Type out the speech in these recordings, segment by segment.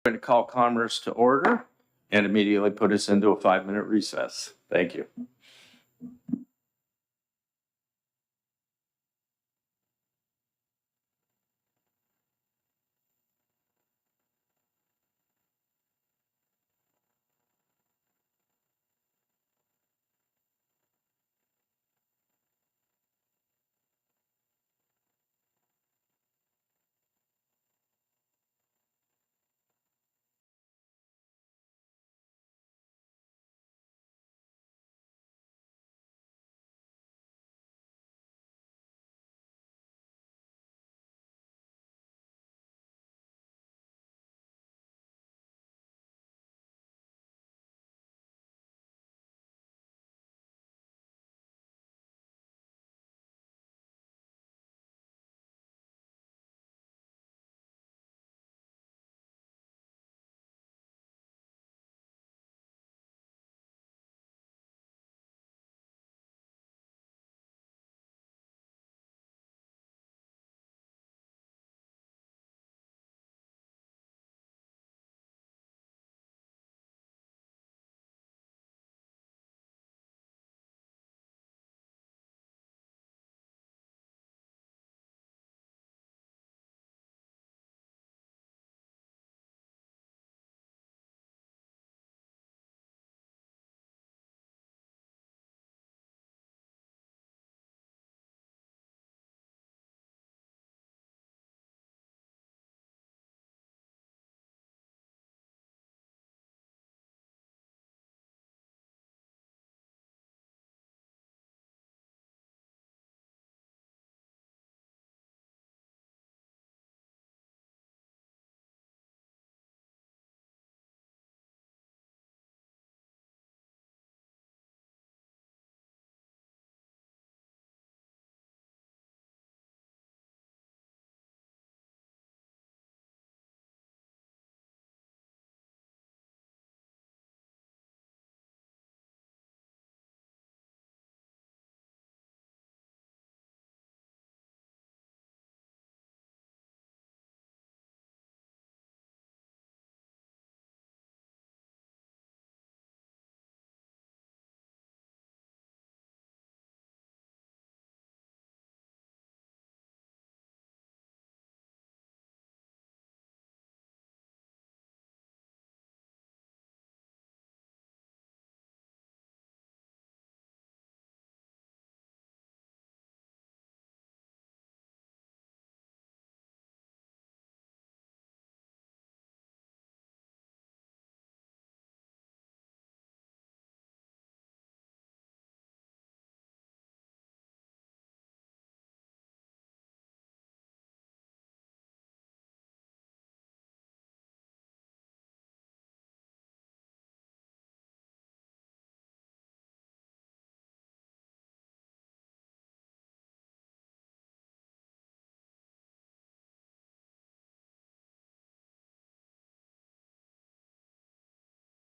Going to call Commerce to order and immediately put us into a 5-minute recess. Thank you.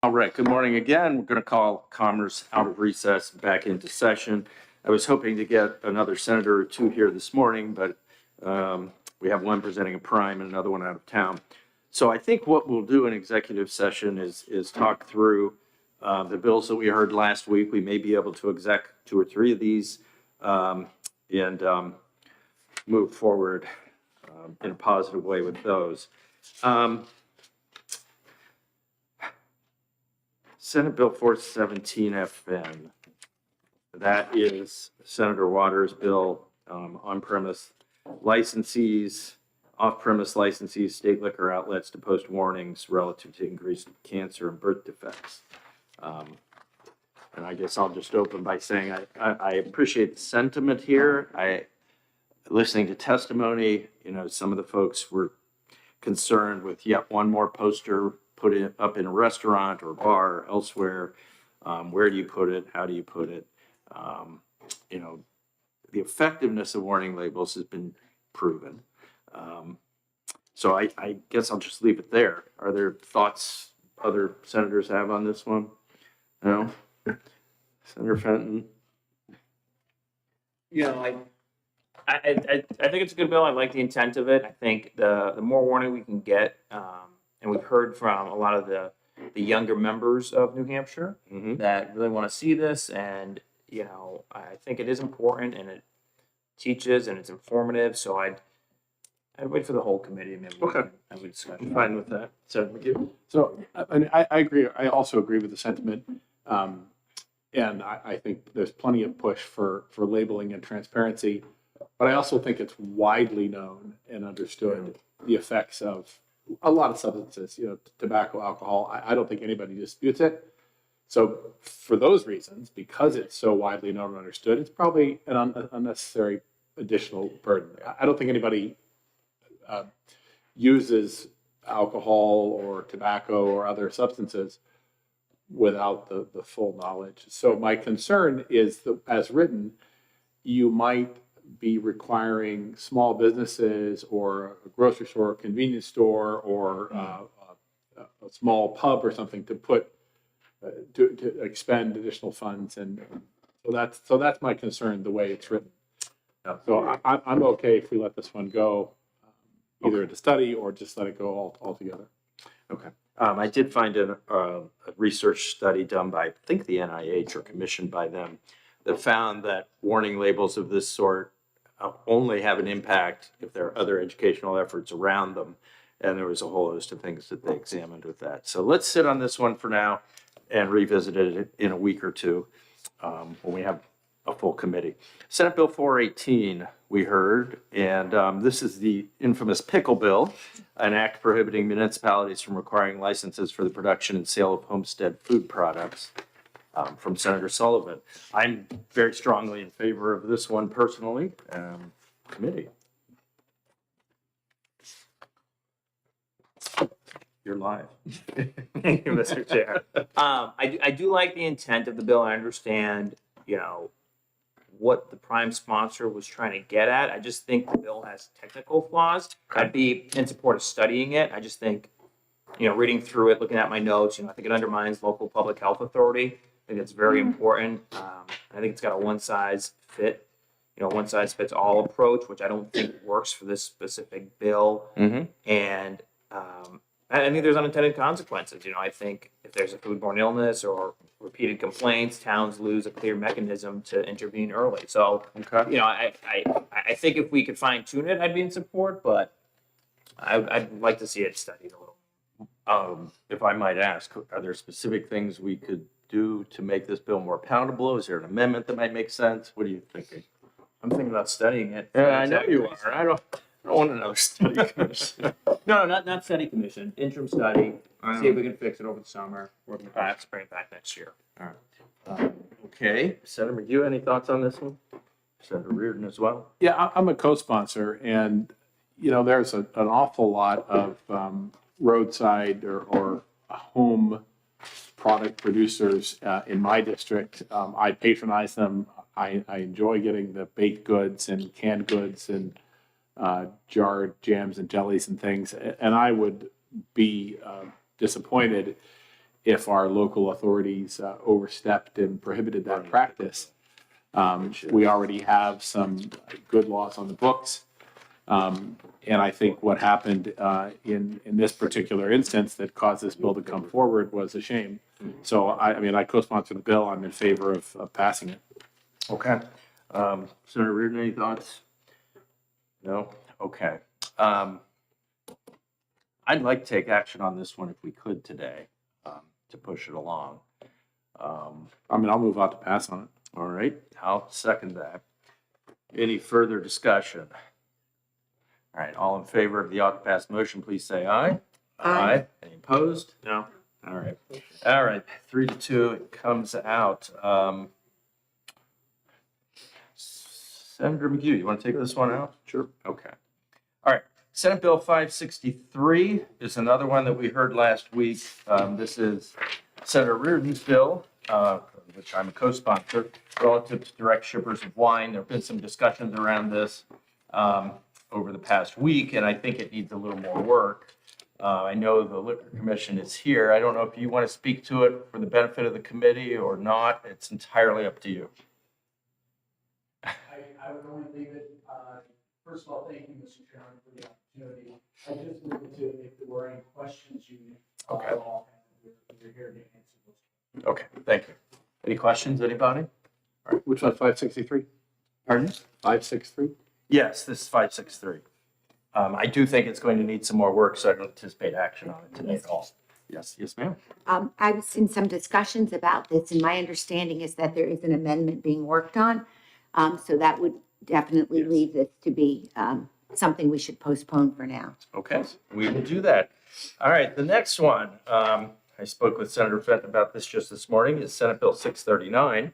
All right, good morning again. We're going to call Commerce out of recess back into session. I was hoping to get another senator or two here this morning, but we have one presenting a prime and another one out of town. So I think what we'll do in executive session is talk through the bills that we heard last week. We may be able to exec 2 or 3 of these and move forward in a positive way with those. Senate Bill 417 FN. That is Senator Waters' bill, on-premise licensees, off-premise licensees, state liquor outlets to post warnings relative to increased cancer and birth defects. And I guess I'll just open by saying I appreciate the sentiment here. Listening to testimony, some of the folks were concerned with yet one more poster put it up in a restaurant or bar or elsewhere. Where do you put it? How do you put it? The effectiveness of warning labels has been proven. So I guess I'll just leave it there. Are there thoughts other senators have on this one? No? Senator Fenton? I think it's a good bill. I like the intent of it. I think the more warning we can get, and we've heard from a lot of the younger members of New Hampshire Mm-hmm. that really want to see this. And, I think it is important and it teaches and it's informative. So I'd wait for the whole committee. Maybe we Okay. can have a discussion. I'm fine with that. Senator McGee? So I agree. I also agree with the sentiment. And I think there's plenty of push for labeling and transparency. But I also think it's widely known and understood the effects of a lot of substances, tobacco, alcohol. I don't think anybody disputes it. So for those reasons, because it's so widely known and understood, it's probably an unnecessary additional burden. I don't think anybody uses alcohol or tobacco or other substances without the full knowledge. So my concern is that, as written, you might be requiring small businesses or a grocery store, or convenience store, or a small pub or something to put to expend additional funds, and so that's my concern the way it's written. So I'm okay if we let this one go, either into study or just let it go altogether. Okay. I did find a research study done by, I think, the NIH or commissioned by them that found that warning labels of this sort only have an impact if there are other educational efforts around them. And there was a whole host of things that they examined with that. So let's sit on this one for now and revisit it in a week or two when we have a full committee. Senate Bill 418, we heard, and this is the infamous pickle bill, an act prohibiting municipalities from requiring licenses for the production and sale of homestead food products, from Senator Sullivan. I'm very strongly in favor of this one personally. Committee. You're live. Thank you, Mr. Chair. I do like the intent of the bill. I understand, what the prime sponsor was trying to get at. I just think the bill has technical flaws. I'd be in support of studying it. I just think, reading through it, looking at my notes, I think it undermines local public health authority. I think it's very important. I think it's got a one size fits all approach, which I don't think works for this specific bill. Mm-hmm. And I think there's unintended consequences. I think if there's a foodborne illness or repeated complaints, towns lose a clear mechanism to intervene early. So, Okay. I think if we could fine tune it, I'd be in support, but I'd like to see it studied a little. If I might ask, are there specific things we could do to make this bill more palatable? Is there an amendment that might make sense? What are you thinking? I'm thinking about studying it. I know you are. I don't want another study commission. No, not study commission, interim study. See if we can fix it over the summer. Work it back, bring it back next year. Okay. Senator McGee, any thoughts on this one? Senator Reardon as well? Yeah, I'm a co-sponsor, and there's an awful lot of roadside or home product producers in my district. I patronize them. I enjoy getting the baked goods and canned goods and jarred jams and jellies and things. And I would be disappointed if our local authorities overstepped and prohibited that practice. We already have some good laws on the books. And I think what happened in this particular instance that caused this bill to come forward was a shame. So, I co-sponsored the bill. I'm in favor of passing it. Okay. Senator Reardon, any thoughts? No? Okay. I'd like to take action on this one if we could today, to push it along. I'll move out to pass on it. All right, I'll second that. Any further discussion? All right, all in favor of the ought to pass motion, please say aye. Aye. Any opposed? No. All right. All right, 3-2, it comes out. Senator McGee, you want to take this one out? Sure. Okay. All right. Senate Bill 563 is another one that we heard last week. This is Senator Reardon's bill, which I'm a co-sponsor, relative to direct shippers of wine. There have been some discussions around this over the past week, and I think it needs a little more work. I know the Liquor Commission is here. I don't know if you want to speak to it for the benefit of the committee or not. It's entirely up to you. I would only leave it, first of all, thank you, Mr. Chairman, for the opportunity. I just wanted to, if there were any questions you Okay. we're here to answer those. Okay, thank you. Any questions, anybody? Which one, 563? Pardon? 563? Yes, this is 563. I do think it's going to need some more work, so I don't anticipate action on it today at all. Yes, yes, ma'am. I was in some discussions about this, and my understanding is that there is an amendment being worked on. So that would definitely Yes. leave this to be something we should postpone for now. Okay, we will do that. All right, the next one, I spoke with Senator Fenton about this just this morning, is Senate Bill 639,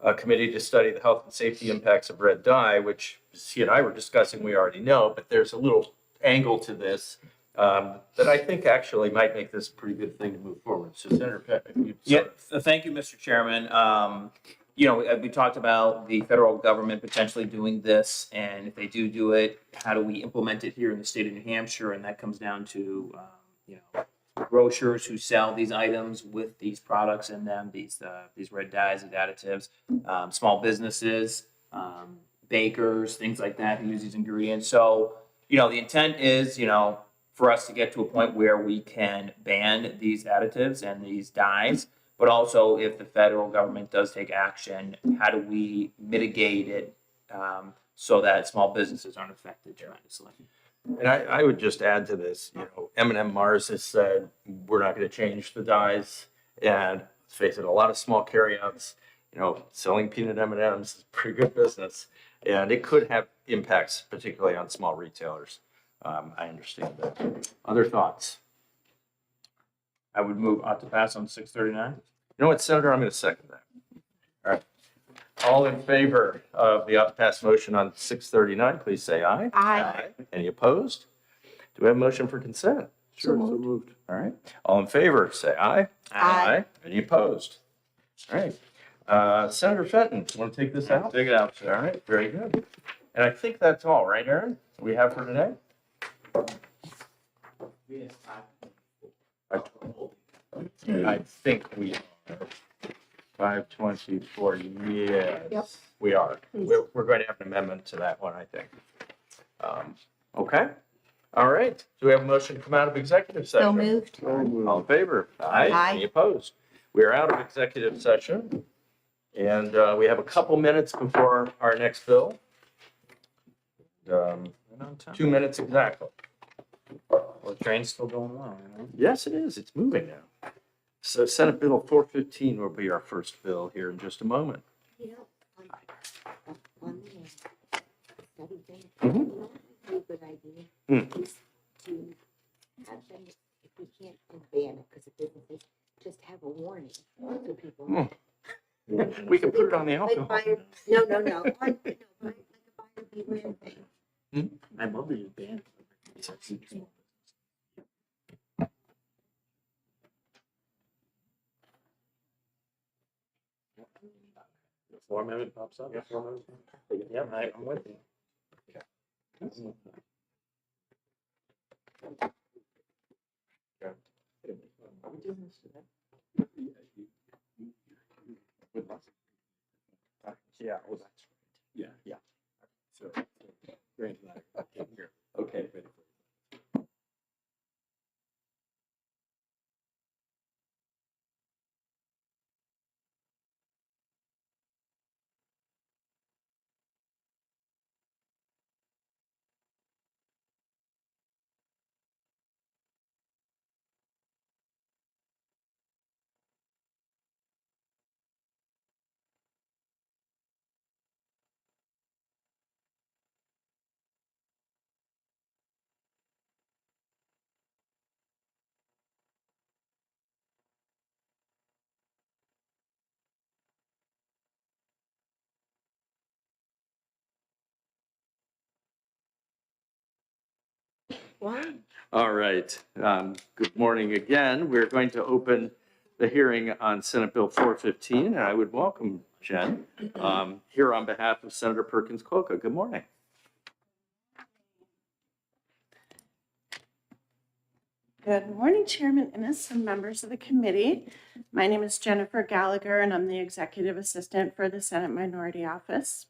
a committee to study the health and safety impacts of red dye, which he and I were discussing, we already know, but there's a little angle to this that I think actually might make this a pretty good thing to move forward. So Senator Fenton, if you Yeah, thank you, Mr. Chairman. You know, we talked about the federal government potentially doing this, and if they do it, how do we implement it here in the state of New Hampshire? And that comes down to, you know, grocers who sell these items with these products in them, these red dyes and additives, small businesses, bakers, things like that who use these ingredients. So, you know, the intent is, you know, for us to get to a point where we can ban these additives and these dyes. But also, if the federal government does take action, how do we mitigate it so that small businesses aren't affected tremendously? And I would just add to this, you know, M&M Mars has said, we're not going to change the dyes. And let's face it, a lot of small carryouts, you know, selling peanut M&Ms is pretty good business. And it could have impacts, particularly on small retailers. I understand that. Other thoughts? I would move to pass on 639. You know what, Senator, I'm going to second that. All right. All in favor of the pass motion on 639, please say aye. Aye. Any opposed? Do we have a motion for consent? Sure, so moved. All right. All in favor, say aye. Aye. Any opposed? All right. Senator Fenton, want to take this out? Take it out, All right, very good. And I think that's all, right, Aaron? We have for today? I think we are. 524, yes. Yep. We are. We're going to have an amendment to that one, I think. Okay. All right. Do we have a motion to come out of executive session? So moved. All in favor? Aye. Aye. Any opposed? We are out of executive session. And we have a couple minutes before our next bill. 2 minutes exactly. Well, the train's still going along, you know? Yes, it is. It's moving now. So Senate Bill 415 will be our first bill here in just a moment. You know, on the study thing, Mhm. you know, it's a good idea is to have them, if we can't ban it because of businesses, just have a warning so people. Mm. We can put it on the Like alcohol. buyer, no, like a buyer beware thing. I love that you banned. 4 amendment pops up. Yeah, I'm with you. Yeah. Yeah. Yeah. So, Grant and I are taking care of it. Okay. Ready for it. Why? All right. Good morning again. We're going to open the hearing on Senate Bill 415, and I would welcome Jen here on behalf of Senator Perkins Coca. Good morning. Good morning, Chairman Innes and members of the committee. My name is Jennifer Gallagher, and I'm the Executive Assistant for the Senate Minority Office.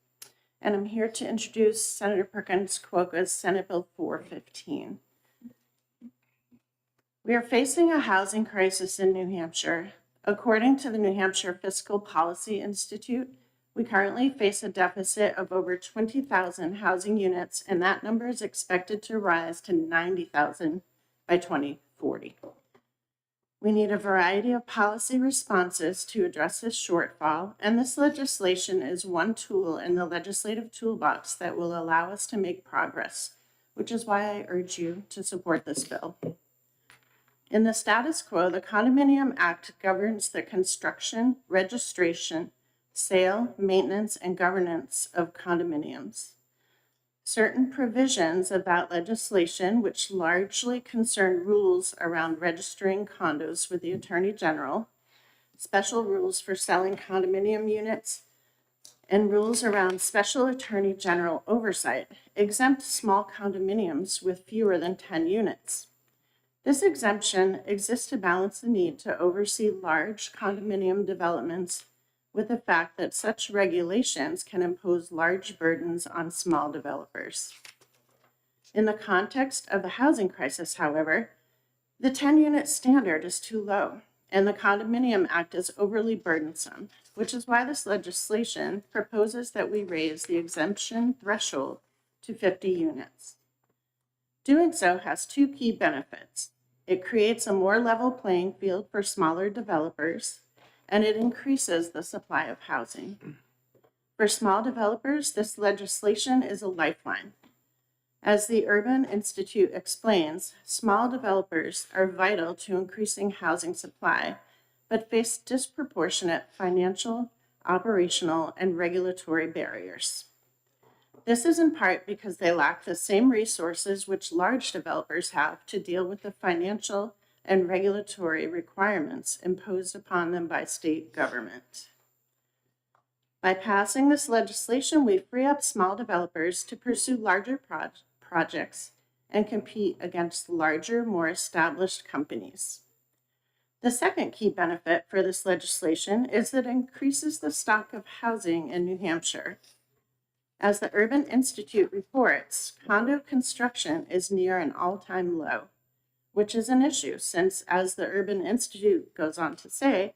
and I'm here to introduce Senator Perkins Cuoca's Senate Bill 415. We are facing a housing crisis in New Hampshire. According to the New Hampshire Fiscal Policy Institute, we currently face a deficit of over 20,000 housing units, and that number is expected to rise to 90,000 by 2040. We need a variety of policy responses to address this shortfall, and this legislation is one tool in the legislative toolbox that will allow us to make progress, which is why I urge you to support this bill. In the status quo, the Condominium Act governs the construction, registration, sale, maintenance, and governance of condominiums. Certain provisions of that legislation, which largely concern rules around registering condos with the Attorney General, special rules for selling condominium units, and rules around special Attorney General oversight, exempt small condominiums with fewer than 10 units. This exemption exists to balance the need to oversee large condominium developments with the fact that such regulations can impose large burdens on small developers. In the context of the housing crisis, however, the 10-unit standard is too low, and the Condominium Act is overly burdensome, which is why this legislation proposes that we raise the exemption threshold to 50 units. Doing so has two key benefits. It creates a more level playing field for smaller developers, and it increases the supply of housing. For small developers, this legislation is a lifeline. As the Urban Institute explains, small developers are vital to increasing housing supply, but face disproportionate financial, operational, and regulatory barriers. This is in part because they lack the same resources which large developers have to deal with the financial and regulatory requirements imposed upon them by state government. By passing this legislation, we free up small developers to pursue larger projects and compete against larger, more established companies. The second key benefit for this legislation is that it increases the stock of housing in New Hampshire. As the Urban Institute reports, condo construction is near an all-time low, which is an issue since, as the Urban Institute goes on to say,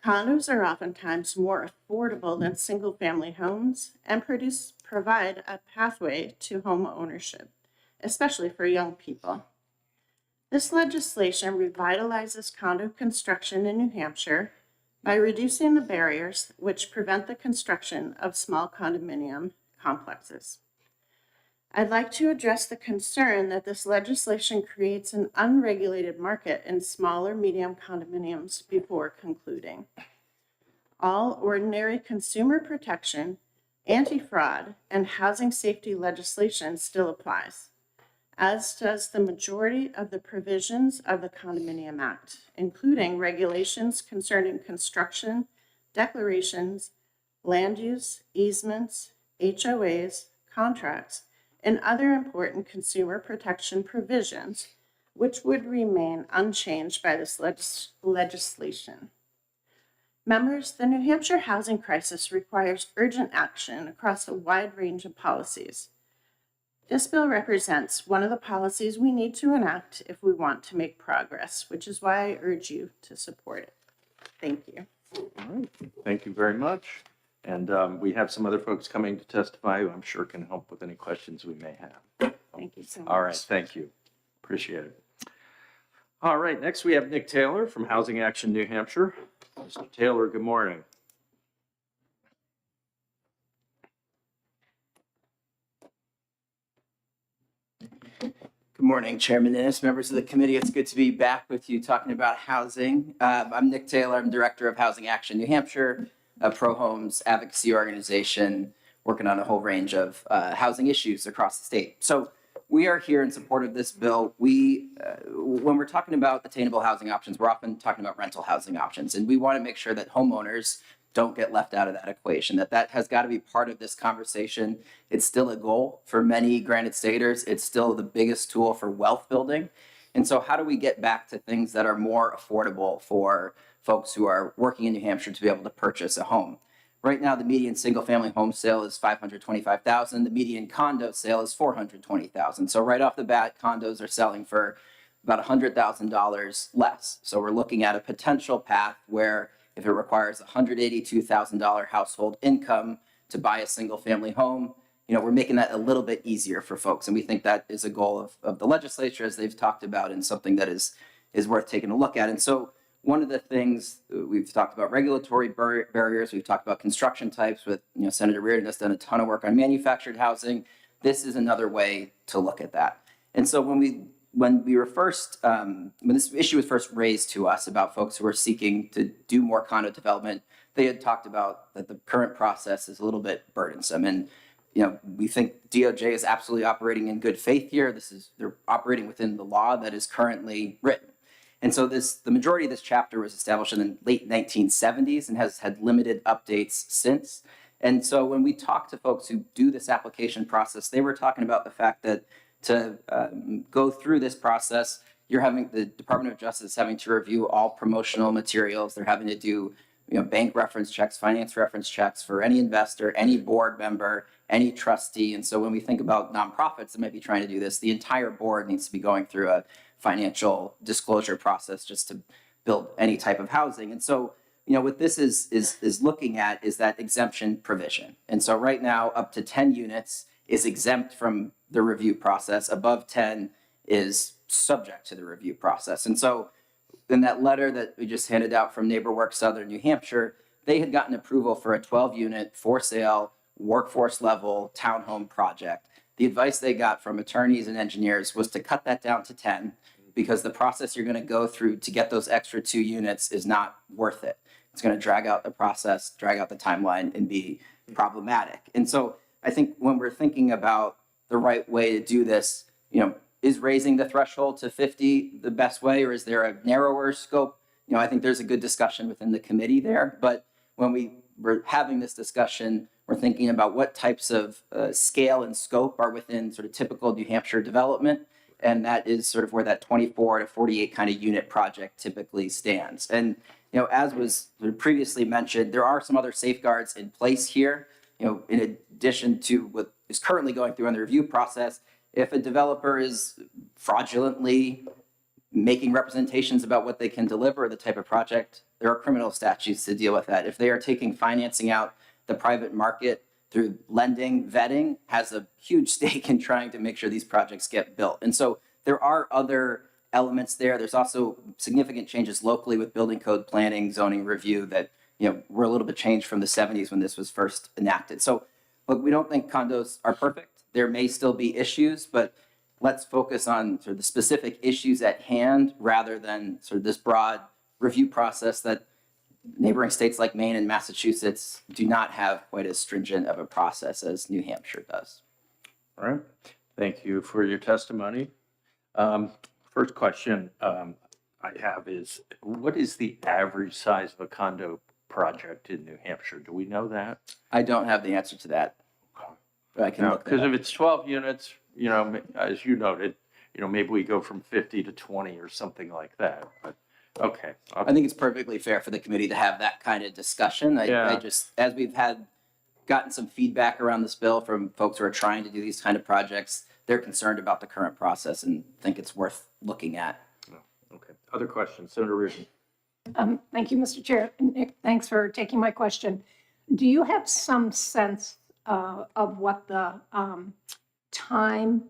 condos are oftentimes more affordable than single-family homes and provide a pathway to home ownership, especially for young people. This legislation revitalizes condo construction in New Hampshire by reducing the barriers which prevent the construction of small condominium complexes. I'd like to address the concern that this legislation creates an unregulated market in small or medium condominiums before concluding. All ordinary consumer protection, anti-fraud, and housing safety legislation still applies, as does the majority of the provisions of the Condominium Act, including regulations concerning construction, declarations, land use, easements, HOAs, contracts, and other important consumer protection provisions, which would remain unchanged by this legislation. Members, the New Hampshire housing crisis requires urgent action across a wide range of policies. This bill represents one of the policies we need to enact if we want to make progress, which is why I urge you to support it. Thank you. All right, thank you very much. And we have some other folks coming to testify who I'm sure can help with any questions we may have. Thank you so much. All right, thank you. Appreciate it. All right, next we have Nick Taylor from Housing Action New Hampshire. Mr. Taylor, good morning. Good morning, Chairman Innes, members of the committee. It's good to be back with you talking about housing. I'm Nick Taylor. I'm Director of Housing Action New Hampshire, a pro-homes advocacy organization working on a whole range of housing issues across the state. So we are here in support of this bill. When we're talking about attainable housing options, we're often talking about rental housing options, and we want to make sure that homeowners don't get left out of that equation, that has got to be part of this conversation. It's still a goal for many Granite Staters. It's still the biggest tool for wealth building. And so how do we get back to things that are more affordable for folks who are working in New Hampshire to be able to purchase a home? Right now, the median single-family home sale is 525,000. The median condo sale is 420,000. So right off the bat, condos are selling for about $100,000 less. So we're looking at a potential path where if it requires $182,000 household income to buy a single-family home, we're making that a little bit easier for folks. And we think that is a goal of the legislature, as they've talked about, and something that is worth taking a look at. And so one of the things we've talked about regulatory barriers, we've talked about construction types with, Senator Reardon has done a ton of work on manufactured housing. This is another way to look at that. And so when we were first, when this issue was first raised to us about folks who are seeking to do more condo development, they had talked about that the current process is a little bit burdensome. And, we think DOJ is absolutely operating in good faith here. They're operating within the law that is currently written. And so the majority of this chapter was established in the late 1970s and has had limited updates since. And so when we talk to folks who do this application process, they were talking about the fact that to go through this process, the Department of Justice having to review all promotional materials. They're having to do bank reference checks, finance reference checks for any investor, any board member, any trustee. And so when we think about nonprofits that might be trying to do this, the entire board needs to be going through a financial disclosure process just to build any type of housing. And so, what this is looking at is that exemption provision. And so right now, up to 10 units is exempt from the review process. Above 10 is subject to the review process. And so in that letter that we just handed out from NeighborWorks Southern New Hampshire, they had gotten approval for a 12-unit for sale workforce level townhome project. The advice they got from attorneys and engineers was to cut that down to 10 because the process you're going to go through to get those extra 2 units is not worth it. It's going to drag out the process, drag out the timeline, and be problematic. And so I think when we're thinking about the right way to do this, is raising the threshold to 50 the best way, or is there a narrower scope? I think there's a good discussion within the committee there. But when we're having this discussion, we're thinking about what types of scale and scope are within sort of typical New Hampshire development. And that is sort of where that 24 to 48 kind of unit project typically stands. And, as was previously mentioned, there are some other safeguards in place here. In addition to what is currently going through in the review process, if a developer is fraudulently making representations about what they can deliver, the type of project, there are criminal statutes to deal with that. If they are taking financing out the private market through lending, vetting has a huge stake in trying to make sure these projects get built. And so there are other elements there. There's also significant changes locally with building code planning, zoning review that, were a little bit changed from the 70s when this was first enacted. So look, we don't think condos are perfect. There may still be issues, but let's focus on sort of the specific issues at hand rather than sort of this broad review process that neighboring states like Maine and Massachusetts do not have quite as stringent of a process as New Hampshire does. All right. Thank you for your testimony. First question I have is, what is the average size of a condo project in New Hampshire? Do we know that? I don't have the answer to that. But I can look that Because up. if it's 12 units, as you noted, maybe we go from 50 to 20 or something like that. But okay. I think it's perfectly fair for the committee to have that kind of discussion. I just, as we've gotten some feedback around this bill from folks who are trying to do these kind of projects, they're concerned about the current process and think it's worth looking at. Okay. Other questions? Senator Reardon. Thank you, Mr. Chair. Nick, thanks for taking my question. Do you have some sense of what the time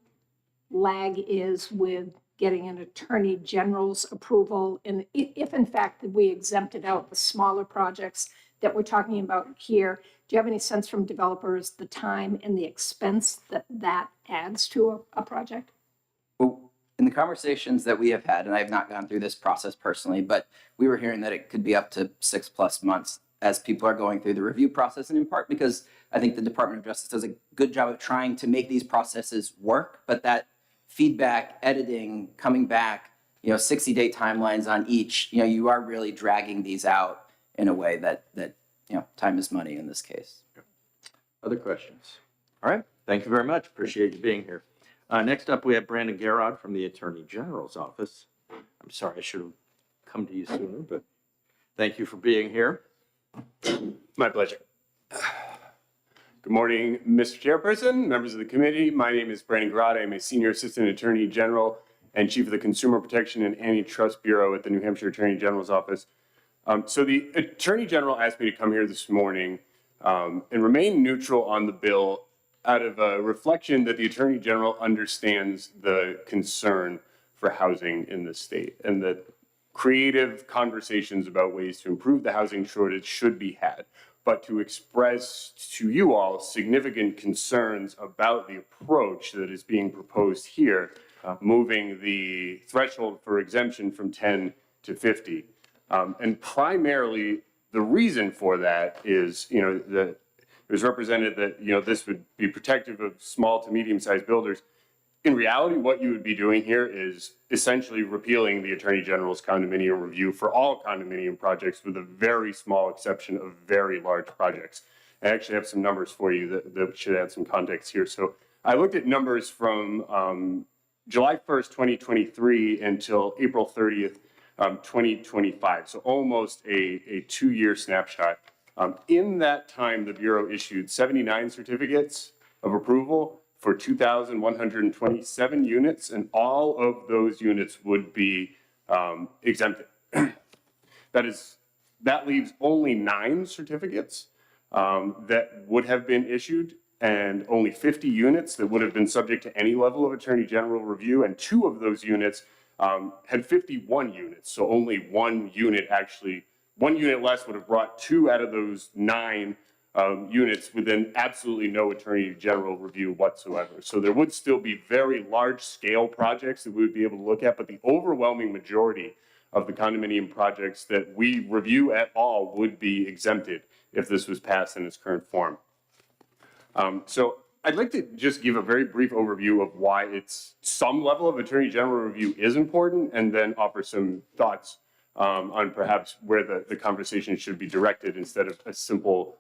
lag is with getting an attorney general's approval? And if in fact we exempted out the smaller projects that we're talking about here, do you have any sense from developers the time and the expense that adds to a project? Well, in the conversations that we have had, and I have not gone through this process personally, but we were hearing that it could be up to 6+ months as people are going through the review process, and in part because I think the Department of Justice does a good job of trying to make these processes work, but that feedback, editing, coming back, 60-day timelines on each, you are really dragging these out in a way that time is money in this case. Other questions? All right. Thank you very much. Appreciate you being here. Next up, we have Brandon Garrod from the Attorney General's office. I'm sorry, I should have come to you sooner, but thank you for being here. My pleasure. Good morning, Mr. Chairperson, members of the committee. My name is Brandon Grodd. I'm a Senior Assistant Attorney General and Chief of the Consumer Protection and Antitrust Bureau at the New Hampshire Attorney General's Office. So the Attorney General asked me to come here this morning and remain neutral on the bill out of a reflection that the Attorney General understands the concern for housing in the state and that creative conversations about ways to improve the housing shortage should be had. But to express to you all significant concerns about the approach that is being proposed here, moving the threshold for exemption from 10 to 50. And primarily, the reason for that is, it was represented that, this would be protective of small to medium-sized builders. In reality, what you would be doing here is essentially repealing the Attorney General's condominium review for all condominium projects with a very small exception of very large projects. I actually have some numbers for you that should add some context here. So I looked at numbers from July 1st, 2023 until April 30th, 2025. So almost a 2-year snapshot. In that time, the Bureau issued 79 certificates of approval for 2,127 units, and all of those units would be exempted. That leaves only 9 certificates that would have been issued, and only 50 units that would have been subject to any level of Attorney General review, and 2 of those units had 51 units. So only 1 unit less would have brought 2 out of those 9 units within absolutely no Attorney General review whatsoever. So there would still be very large scale projects that we would be able to look at, but the overwhelming majority of the condominium projects that we review at all would be exempted if this was passed in its current form. So I'd like to just give a very brief overview of why some level of Attorney General review is important, and then offer some thoughts on perhaps where the conversation should be directed instead of a simple,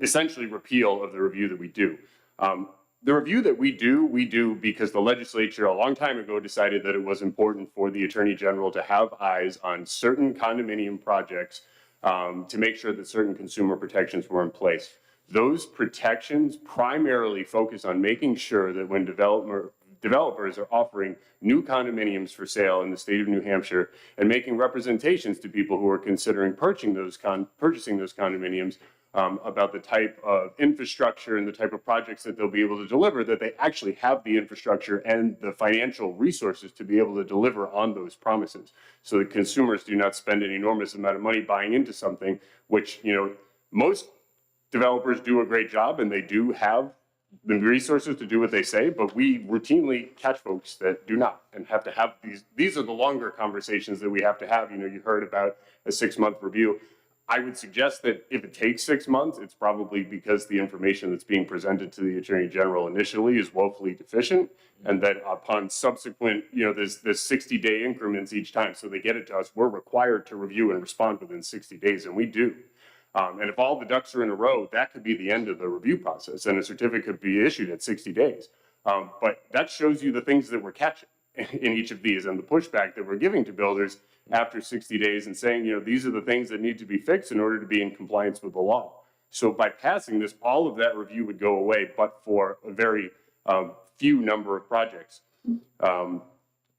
essentially repeal of the review that we do. The review that we do because the legislature a long time ago decided that it was important for the Attorney General to have eyes on certain condominium projects to make sure that certain consumer protections were in place. Those protections primarily focus on making sure that when developers are offering new condominiums for sale in the state of New Hampshire and making representations to people who are considering purchasing those condominiums about the type of infrastructure and the type of projects that they'll be able to deliver, that they actually have the infrastructure and the financial resources to be able to deliver on those promises, so that consumers do not spend an enormous amount of money buying into something which, most developers do a great job and they do have the resources to do what they say, but we routinely catch folks that do not and have to have these are the longer conversations that we have to have. You heard about a 6-month review. I would suggest that if it takes 6 months, it's probably because the information that's being presented to the Attorney General initially is woefully deficient, and that upon subsequent, there's 60-day increments each time. So they get it to us, we're required to review and respond within 60 days, and we do. And if all the ducks are in a row, that could be the end of the review process, and a certificate could be issued at 60 days. But that shows you the things that we're catching in each of these, and the pushback that we're giving to builders after 60 days and saying, these are the things that need to be fixed in order to be in compliance with the law. So by passing this, all of that review would go away, but for a very few number of projects.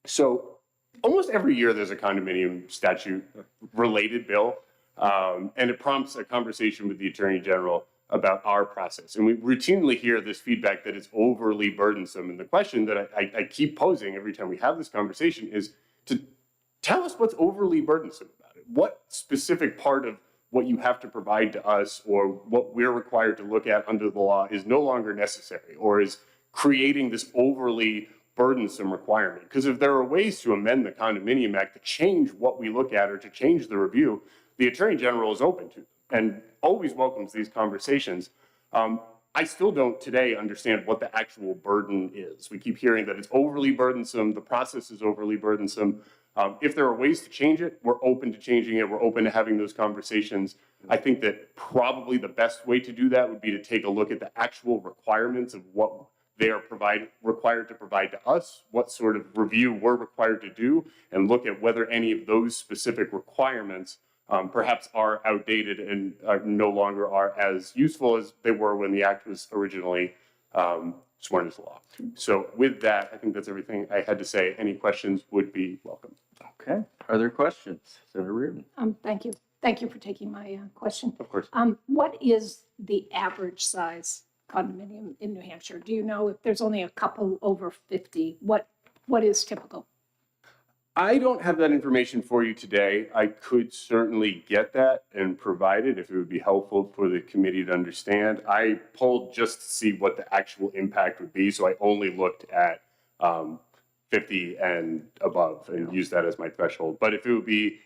So almost every year there's a condominium statute related bill. And it prompts a conversation with the Attorney General about our process. And we routinely hear this feedback that it's overly burdensome. And the question that I keep posing every time we have this conversation is to tell us what's overly burdensome about it. What specific part of what you have to provide to us or what we're required to look at under the law is no longer necessary or is creating this overly burdensome requirement? Because if there are ways to amend the Condominium Act to change what we look at or to change the review, the Attorney General is open to them and always welcomes these conversations. I still don't today understand what the actual burden is. We keep hearing that it's overly burdensome, the process is overly burdensome. If there are ways to change it, we're open to changing it. We're open to having those conversations. I think that probably the best way to do that would be to take a look at the actual requirements of what they are required to provide to us, what sort of review we're required to do, and look at whether any of those specific requirements perhaps are outdated and no longer are as useful as they were when the act was originally sworn into law. So with that, I think that's everything I had to say. Any questions would be welcome. Okay, are there questions? Senator Reardon? Thank you. Thank you for taking my question. Of course. What is the average size condominium in New Hampshire? Do you know if there's only a couple over 50? What is typical? I don't have that information for you today. I could certainly get that and provide it if it would be helpful for the committee to understand. I polled just to see what the actual impact would be, so I only looked at 50 and above and used that as my threshold. But if it would be,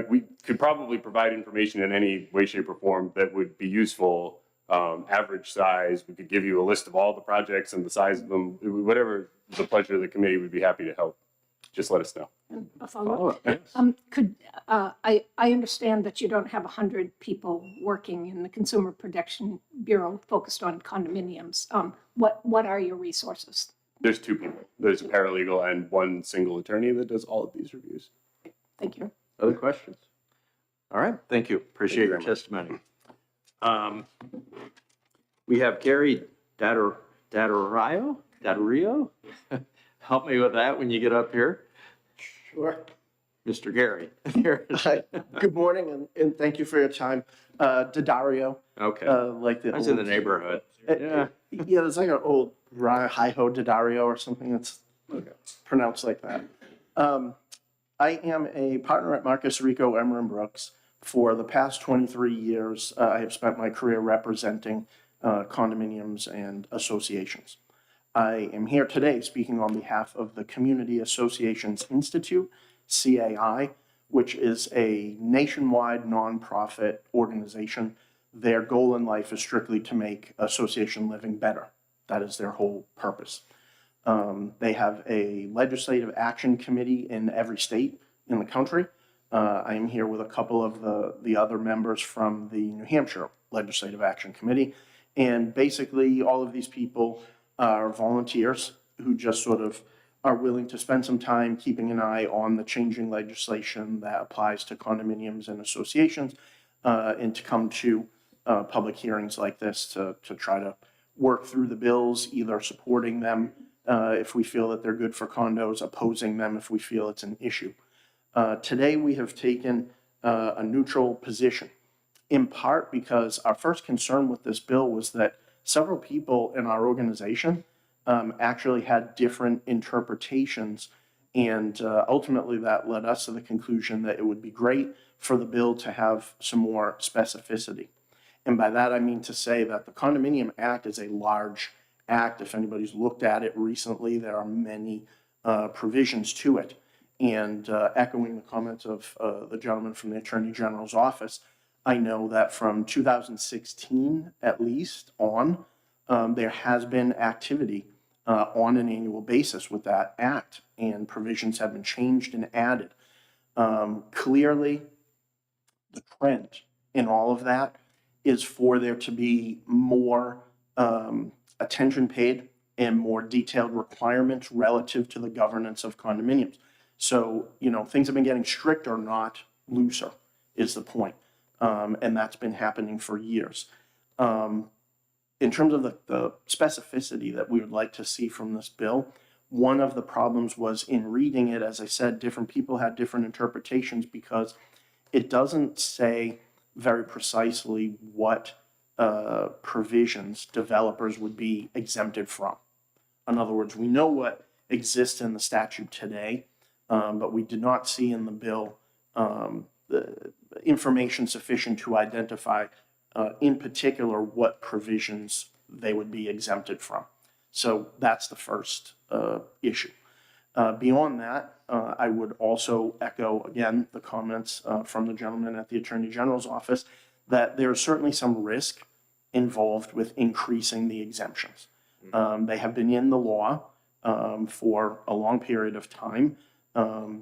we could probably provide information in any way, shape, or form that would be useful. Average size, we could give you a list of all the projects and the size of them, whatever the pleasure of the committee, would be happy to help. Just let us know. A follow-up? Yes. I understand that you don't have 100 people working in the Consumer Protection Bureau focused on condominiums. What are your resources? There's 2 people. There's a paralegal and 1 single attorney that does all of these reviews. Thank you. Other questions? All right, thank you. Appreciate your very much. testimony. We have Gary Dattario? Help me with that when you get up here. Sure. Mr. Gary. Hi. Good morning, and thank you for your time. Daddario, Okay, like the I was in the old- neighborhood. Yeah, there's like an old hi-ho Daddario or something that's pronounced like that. I am a partner at Marcus Rico Emmer & Brooks. For the past 23 years, I have spent my career representing condominiums and associations. I am here today speaking on behalf of the Community Associations Institute, CAI, which is a nationwide nonprofit organization. Their goal in life is strictly to make association living better. That is their whole purpose. They have a legislative action committee in every state in the country. I am here with a couple of the other members from the New Hampshire Legislative Action Committee. And basically, all of these people are volunteers who just sort of are willing to spend some time keeping an eye on the changing legislation that applies to condominiums and associations, and to come to public hearings like this to try to work through the bills, either supporting them if we feel that they're good for condos, opposing them if we feel it's an issue. Today, we have taken a neutral position, in part because our first concern with this bill was that several people in our organization actually had different interpretations, and ultimately that led us to the conclusion that it would be great for the bill to have some more specificity. And by that, I mean to say that the Condominium Act is a large act. If anybody's looked at it recently, there are many provisions to it. And echoing the comments of the gentleman from the Attorney General's office, I know that from 2016 at least on, there has been activity on an annual basis with that act, and provisions have been changed and added. Clearly, the trend in all of that is for there to be more attention paid and more detailed requirements relative to the governance of condominiums. So, things have been getting stricter, not looser, is the point. And that's been happening for years. In terms of the specificity that we would like to see from this bill, one of the problems was in reading it, as I said, different people had different interpretations because it doesn't say very precisely what provisions developers would be exempted from. In other words, we know what exists in the statute today, but we did not see in the bill the information sufficient to identify in particular what provisions they would be exempted from. So that's the first issue. Beyond that, I would also echo again the comments from the gentleman at the Attorney General's office that there is certainly some risk involved with increasing the exemptions. They have been in the law for a long period of time,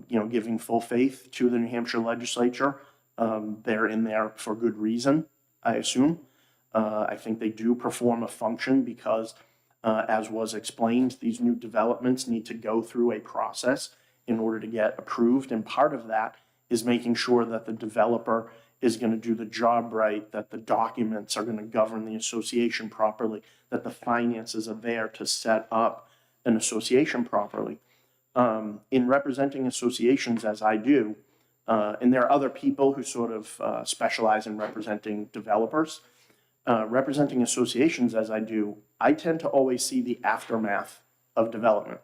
giving full faith to the New Hampshire legislature. They're in there for good reason, I assume. I think they do perform a function because, as was explained, these new developments need to go through a process in order to get approved. And part of that is making sure that the developer is going to do the job right, that the documents are going to govern the association properly, that the finances are there to set up an association properly. In representing associations as I do, and there are other people who sort of specialize in representing developers, representing associations as I do, I tend to always see the aftermath of development.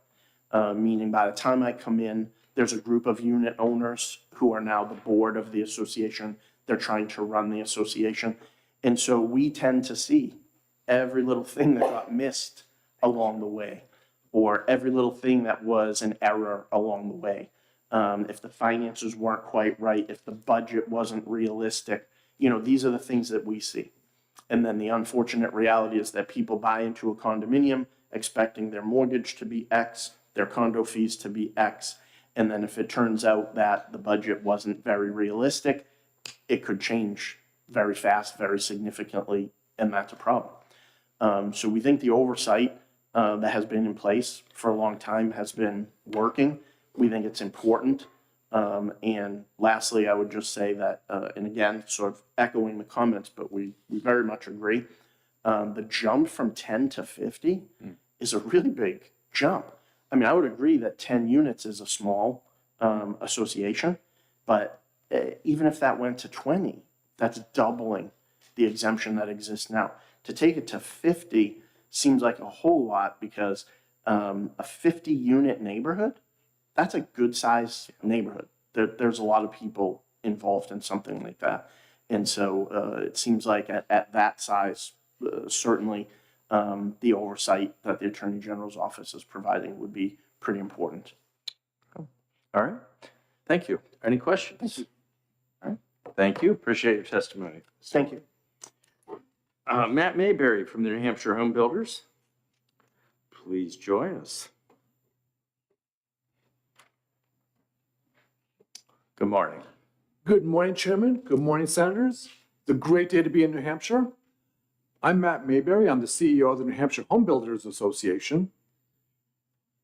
Meaning by the time I come in, there's a group of unit owners who are now the board of the association. They're trying to run the association. And so we tend to see every little thing that got missed along the way, or every little thing that was an error along the way. If the finances weren't quite right, if the budget wasn't realistic, these are the things that we see. And then the unfortunate reality is that people buy into a condominium expecting their mortgage to be X, their condo fees to be X. And then if it turns out that the budget wasn't very realistic, it could change very fast, very significantly, and that's a problem. So we think the oversight that has been in place for a long time has been working. We think it's important. And lastly, I would just say that, and again, sort of echoing the comments, but we very much agree, the jump from 10 to 50 is a really big jump. I mean, I would agree that 10 units is a small association, but even if that went to 20, that's doubling the exemption that exists now. To take it to 50 seems like a whole lot, because a 50-unit neighborhood, that's a good size neighborhood. There's a lot of people involved in something like that. And so it seems like at that size, certainly the oversight that the Attorney General's office is providing would be pretty important. All right. Thank you. Any questions? All right. Thank you. Appreciate your testimony. Thank you. Matt Mayberry from the New Hampshire Home Builders. Please join us. Good morning. Good morning, Chairman. Good morning, Senators. It's a great day to be in New Hampshire. I'm Matt Mayberry. I'm the CEO of the New Hampshire Home Builders Association.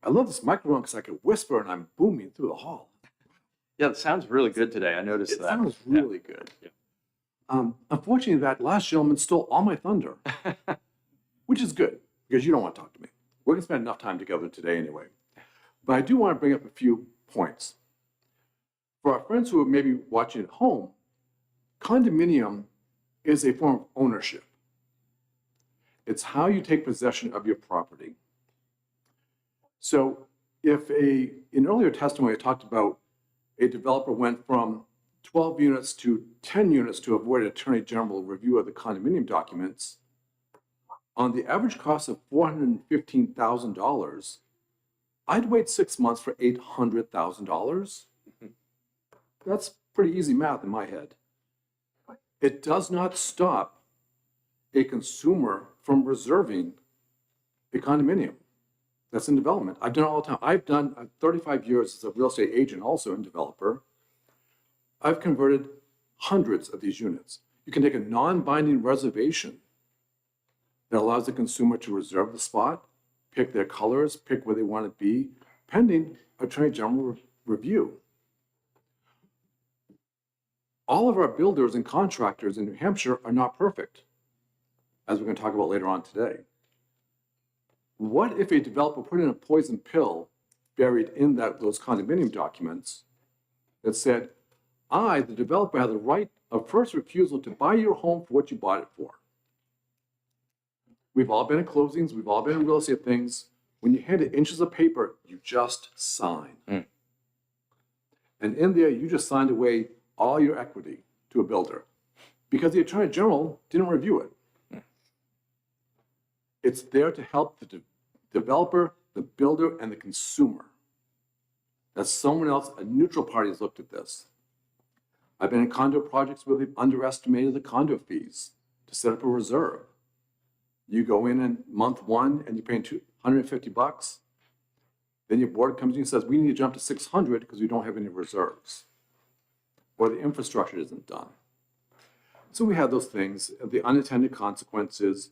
I love this microphone because I can whisper and I'm booming through the hall. Yeah, it sounds really good today. I noticed It that. sounds really good. Unfortunately, that last gentleman stole all my thunder, which is good because you don't want to talk to me. We're going to spend enough time together today anyway. But I do want to bring up a few points. For our friends who are maybe watching at home, condominium is a form of ownership. It's how you take possession of your property. So if in earlier testimony, I talked about a developer went from 12 units to 10 units to avoid Attorney General review of the condominium documents, on the average cost of $415,000, I'd wait 6 months for $800,000. That's pretty easy math in my head. It does not stop a consumer from reserving a condominium that's in development. I've done it all the time. I've done 35 years as a real estate agent, also and developer. I've converted hundreds of these units. You can take a non-binding reservation that allows the consumer to reserve the spot, pick their colors, pick where they want to be, pending Attorney General review. All of our builders and contractors in New Hampshire are not perfect, as we're going to talk about later on today. What if a developer put in a poison pill buried in those condominium documents that said, I, the developer, have the right of first refusal to buy your home for what you bought it for? We've all been at closings. We've all been in real estate things. When you hand it inches of paper, you just sign. And in there, you just signed away all your equity to a builder because the Attorney General didn't review it. It's there to help the developer, the builder, and the consumer. That someone else, a neutral party, has looked at this. I've been in condo projects where they've underestimated the condo fees to set up a reserve. You go in month one and you're paying $250. Then your board comes in and says, we need to jump to 600 because we don't have any reserves. Or the infrastructure isn't done. So we have those things. The unintended consequences,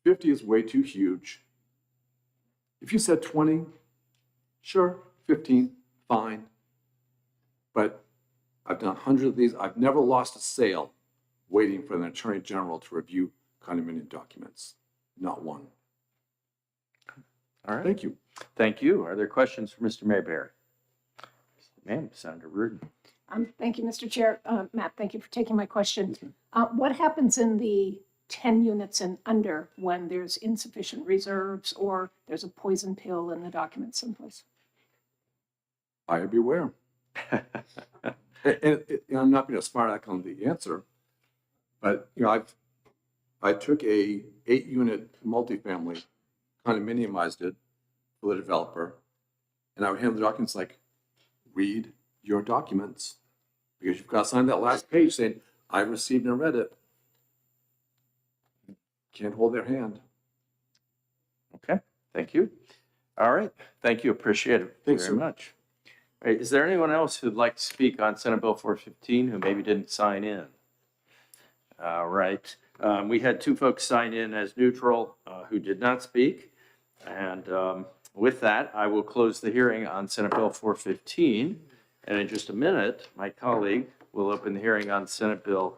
50 is way too huge. If you said 20, sure, 15, fine. But I've done hundreds of these. I've never lost a sale waiting for an attorney general to review condominium documents. Not one. All right. Thank you. Thank you. Are there questions for Mr. Mayberry? Ma'am, Senator Rudin. Thank you, Mr. Chair. Matt, thank you for taking my question. What happens in the 10 units and under when there's insufficient reserves or there's a poison pill in the document someplace? Buyer beware. And I'm not being a smart aleck on the answer, but I took a 8-unit multifamily, condominiumized it for the developer, and I would hand the documents like, read your documents, because you've got to sign that last page saying, I received and read it. Can't hold their hand. Okay, thank you. All right, thank you. Appreciate it Thanks, very sir. much. All right, is there anyone else who'd like to speak on Senate Bill 415 who maybe didn't sign in? All right, we had 2 folks sign in as neutral who did not speak. And with that, I will close the hearing on Senate Bill 415. And in just a minute, my colleague will open the hearing on Senate Bill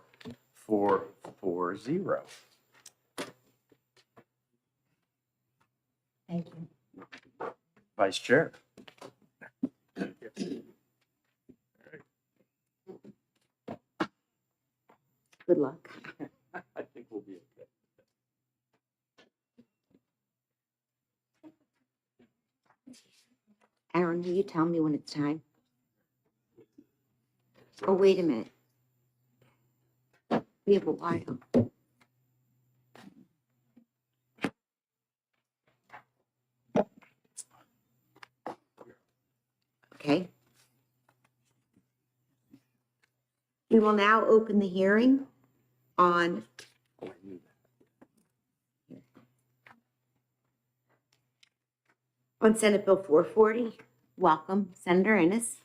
440. Thank you. Vice Chair. Good luck. I think we'll be okay. Aaron, will you tell me when it's time? Oh, wait a minute. We have a while. Okay. We will now open the hearing on Senate Bill 440. Welcome, Senator Ennis.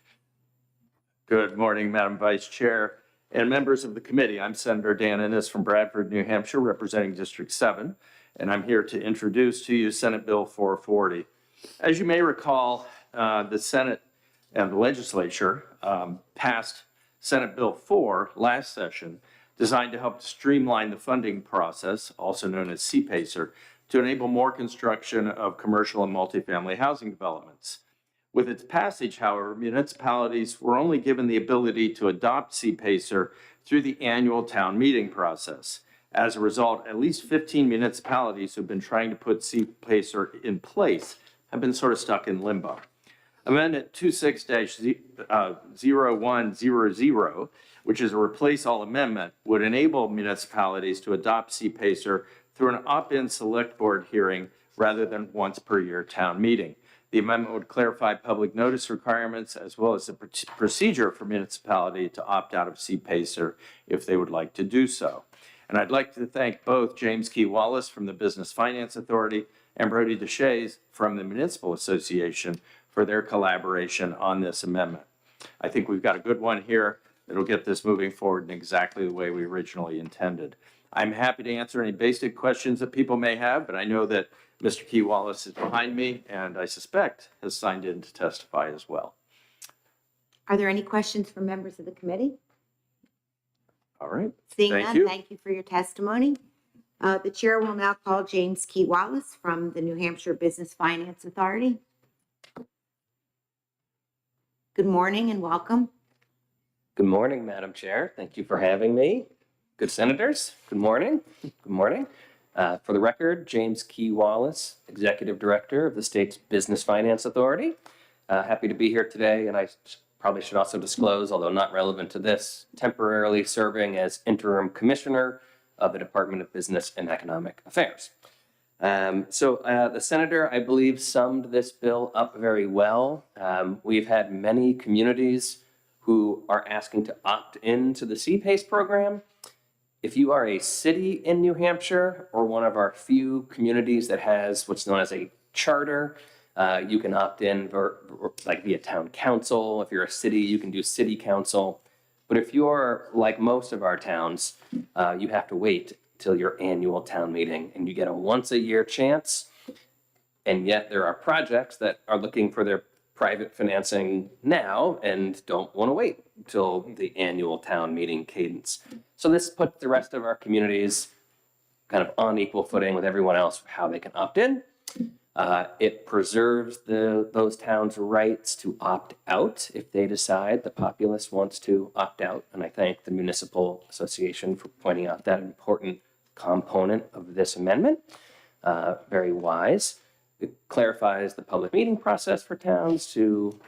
Good morning, Madam Vice Chair and members of the committee. I'm Senator Dan Ennis from Bradford, New Hampshire, representing District 7, and I'm here to introduce to you Senate Bill 440. As you may recall, the Senate and the legislature passed Senate Bill 4 last session, designed to help streamline the funding process, also known as CPACER, to enable more construction of commercial and multifamily housing developments. With its passage, however, municipalities were only given the ability to adopt CPACER through the annual town meeting process. As a result, at least 15 municipalities who've been trying to put CPACER in place have been sort of stuck in limbo. Amendment 26-0100, which is a replace all amendment, would enable municipalities to adopt CPACER through an opt-in select board hearing rather than once per year town meeting. The amendment would clarify public notice requirements as well as the procedure for municipality to opt out of CPACER if they would like to do so. And I'd like to thank both James Key Wallace from the Business Finance Authority and Brody Deshays from the Municipal Association for their collaboration on this amendment. I think we've got a good one here that'll get this moving forward in exactly the way we originally intended. I'm happy to answer any basic questions that people may have, but I know that Mr. Key Wallace is behind me and I suspect has signed in to testify as well. Are there any questions from members of the committee? All right. Seeing Thank none, you. thank you for your testimony. The chair will now call James Key Wallace from the New Hampshire Business Finance Authority. Good morning and welcome. Good morning, Madam Chair. Thank you for having me. Good senators, good morning. Good morning. For the record, James Key Wallace, Executive Director of the state's Business Finance Authority. Happy to be here today, and I probably should also disclose, although not relevant to this, temporarily serving as Interim Commissioner of the Department of Business and Economic Affairs. The senator, I believe, summed this bill up very well. We've had many communities who are asking to opt into the CPACE program. If you are a city in New Hampshire or one of our few communities that has what's known as a charter, you can opt in like via town council. If you're a city, you can do city council. But if you're like most of our towns, you have to wait till your annual town meeting and you get a once a year chance. And yet there are projects that are looking for their private financing now and don't want to wait until the annual town meeting cadence. So this puts the rest of our communities kind of on equal footing with everyone else for how they can opt in. It preserves those towns' rights to opt out if they decide the populace wants to opt out. And I thank the Municipal Association for pointing out that important component of this amendment. Very wise. It clarifies the public meeting process for towns to,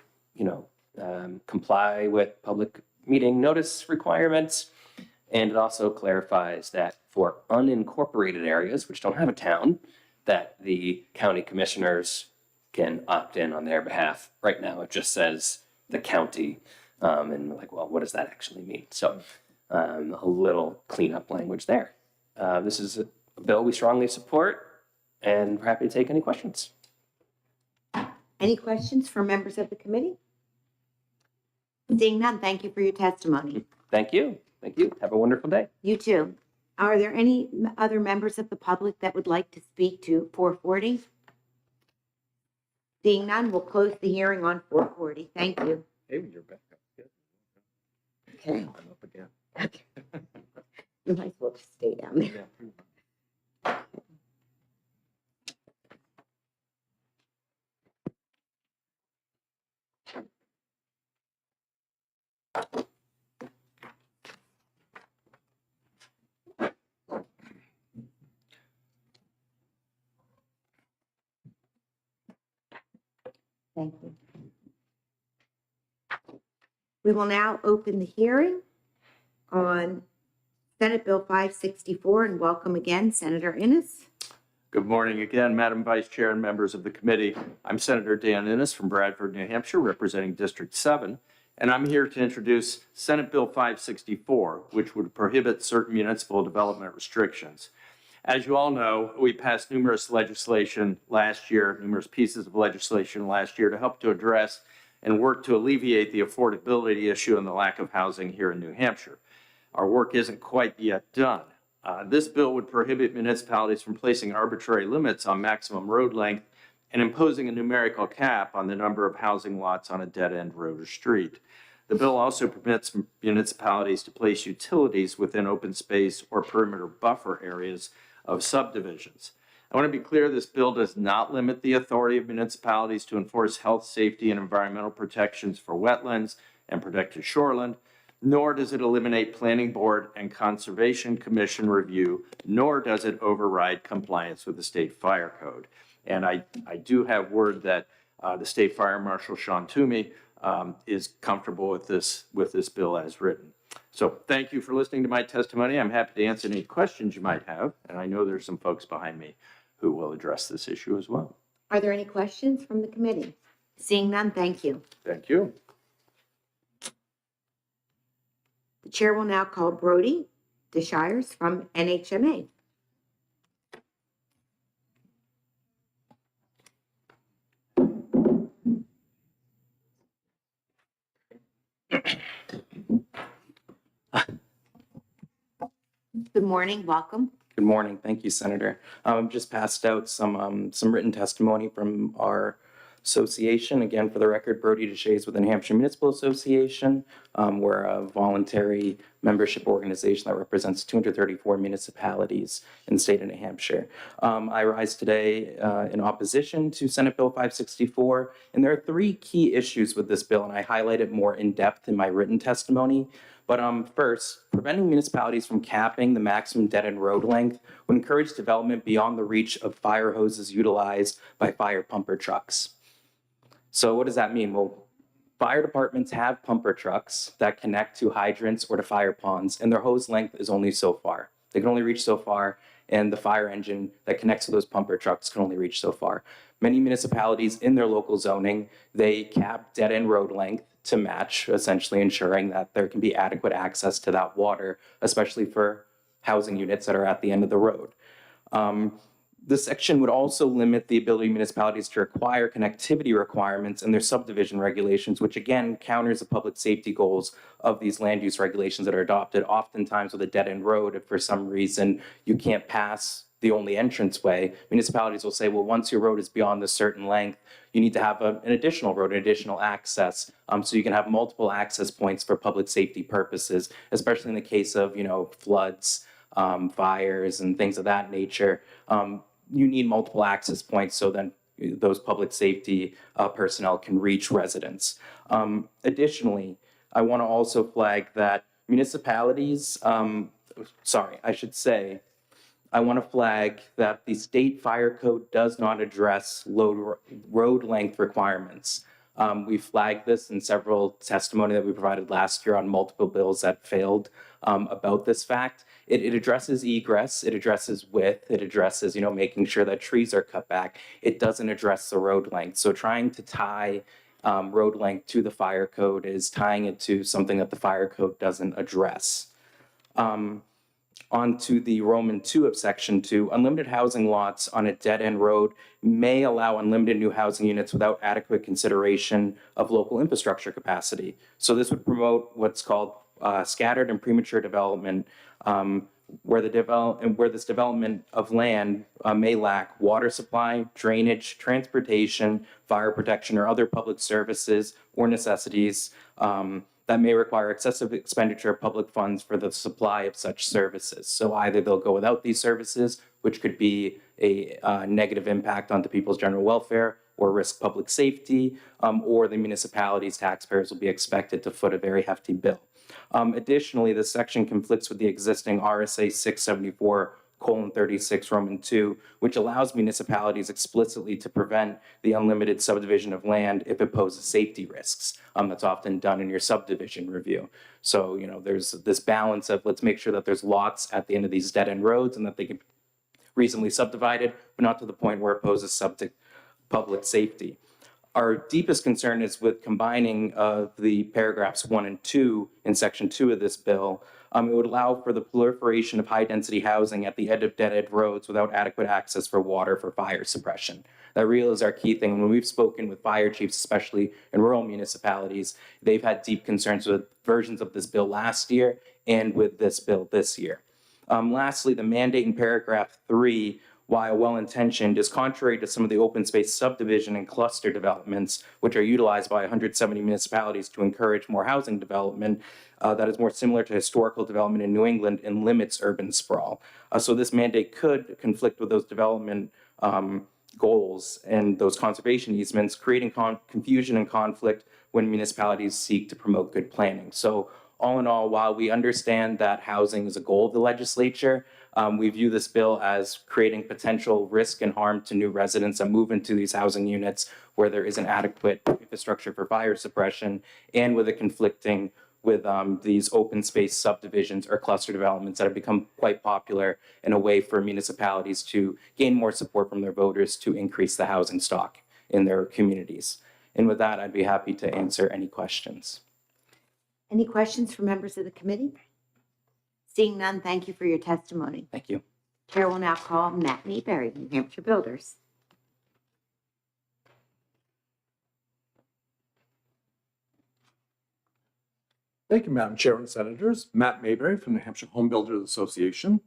comply with public meeting notice requirements. And it also clarifies that for unincorporated areas, which don't have a town, that the county commissioners can opt in on their behalf. Right now, it just says the county. And we're like, well, what does that actually mean? So a little cleanup language there. This is a bill we strongly support, and we're happy to take any questions. Any questions from members of the committee? Seeing none, thank you for your testimony. Thank you. Thank you. Have a wonderful day. You too. Are there any other members of the public that would like to speak to 440? Seeing none, we'll close the hearing on 440. Thank you. Hey, you're back up. Yeah, Okay. I'm up again. Okay. You might as well just stay down there. Yeah. Thank you. We will now open the hearing on Senate Bill 564 and welcome again Senator Innes. Good morning again, Madam Vice Chair and members of the committee. I'm Senator Dan Innes from Bradford, New Hampshire, representing District 7, and I'm here to introduce Senate Bill 564, which would prohibit certain municipal development restrictions. As you all know, we passed numerous legislation last year, numerous pieces of legislation last year to help to address and work to alleviate the affordability issue and the lack of housing here in New Hampshire. Our work isn't quite yet done. This bill would prohibit municipalities from placing arbitrary limits on maximum road length and imposing a numerical cap on the number of housing lots on a dead-end road or street. The bill also permits municipalities to place utilities within open space or perimeter buffer areas of subdivisions. I want to be clear, this bill does not limit the authority of municipalities to enforce health, safety, and environmental protections for wetlands and protected shoreland, nor does it eliminate Planning Board and Conservation Commission review, nor does it override compliance with the State Fire Code. And I do have word that the State Fire Marshal, Sean Toomey, is comfortable with this bill as written. So thank you for listening to my testimony. I'm happy to answer any questions you might have, and I know there's some folks behind me who will address this issue as well. Are there any questions from the committee? Seeing none, thank you. Thank you. The chair will now call Brody DeShires from NHMA. Good morning, welcome. Good morning. Thank you, Senator. Just passed out some written testimony from our association. Again, for the record, Brody DeShays with the New Hampshire Municipal Association. We're a voluntary membership organization that represents 234 municipalities in the state of New Hampshire. I rise today in opposition to Senate Bill 564, and there are three key issues with this bill, and I highlight it more in depth in my written testimony. But first, preventing municipalities from capping the maximum dead-end road length would encourage development beyond the reach of fire hoses utilized by fire pumper trucks. So what does that mean? Well, fire departments have pumper trucks that connect to hydrants or to fire ponds, and their hose length is only so far. They can only reach so far, and the fire engine that connects to those pumper trucks can only reach so far. Many municipalities in their local zoning, they cap dead-end road length to match, essentially ensuring that there can be adequate access to that water, especially for housing units that are at the end of the road. This section would also limit the ability of municipalities to require connectivity requirements in their subdivision regulations, which again counters the public safety goals of these land use regulations that are adopted, oftentimes with a dead-end road. If for some reason you can't pass the only entranceway, municipalities will say, well, once your road is beyond this certain length, you need to have an additional road, an additional access. So you can have multiple access points for public safety purposes, especially in the case of, floods, fires and things of that nature. You need multiple access points so then those public safety personnel can reach residents. Additionally, I want to also flag that municipalities, I want to flag that the state fire code does not address road length requirements. We flagged this in several testimony that we provided last year on multiple bills that failed about this fact. It addresses egress, it addresses width, it addresses, making sure that trees are cut back. It doesn't address the road length. So trying to tie road length to the fire code is tying it to something that the fire code doesn't address. On to the Roman 2 of Section 2, unlimited housing lots on a dead-end road may allow unlimited new housing units without adequate consideration of local infrastructure capacity. So this would promote what's called scattered and premature development, where this development of land may lack water supply, drainage, transportation, fire protection, or other public services or necessities that may require excessive expenditure of public funds for the supply of such services. So either they'll go without these services, which could be a negative impact onto people's general welfare or risk public safety, or the municipality's taxpayers will be expected to foot a very hefty bill. Additionally, this section conflicts with the existing RSA 674:36 Roman 2, which allows municipalities explicitly to prevent the unlimited subdivision of land if it poses safety risks. That's often done in your subdivision review. So, there's this balance of let's make sure that there's lots at the end of these dead-end roads and that they can be reasonably subdivided, but not to the point where it poses public safety. Our deepest concern is with combining the paragraphs 1 and 2 in Section 2 of this bill. It would allow for the proliferation of high-density housing at the end of dead-end roads without adequate access for water for fire suppression. That really is our key thing. When we've spoken with fire chiefs, especially in rural municipalities, they've had deep concerns with versions of this bill last year and with this bill this year. Lastly, the mandate in paragraph 3, while well-intentioned, is contrary to some of the open space subdivision and cluster developments, which are utilized by 170 municipalities to encourage more housing development that is more similar to historical development in New England and limits urban sprawl. So this mandate could conflict with those development goals and those conservation easements, creating confusion and conflict when municipalities seek to promote good planning. So all in all, while we understand that housing is a goal of the legislature, we view this bill as creating potential risk and harm to new residents that move into these housing units where there isn't adequate infrastructure for fire suppression, and with it conflicting with these open space subdivisions or cluster developments that have become quite popular in a way for municipalities to gain more support from their voters to increase the housing stock in their communities. And with that, I'd be happy to answer any questions. Any questions from members of the committee? Seeing none, thank you for your testimony. Thank you. Chair will now call Matt Mayberry, New Hampshire Builders. Thank you, Madam Chair and Senators. Matt Mayberry from New Hampshire Home Builders Association.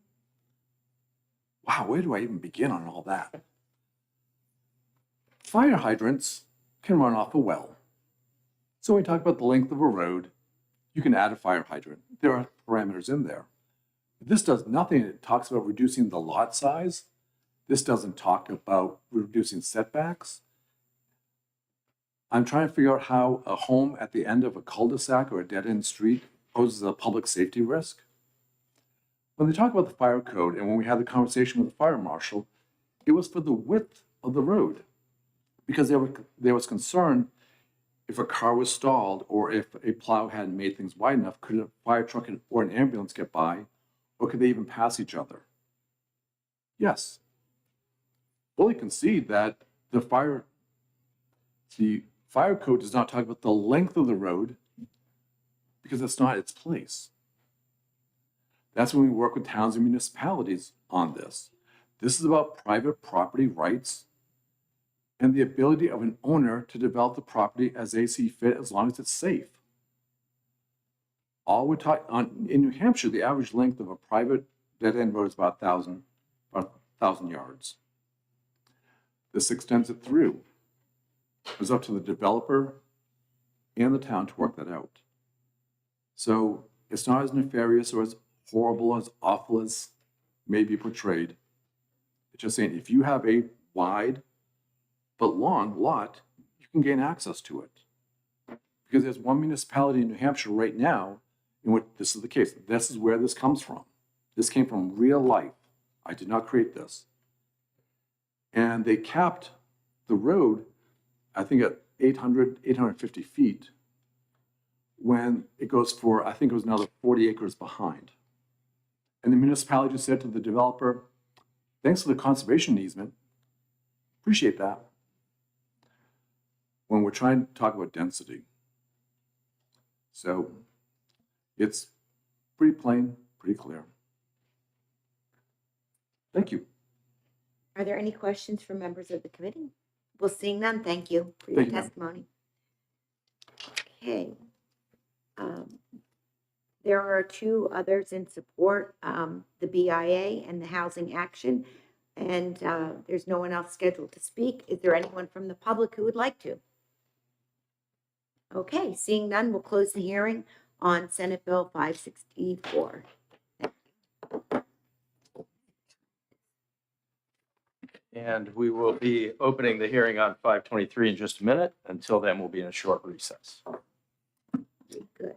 Wow, where do I even begin on all that? Fire hydrants can run off a well. So when we talk about the length of a road, you can add a fire hydrant. There are parameters in there. This does nothing. It talks about reducing the lot size. This doesn't talk about reducing setbacks. I'm trying to figure out how a home at the end of a cul-de-sac or a dead-end street poses a public safety risk. When they talk about the fire code and when we had the conversation with the fire marshal, it was for the width of the road because there was concern if a car was stalled or if a plow hadn't made things wide enough, could a fire truck or an ambulance get by, or could they even pass each other? Yes. Fully concede that the fire code does not talk about the length of the road because that's not its place. That's when we work with towns and municipalities on this. This is about private property rights and the ability of an owner to develop the property as they see fit as long as it's safe. All we're talking on in New Hampshire, the average length of a private dead-end road is about 1,000 yards. This extends it through. It's up to the developer and the town to work that out. So it's not as nefarious or as horrible, as awful as may be portrayed. It's just saying, if you have a wide but long lot, you can gain access to it. Because there's one municipality in New Hampshire right now in which this is the case. This is where this comes from. This came from real life. I did not create this. And they capped the road, I think, at 850 feet, when it goes for, I think it was another 40 acres behind. And the municipality just said to the developer, thanks for the conservation easement. Appreciate that. When we're trying to talk about density. So it's pretty plain, pretty clear. Thank you. Are there any questions from members of the committee? Well, seeing none, thank you for your Thank you, ma'am. testimony. Okay. There are two others in support, the BIA and the Housing Action, and there's no one else scheduled to speak. Is there anyone from the public who would like to? Okay, seeing none, we'll close the hearing on Senate Bill 564. And we will be opening the hearing on 523 in just a minute. Until then, we'll be in a short recess. Good.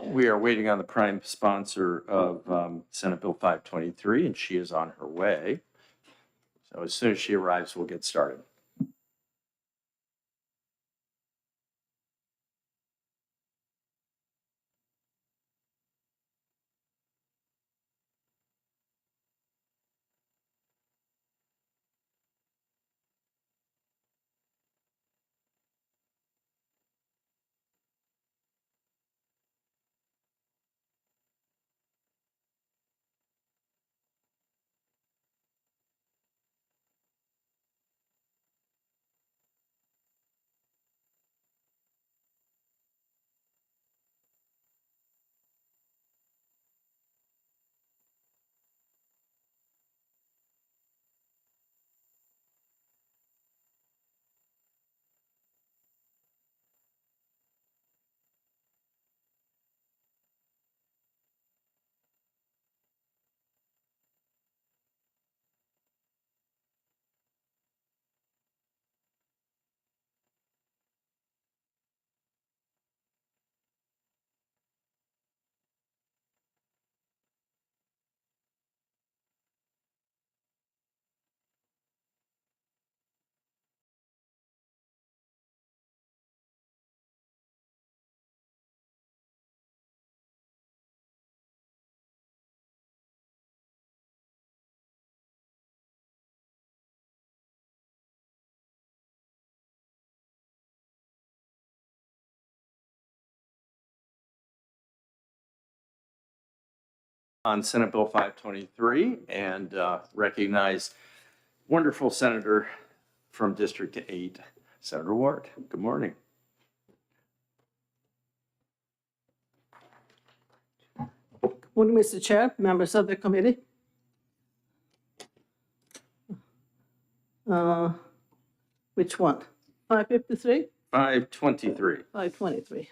We are waiting on the prime sponsor of Senate Bill 523, and she is on her way. So as soon as she arrives, we'll get started. On Senate Bill 523 and recognize wonderful Senator from District 8, Senator Ward. Good morning. Morning, Mr. Chair, members of the committee. Which one? 553? 523. 523.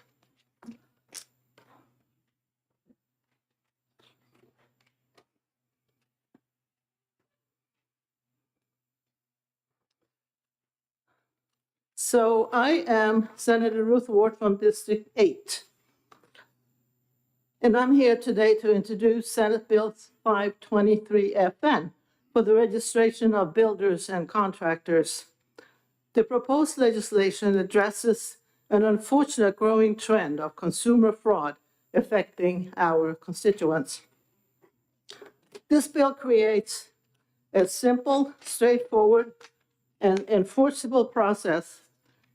So I am Senator Ruth Ward from District 8. And I'm here today to introduce Senate Bill 523FN for the registration of builders and contractors. The proposed legislation addresses an unfortunate growing trend of consumer fraud affecting our constituents. This bill creates a simple, straightforward, and enforceable process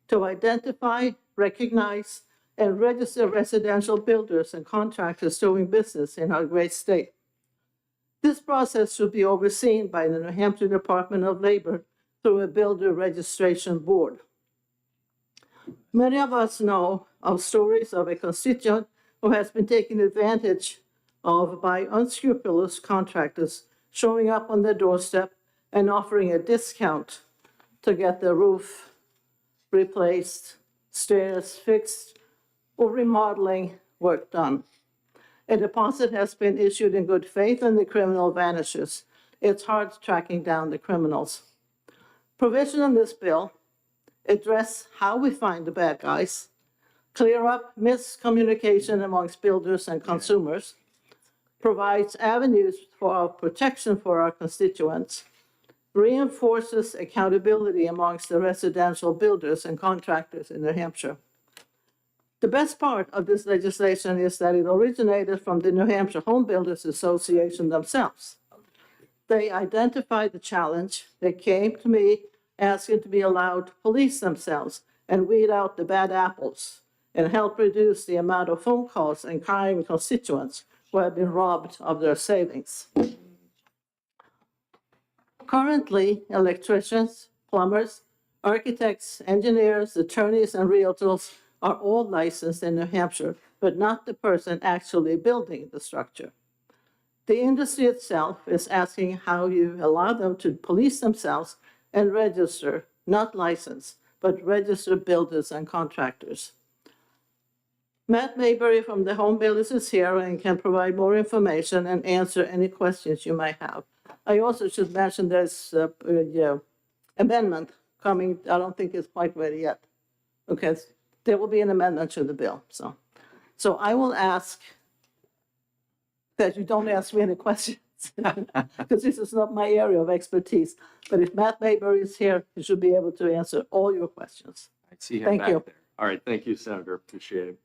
to identify, recognize, and register residential builders and contractors doing business in our great state. This process should be overseen by the New Hampshire Department of Labor through a builder registration board. Many of us know of stories of a constituent who has been taken advantage of by unscrupulous contractors showing up on their doorstep and offering a discount to get the roof replaced, stairs fixed, or remodeling work done. A deposit has been issued in good faith and the criminal vanishes. It's hard tracking down the criminals. Provision in this bill address how we find the bad guys, clear up miscommunication amongst builders and consumers, provides avenues for protection for our constituents, reinforces accountability amongst the residential builders and contractors in New Hampshire. The best part of this legislation is that it originated from the New Hampshire Home Builders Association themselves. They identified the challenge. They came to me asking to be allowed to police themselves and weed out the bad apples and help reduce the amount of phone calls and crying constituents who have been robbed of their savings. Currently, electricians, plumbers, architects, engineers, attorneys, and realtors are all licensed in New Hampshire, but not the person actually building the structure. The industry itself is asking how you allow them to police themselves and register, not license, but register builders and contractors. Matt Mayberry from the Home Builders is here and can provide more information and answer any questions you might have. I also should mention there's an amendment coming. I don't think it's quite ready yet. Okay, there will be an amendment to the bill. So So I will ask that you don't ask me any questions, because this is not my area of expertise. But if Matt Mayberry is here, he should be able to answer all your questions. I see him Thank back you. there. All right, thank you, Senator. Appreciate it.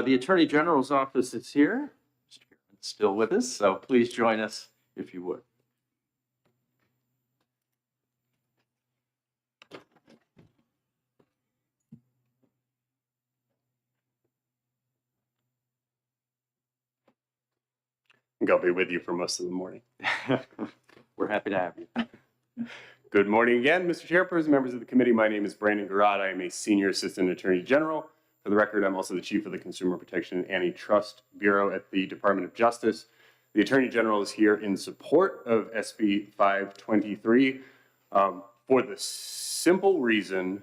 The Attorney General's office is here. Mr. Chairman's still with us, so please join us if you would. I think I'll be with you for most of the morning. We're happy to have you. Good morning again, Mr. Chairperson, members of the committee. My name is Brandon Garrett. I am a Senior Assistant Attorney General. For the record, I'm also the Chief of the Consumer Protection and Antitrust Bureau at the Department of Justice. The Attorney General is here in support of SB 523 for the simple reason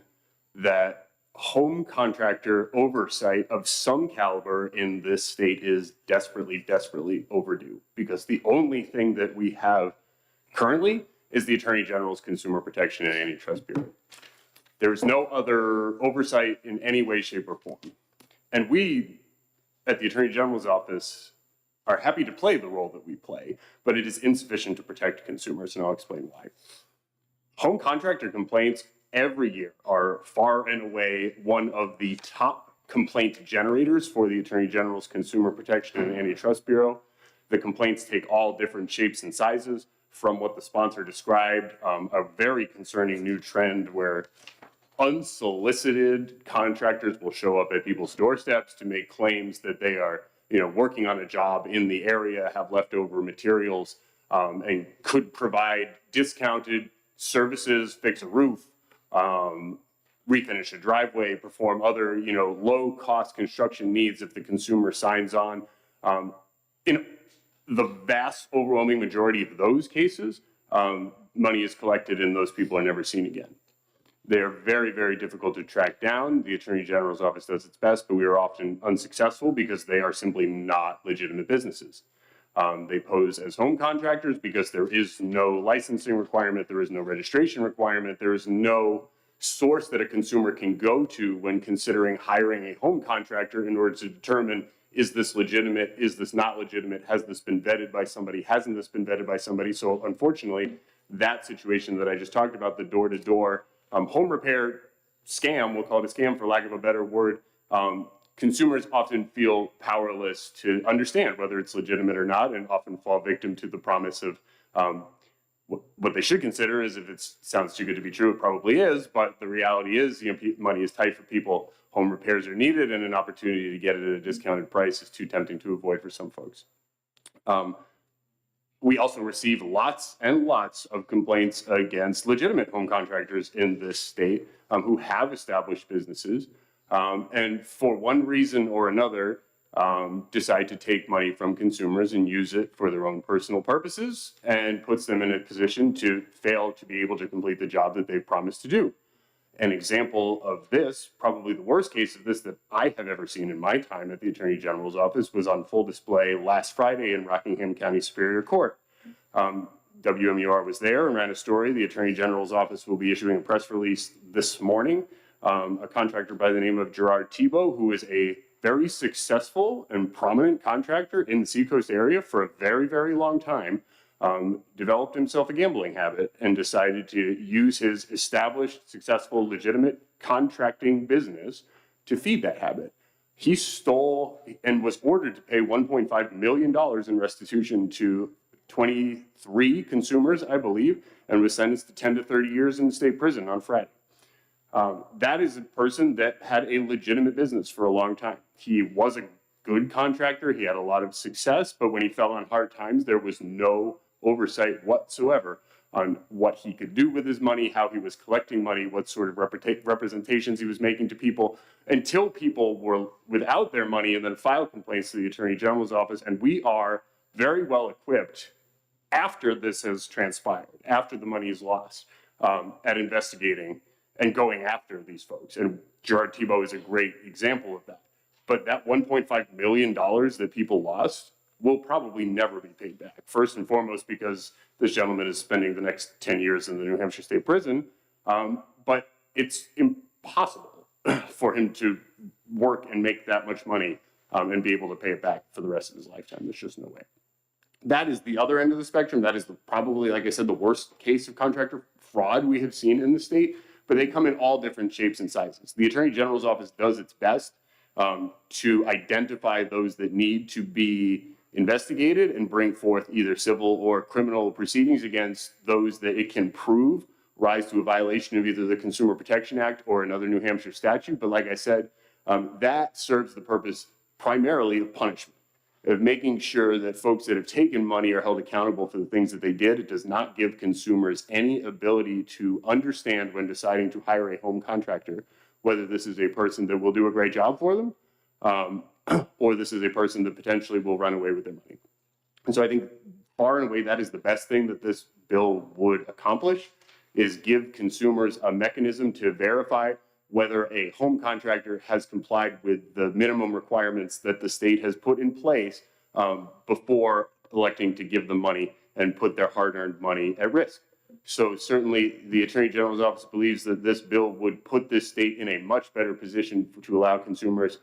that home contractor oversight of some caliber in this state is desperately, desperately overdue, because the only thing that we have currently is the Attorney General's Consumer Protection and Antitrust Bureau. There's no other oversight in any way, shape, or form. And we, at the Attorney General's office, are happy to play the role that we play, but it is insufficient to protect consumers, and I'll explain why. Home contractor complaints every year are far and away one of the top complaint generators for the Attorney General's Consumer Protection and Antitrust Bureau. The complaints take all different shapes and sizes, from what the sponsor described, a very concerning new trend where unsolicited contractors will show up at people's doorsteps to make claims that they are, working on a job in the area, have leftover materials, and could provide discounted services, fix a roof, refinish a driveway, perform other, low-cost construction needs if the consumer signs on. In the vast overwhelming majority of those cases, money is collected and those people are never seen again. They are very, very difficult to track down. The Attorney General's office does its best, but we are often unsuccessful because they are simply not legitimate businesses. They pose as home contractors because there is no licensing requirement, there is no registration requirement, there is no source that a consumer can go to when considering hiring a home contractor in order to determine, is this legitimate, is this not legitimate, has this been vetted by somebody, hasn't this been vetted by somebody? So unfortunately, that situation that I just talked about, the door-to-door home repair scam, we'll call it a scam for lack of a better word, consumers often feel powerless to understand whether it's legitimate or not, and often fall victim to the promise of what they should consider is, if it sounds too good to be true, it probably is, but the reality is, money is tight for people, home repairs are needed, and an opportunity to get it at a discounted price is too tempting to avoid for some folks. We also receive lots and lots of complaints against legitimate home contractors in this state who have established businesses and for one reason or another decide to take money from consumers and use it for their own personal purposes, and puts them in a position to fail to be able to complete the job that they've promised to do. An example of this, probably the worst case of this that I have ever seen in my time at the Attorney General's office, was on full display last Friday in Rockingham County Superior Court. WMUR was there and ran a story. The Attorney General's office will be issuing a press release this morning. A contractor by the name of Gerard Thibault, who is a very successful and prominent contractor in the Seacoast area for a very, very long time, developed himself a gambling habit and decided to use his established, successful, legitimate contracting business to feed that habit. He stole and was ordered to pay $1.5 million in restitution to 23 consumers, I believe, and was sentenced to 10 to 30 years in state prison on Friday. That is a person that had a legitimate business for a long time. He was a good contractor. He had a lot of success, but when he fell on hard times, there was no oversight whatsoever on what he could do with his money, how he was collecting money, what sort of representations he was making to people, until people were without their money and then filed complaints to the Attorney General's office. And we are very well equipped after this has transpired, after the money is lost, at investigating and going after these folks. And Gerard Thibault is a great example of that. But that $1.5 million that people lost will probably never be paid back. First and foremost, because this gentleman is spending the next 10 years in the New Hampshire State Prison, but it's impossible for him to work and make that much money and be able to pay it back for the rest of his lifetime. There's just no way. That is the other end of the spectrum. That is probably, like I said, the worst case of contractor fraud we have seen in the state, but they come in all different shapes and sizes. The Attorney General's office does its best to identify those that need to be investigated and bring forth either civil or criminal proceedings against those that it can prove rise to a violation of either the Consumer Protection Act or another New Hampshire statute. But like I said, that serves the purpose primarily of punishment, of making sure that folks that have taken money are held accountable for the things that they did. It does not give consumers any ability to understand when deciding to hire a home contractor, whether this is a person that will do a great job for them, or this is a person that potentially will run away with their money. And so I think far and away that is the best thing that this bill would accomplish, is give consumers a mechanism to verify whether a home contractor has complied with the minimum requirements that the state has put in place before electing to give them money and put their hard-earned money at risk. So certainly the Attorney General's office believes that this bill would put this state in a much better position to allow consumers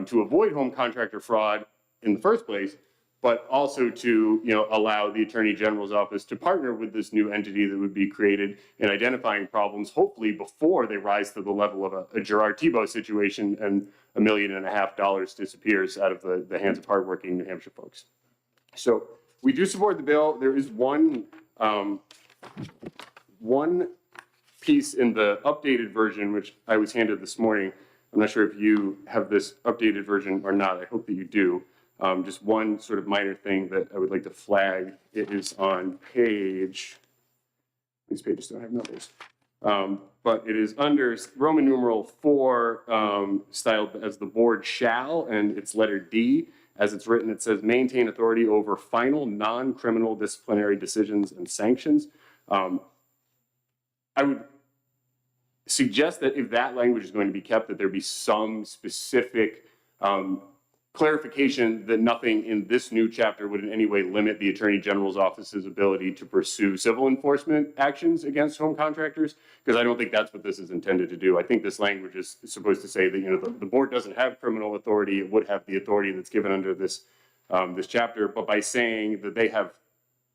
to avoid home contractor fraud in the first place, but also to allow the Attorney General's office to partner with this new entity that would be created in identifying problems, hopefully before they rise to the level of a Gerard Thibault situation and $1.5 million disappears out of the hands of hardworking New Hampshire folks. So we do support the bill. There is one piece in the updated version, which I was handed this morning. I'm not sure if you have this updated version or not. I hope that you do. Just one sort of minor thing that I would like to flag. It is on page, these pages don't have numbers, but it is under Roman numeral 4, styled as the board shall, and it's letter D. As it's written, it says maintain authority over final non-criminal disciplinary decisions and sanctions. I would suggest that if that language is going to be kept, that there be some specific clarification that nothing in this new chapter would in any way limit the Attorney General's office's ability to pursue civil enforcement actions against home contractors, because I don't think that's what this is intended to do. I think this language is supposed to say that the board doesn't have criminal authority. It would have the authority that's given under this this chapter, but by saying that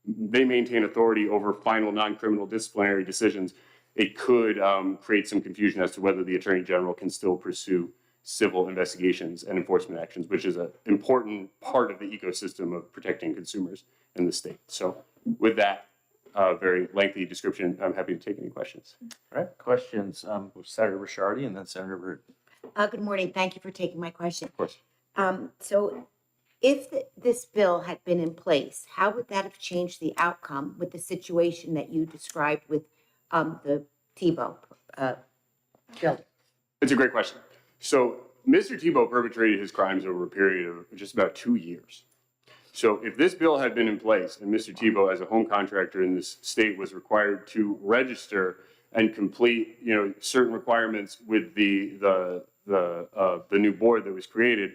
they maintain authority over final non-criminal disciplinary decisions, it could create some confusion as to whether the Attorney General can still pursue civil investigations and enforcement actions, which is an important part of the ecosystem of protecting consumers in the state. So with that very lengthy description, I'm happy to take any questions. All right, questions, Senator Ricciardi and then Senator Root. Good morning. Thank you for taking my question. Of course. So if this bill had been in place, how would that have changed the outcome with the situation that you described with the Thibault bill? It's a great question. So Mr. Thibault perpetrated his crimes over a period of just about 2 years. So if this bill had been in place and Mr. Thibault, as a home contractor in this state, was required to register and complete, certain requirements with the new board that was created,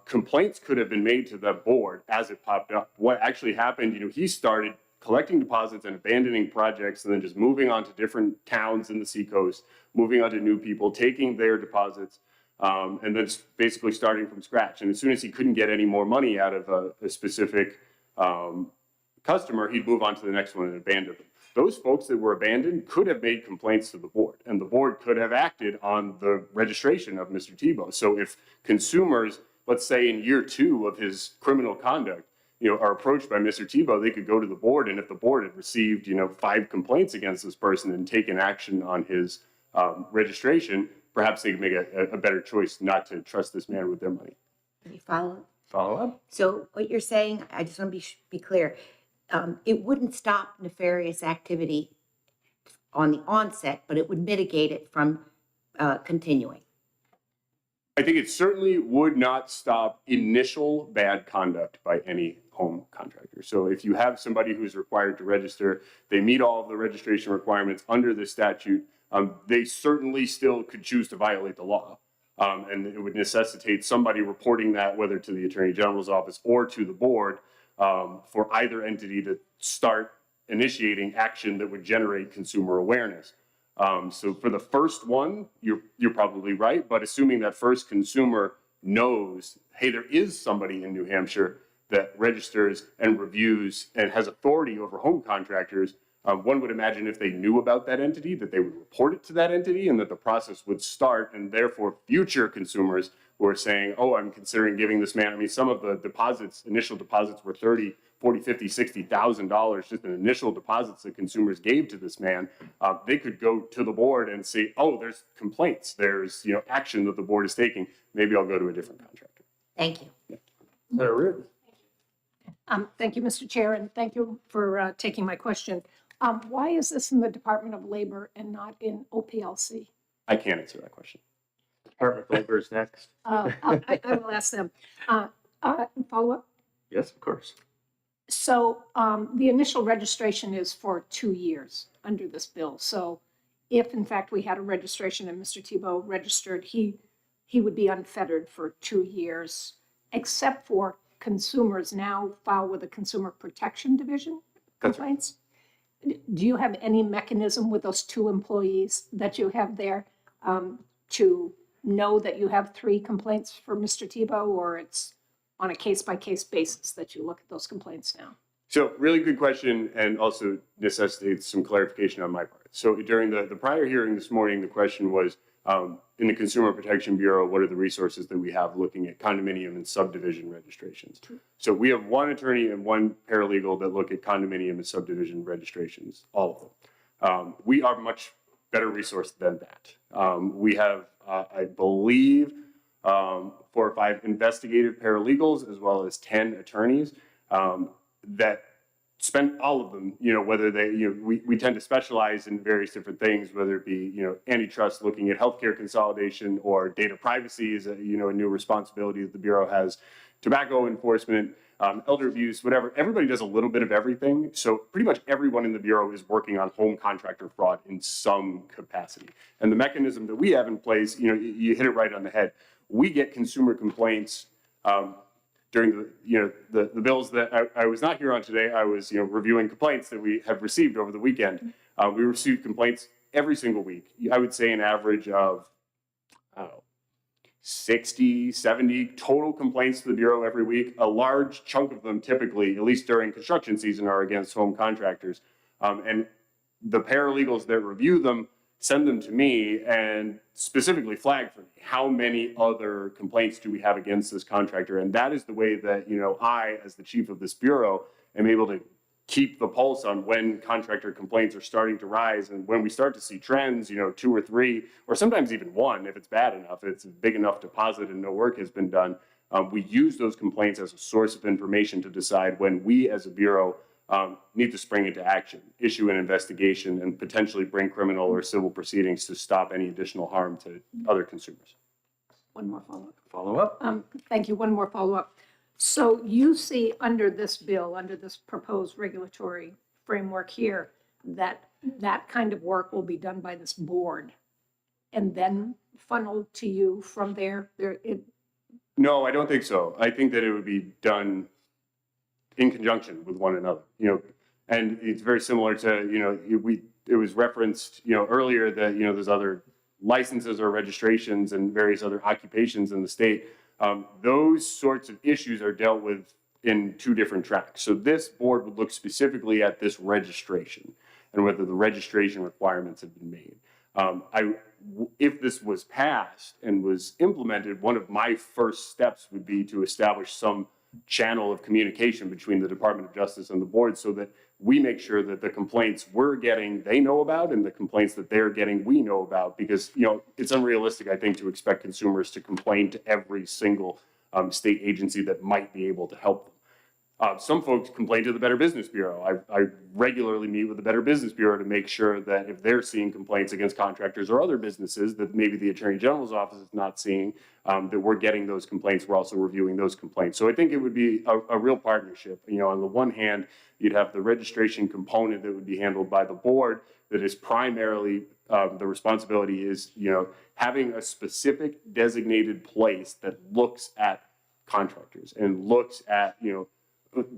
complaints could have been made to the board as it popped up. What actually happened, he started collecting deposits and abandoning projects and then just moving on to different towns in the Seacoast, moving on to new people, taking their deposits, and then basically starting from scratch. And as soon as he couldn't get any more money out of a specific customer, he'd move on to the next one and abandon them. Those folks that were abandoned could have made complaints to the board, and the board could have acted on the registration of Mr. Thibault. So if consumers, let's say in year 2 of his criminal conduct, are approached by Mr. Thibault, they could go to the board, and if the board had received, 5 complaints against this person and taken action on his registration, perhaps they could make a better choice not to trust this man with their money. Can you follow up? Follow up? So what you're saying, I just want to be clear, it wouldn't stop nefarious activity on the onset, but it would mitigate it from continuing. I think it certainly would not stop initial bad conduct by any home contractor. So if you have somebody who's required to register, they meet all of the registration requirements under this statute, they certainly still could choose to violate the law. And it would necessitate somebody reporting that, whether to the Attorney General's office or to the board, for either entity to start initiating action that would generate consumer awareness. So for the first one, you're probably right, but assuming that first consumer knows, hey, there is somebody in New Hampshire that registers and reviews and has authority over home contractors. One would imagine if they knew about that entity, that they would report it to that entity and that the process would start, and therefore future consumers who are saying, oh, I'm considering giving this man, I mean, some of the deposits, initial deposits were $30,000, $40,000, $50,000, $60,000, just in initial deposits that consumers gave to this man. They could go to the board and say, oh, there's complaints, there's, you know, action that the board is taking. Maybe I'll go to a different contractor. Thank you. Senator Reardon. Thank you, Mr. Chair, and thank you for taking my question. Why is this in the Department of Labor and not in OPLC? I can't answer that question. Department of Labor is next. I will ask them. Follow up? Yes, of course. So the initial registration is for 2 years under this bill. So if in fact we had a registration and Mr. Tebow registered, he would be unfettered for 2 years, except for consumers now file with the Consumer Protection Division complaints. Do you have any mechanism with those 2 employees that you have there to know that you have 3 complaints for Mr. Tebow, or it's on a case-by-case basis that you look at those complaints now? So really good question, and also necessitates some clarification on my part. So during the prior hearing this morning, the question was, in the Consumer Protection Bureau, what are the resources that we have looking at condominium and subdivision registrations? So we have 1 attorney and 1 paralegal that look at condominium and subdivision registrations, all of them. We are much better resourced than that. We have, I believe, 4 or 5 investigative paralegals, as well as 10 attorneys that spend all of them, you know, whether they, you know, we tend to specialize in various different things, whether it be, you know, antitrust, looking at healthcare consolidation, or data privacy is a, you know, a new responsibility that the Bureau has, tobacco enforcement, elder abuse, whatever. Everybody does a little bit of everything. So pretty much everyone in the Bureau is working on home contractor fraud in some capacity. And the mechanism that we have in place, you know, you hit it right on the head. We get consumer complaints during the, you know, the bills that I was not here on today. I was, you know, reviewing complaints that we have received over the weekend. We received complaints every single week. I would say an average of, I don't know, 60, 70 total complaints to the Bureau every week. A large chunk of them typically, at least during construction season, are against home contractors. And the paralegals that review them send them to me and specifically flag for me, how many other complaints do we have against this contractor? And that is the way that, you know, I, as the chief of this Bureau, am able to keep the pulse on when contractor complaints are starting to rise. And when we start to see trends, you know, 2 or 3, or sometimes even 1, if it's bad enough, it's a big enough deposit and no work has been done, we use those complaints as a source of information to decide when we as a Bureau need to spring into action, issue an investigation, and potentially bring criminal or civil proceedings to stop any additional harm to other consumers. One more follow-up. Follow up? Thank you. One more follow-up. So you see under this bill, under this proposed regulatory framework here, that that kind of work will be done by this board and then funneled to you from there? No, I don't think so. I think that it would be done in conjunction with one another, you know, and it's very similar to, you know, it was referenced, you know, earlier that, you know, there's other licenses or registrations and various other occupations in the state. Those sorts of issues are dealt with in 2 different tracks. So this board would look specifically at this registration and whether the registration requirements have been made. If this was passed and was implemented, one of my first steps would be to establish some channel of communication between the Department of Justice and the board so that we make sure that the complaints we're getting, they know about, and the complaints that they're getting, we know about, because, you know, it's unrealistic, I think, to expect consumers to complain to every single state agency that might be able to help them. Some folks complain to the Better Business Bureau. I regularly meet with the Better Business Bureau to make sure that if they're seeing complaints against contractors or other businesses that maybe the Attorney General's office is not seeing, that we're getting those complaints, we're also reviewing those complaints. So I think it would be a real partnership. You know, on the one hand, you'd have the registration component that would be handled by the board that is primarily, the responsibility is, you know, having a specific designated place that looks at contractors and looks at, you know,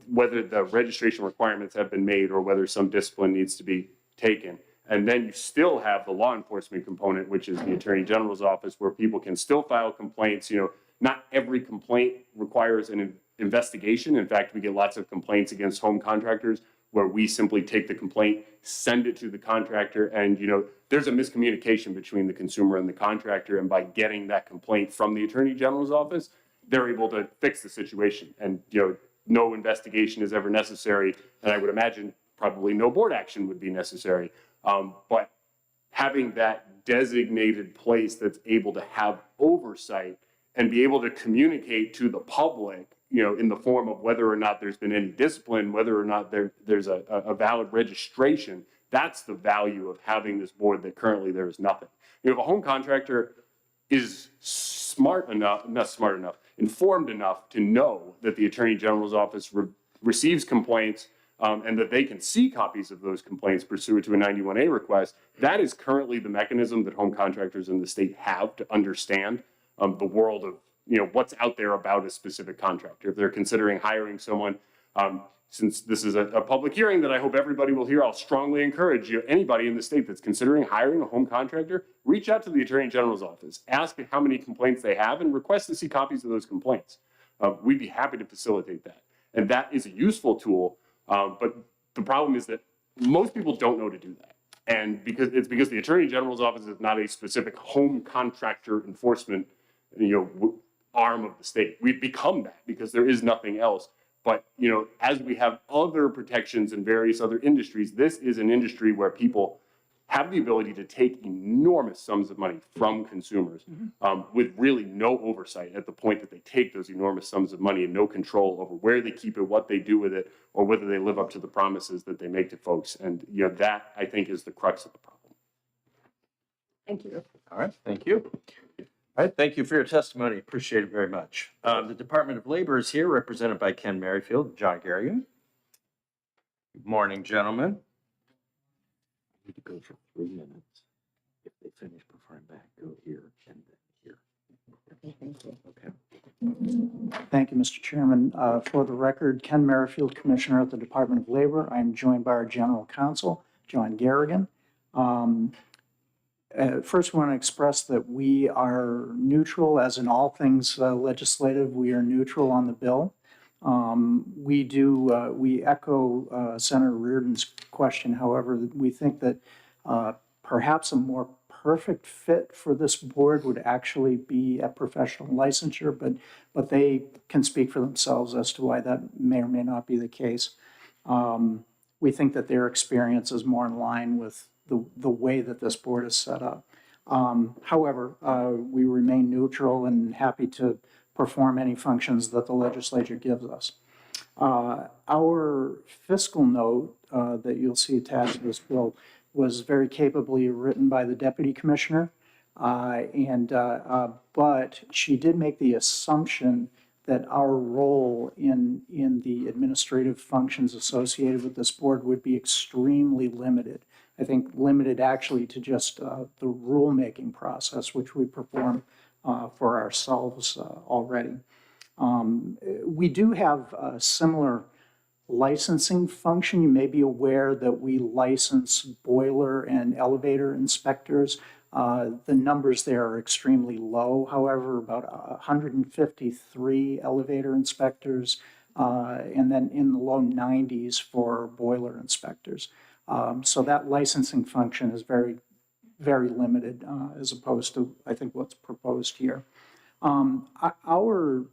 whether the registration requirements have been made or whether some discipline needs to be taken. And then you still have the law enforcement component, which is the Attorney General's office, where people can still file complaints, you know, Not every complaint requires an investigation. In fact, we get lots of complaints against home contractors where we simply take the complaint, send it to the contractor, and there's a miscommunication between the consumer and the contractor, and by getting that complaint from the Attorney General's office, they're able to fix the situation. And no investigation is ever necessary, and I would imagine probably no board action would be necessary. But having that designated place that's able to have oversight and be able to communicate to the public, in the form of whether or not there's been any discipline, whether or not there's a valid registration, that's the value of having this board that currently there is nothing. If a home contractor is informed enough to know that the Attorney General's office receives complaints and that they can see copies of those complaints pursuant to a 91A request, that is currently the mechanism that home contractors in the state have to understand the world of what's out there about a specific contractor. If they're considering hiring someone, since this is a public hearing that I hope everybody will hear, I'll strongly encourage anybody in the state that's considering hiring a home contractor, reach out to the Attorney General's office, ask how many complaints they have, and request to see copies of those complaints. We'd be happy to facilitate that. And that is a useful tool, but the problem is that most people don't know to do that. And because the Attorney General's office is not a specific home contractor enforcement arm of the state. We've become that because there is nothing else. But as we have other protections in various other industries, this is an industry where people have the ability to take enormous sums of money from consumers with really no oversight at the point that they take those enormous sums of money and no control over where they keep it, what they do with it, or whether they live up to the promises that they make to folks. And that, I think, is the crux of the problem. Thank you. All right, thank you. All right, thank you for your testimony. Appreciate it very much. The Department of Labor is here, represented by Ken Merrifield and John Garrigan. Good morning, gentlemen. I need to go for 3 minutes. If they finish before I'm back, go here and then here. Okay, thank you. Okay. Thank you, Mr. Chairman. For the record, Ken Merrifield, Commissioner at the Department of Labor. I'm joined by our General Counsel, John Garrigan. First, we want to express that we are neutral, as in all things legislative. We are neutral on the bill. We echo Senator Reardon's question. However, we think that perhaps a more perfect fit for this board would actually be a professional licensure, but they can speak for themselves as to why that may or may not be the case. We think that their experience is more in line with the way that this board is set up. However, we remain neutral and happy to perform any functions that the legislature gives us. Our fiscal note that you'll see attached to this bill was very capably written by the Deputy Commissioner, but she did make the assumption that our role in the administrative functions associated with this board would be extremely limited. I think limited actually to just the rulemaking process, which we perform for ourselves already. We do have a similar licensing function. You may be aware that we license boiler and elevator inspectors. The numbers there are extremely low, however, about 153 elevator inspectors, and then in the low 90s for boiler inspectors. So that licensing function is very, very limited as opposed to, I think, what's proposed here. Our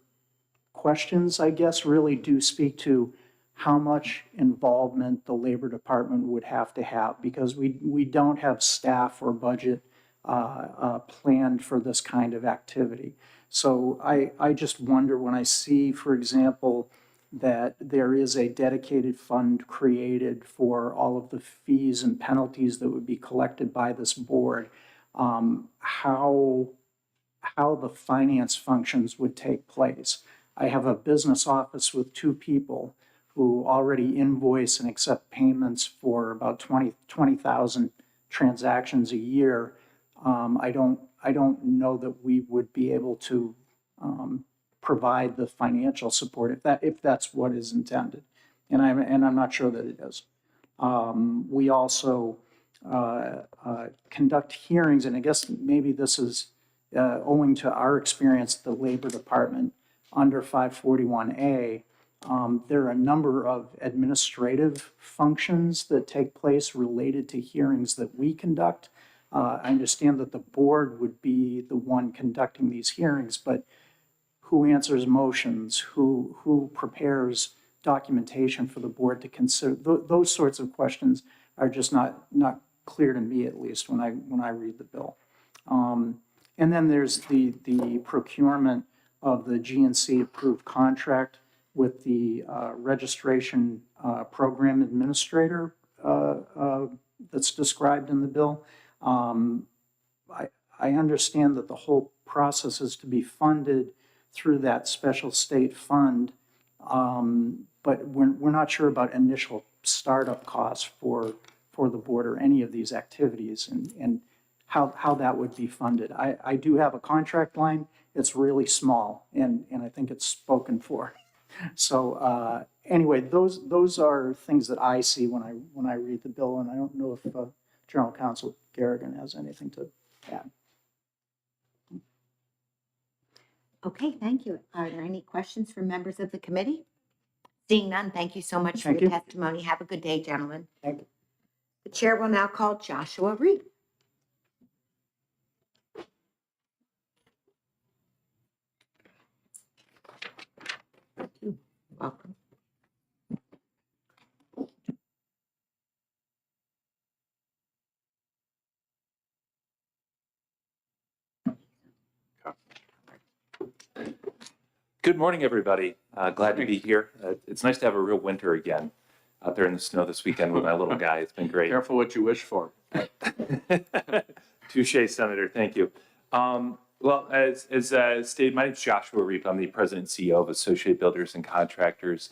questions, I guess, really do speak to how much involvement the Labor Department would have to have, because we don't have staff or budget planned for this kind of activity. So I just wonder when I see, for example, that there is a dedicated fund created for all of the fees and penalties that would be collected by this board, how the finance functions would take place. I have a business office with 2 people who already invoice and accept payments for about 20,000 transactions a year. I don't know that we would be able to provide the financial support if that's what is intended, and I'm not sure that it is. We also conduct hearings, and I guess maybe this is owing to our experience at the Labor Department under 541A, there are a number of administrative functions that take place related to hearings that we conduct. I understand that the board would be the one conducting these hearings, but who answers motions, who prepares documentation for the board to consider, those sorts of questions are just not clear to me, at least when I read the bill. And then there's the procurement of the GNC approved contract with the registration program administrator that's described in the bill. I understand that the whole process is to be funded through that special state fund, but we're not sure about initial startup costs for the board or any of these activities and how that would be funded. I do have a contract line. It's really small, and I think it's spoken for. So anyway, those are things that I see when I read the bill, and I don't know if General Counsel Garrigan has anything to add. Okay, thank you. Are there any questions from members of the committee? Seeing none, thank you so much for Thank your you. testimony. Have a good day, gentlemen. Thank you. The chair will now call Joshua Reed. Thank you. Welcome. Good morning, everybody. Glad to be here. It's nice to have a real winter again out there in the snow this weekend with my little guy. It's been great. Careful what you wish for. Touche, Senator. Thank you. Well, as stated, my name is Joshua Reap. I'm the president and CEO of Associated Builders and Contractors.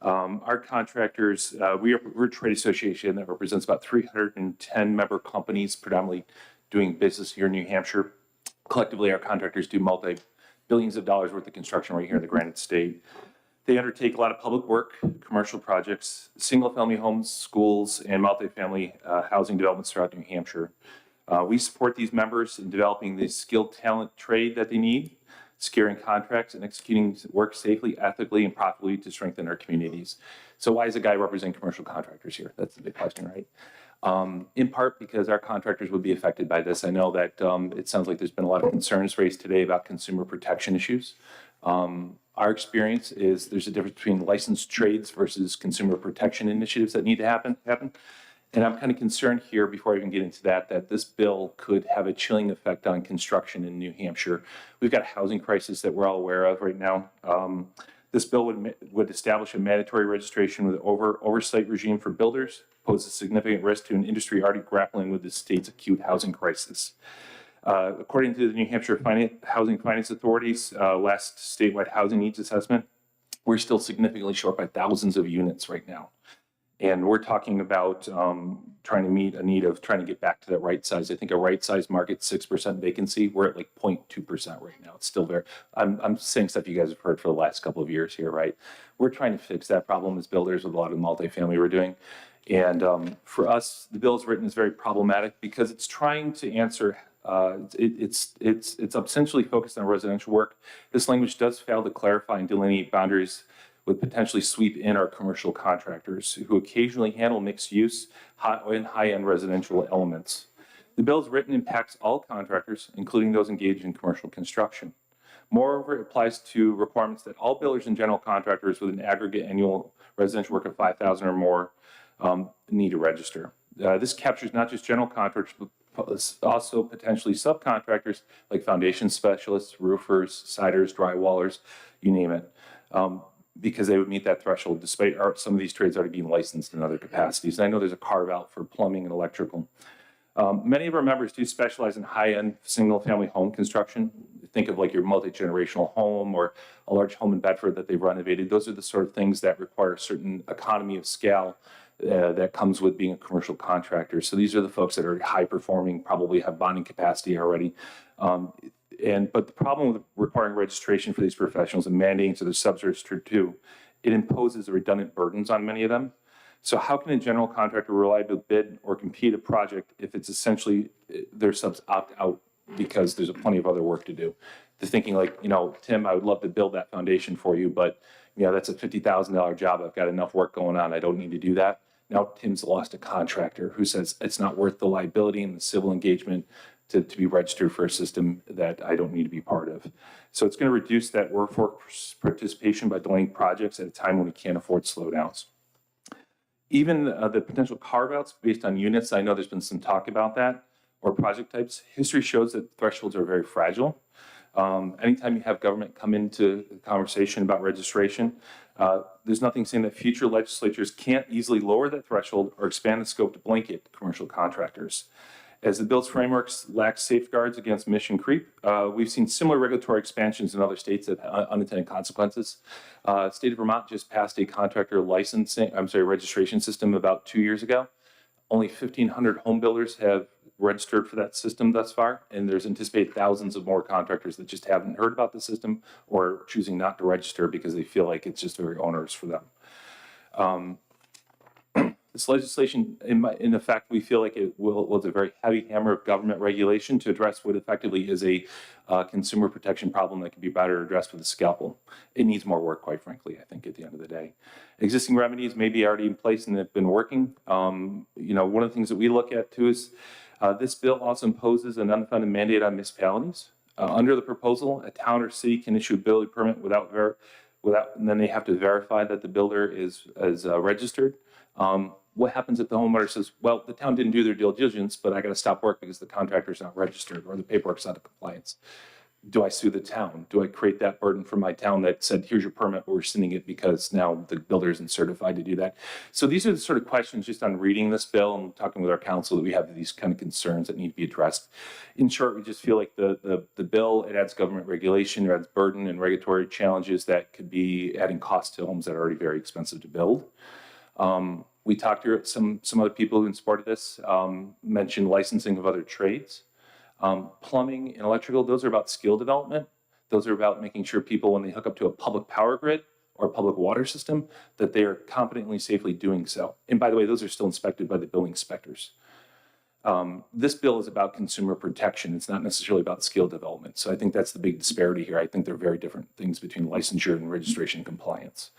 Our contractors, we're a trade association that represents about 310 member companies, predominantly doing business here in New Hampshire. Collectively, our contractors do multi-billions of dollars worth of construction right here in the Granite State. They undertake a lot of public work, commercial projects, single-family homes, schools, and multifamily housing developments throughout New Hampshire. We support these members in developing the skilled talent trade that they need, securing contracts, and executing work safely, ethically, and profitably to strengthen our communities. So why is a guy representing commercial contractors here? That's the big question, right? In part because our contractors would be affected by this. I know that it sounds like there's been a lot of concerns raised today about consumer protection issues. Our experience is there's a difference between licensed trades versus consumer protection initiatives that need to happen. And I'm kind of concerned here, before I even get into that this bill could have a chilling effect on construction in New Hampshire. We've got a housing crisis that we're all aware of right now. This bill would establish a mandatory registration with oversight regime for builders, poses significant risk to an industry already grappling with the state's acute housing crisis. According to the New Hampshire Housing Finance Authority's last statewide housing needs assessment, we're still significantly short by thousands of units right now. And we're talking about trying to meet a need of trying to get back to that right size. I think a right size market, 6% vacancy. We're at like 0.2% right now. It's still very, I'm saying stuff you guys have heard for the last couple of years here, right? We're trying to fix that problem as builders with a lot of multifamily we're doing. And for us, the bill as written is very problematic because it's trying to answer, it's essentially focused on residential work. This language does fail to clarify and delineate boundaries would potentially sweep in our commercial contractors who occasionally handle mixed use and high-end residential elements. The bill's written impacts all contractors, including those engaged in commercial construction. Moreover, it applies to requirements that all builders and general contractors with an aggregate annual residential work of 5,000 or more need to register. This captures not just general contractors, but also potentially subcontractors like foundation specialists, roofers, siders, drywallers, you name it. Because they would meet that threshold despite some of these trades already being licensed in other capacities. And I know there's a carve out for plumbing and electrical. Many of our members do specialize in high-end single-family home construction. Think of like your multi-generational home or a large home in Bedford that they've renovated. Those are the sort of things that require a certain economy of scale that comes with being a commercial contractor. So these are the folks that are high-performing, probably have bonding capacity already. But the problem with requiring registration for these professionals and mandating to the subs registered too, it imposes redundant burdens on many of them. So how can a general contractor reliably bid or compete a project if it's essentially their subs opt out because there's plenty of other work to do. They're thinking like, Tim, I would love to build that foundation for you, but that's a $50,000 job. I've got enough work going on. I don't need to do that. Now Tim's lost a contractor who says it's not worth the liability and the civil engagement to be registered for a system that I don't need to be part of. So it's going to reduce that workforce participation by delaying projects at a time when we can't afford slowdowns. Even the potential carve-outs based on units, I know there's been some talk about that, or project types. History shows that thresholds are very fragile. Anytime you have government come into the conversation about registration, there's nothing saying that future legislatures can't easily lower that threshold or expand the scope to blanket commercial contractors. As the bill's frameworks lack safeguards against mission creep, we've seen similar regulatory expansions in other states that have unintended consequences. State of Vermont just passed a contractor registration system about 2 years ago. Only 1,500 home builders have registered for that system thus far, and there's anticipated thousands of more contractors that just haven't heard about the system or are choosing not to register because they feel like it's just very onerous for them. This legislation, in effect, we feel like it was a very heavy hammer of government regulation to address what effectively is a consumer protection problem that can be better addressed with a scalpel. It needs more work, quite frankly, I think, at the end of the day. Existing remedies may be already in place and have been working. One of the things that we look at, too, is this bill also imposes an unfunded mandate on municipalities. Under the proposal, a town or city can issue a building permit and then they have to verify that the builder is registered. What happens if the homeowner says, well, the town didn't do their due diligence, but I got to stop work because the contractor's not registered or the paperwork's out of compliance? Do I sue the town? Do I create that burden for my town that said, here's your permit, but we're rescinding it because now the builder isn't certified to do that? So these are the sort of questions just on reading this bill and talking with our council that we have these kind of concerns that need to be addressed. In short, we just feel like the bill, it adds government regulation, it adds burden and regulatory challenges that could be adding cost to homes that are already very expensive to build. We talked to some other people who supported this, mentioned licensing of other trades. Plumbing and electrical, those are about skill development. Those are about making sure people, when they hook up to a public power grid or a public water system, that they are competently, safely doing so. And by the way, those are still inspected by the building inspectors. This bill is about consumer protection. It's not necessarily about skill development. So I think that's the big disparity here. I think they're very different things between licensure and registration and compliance.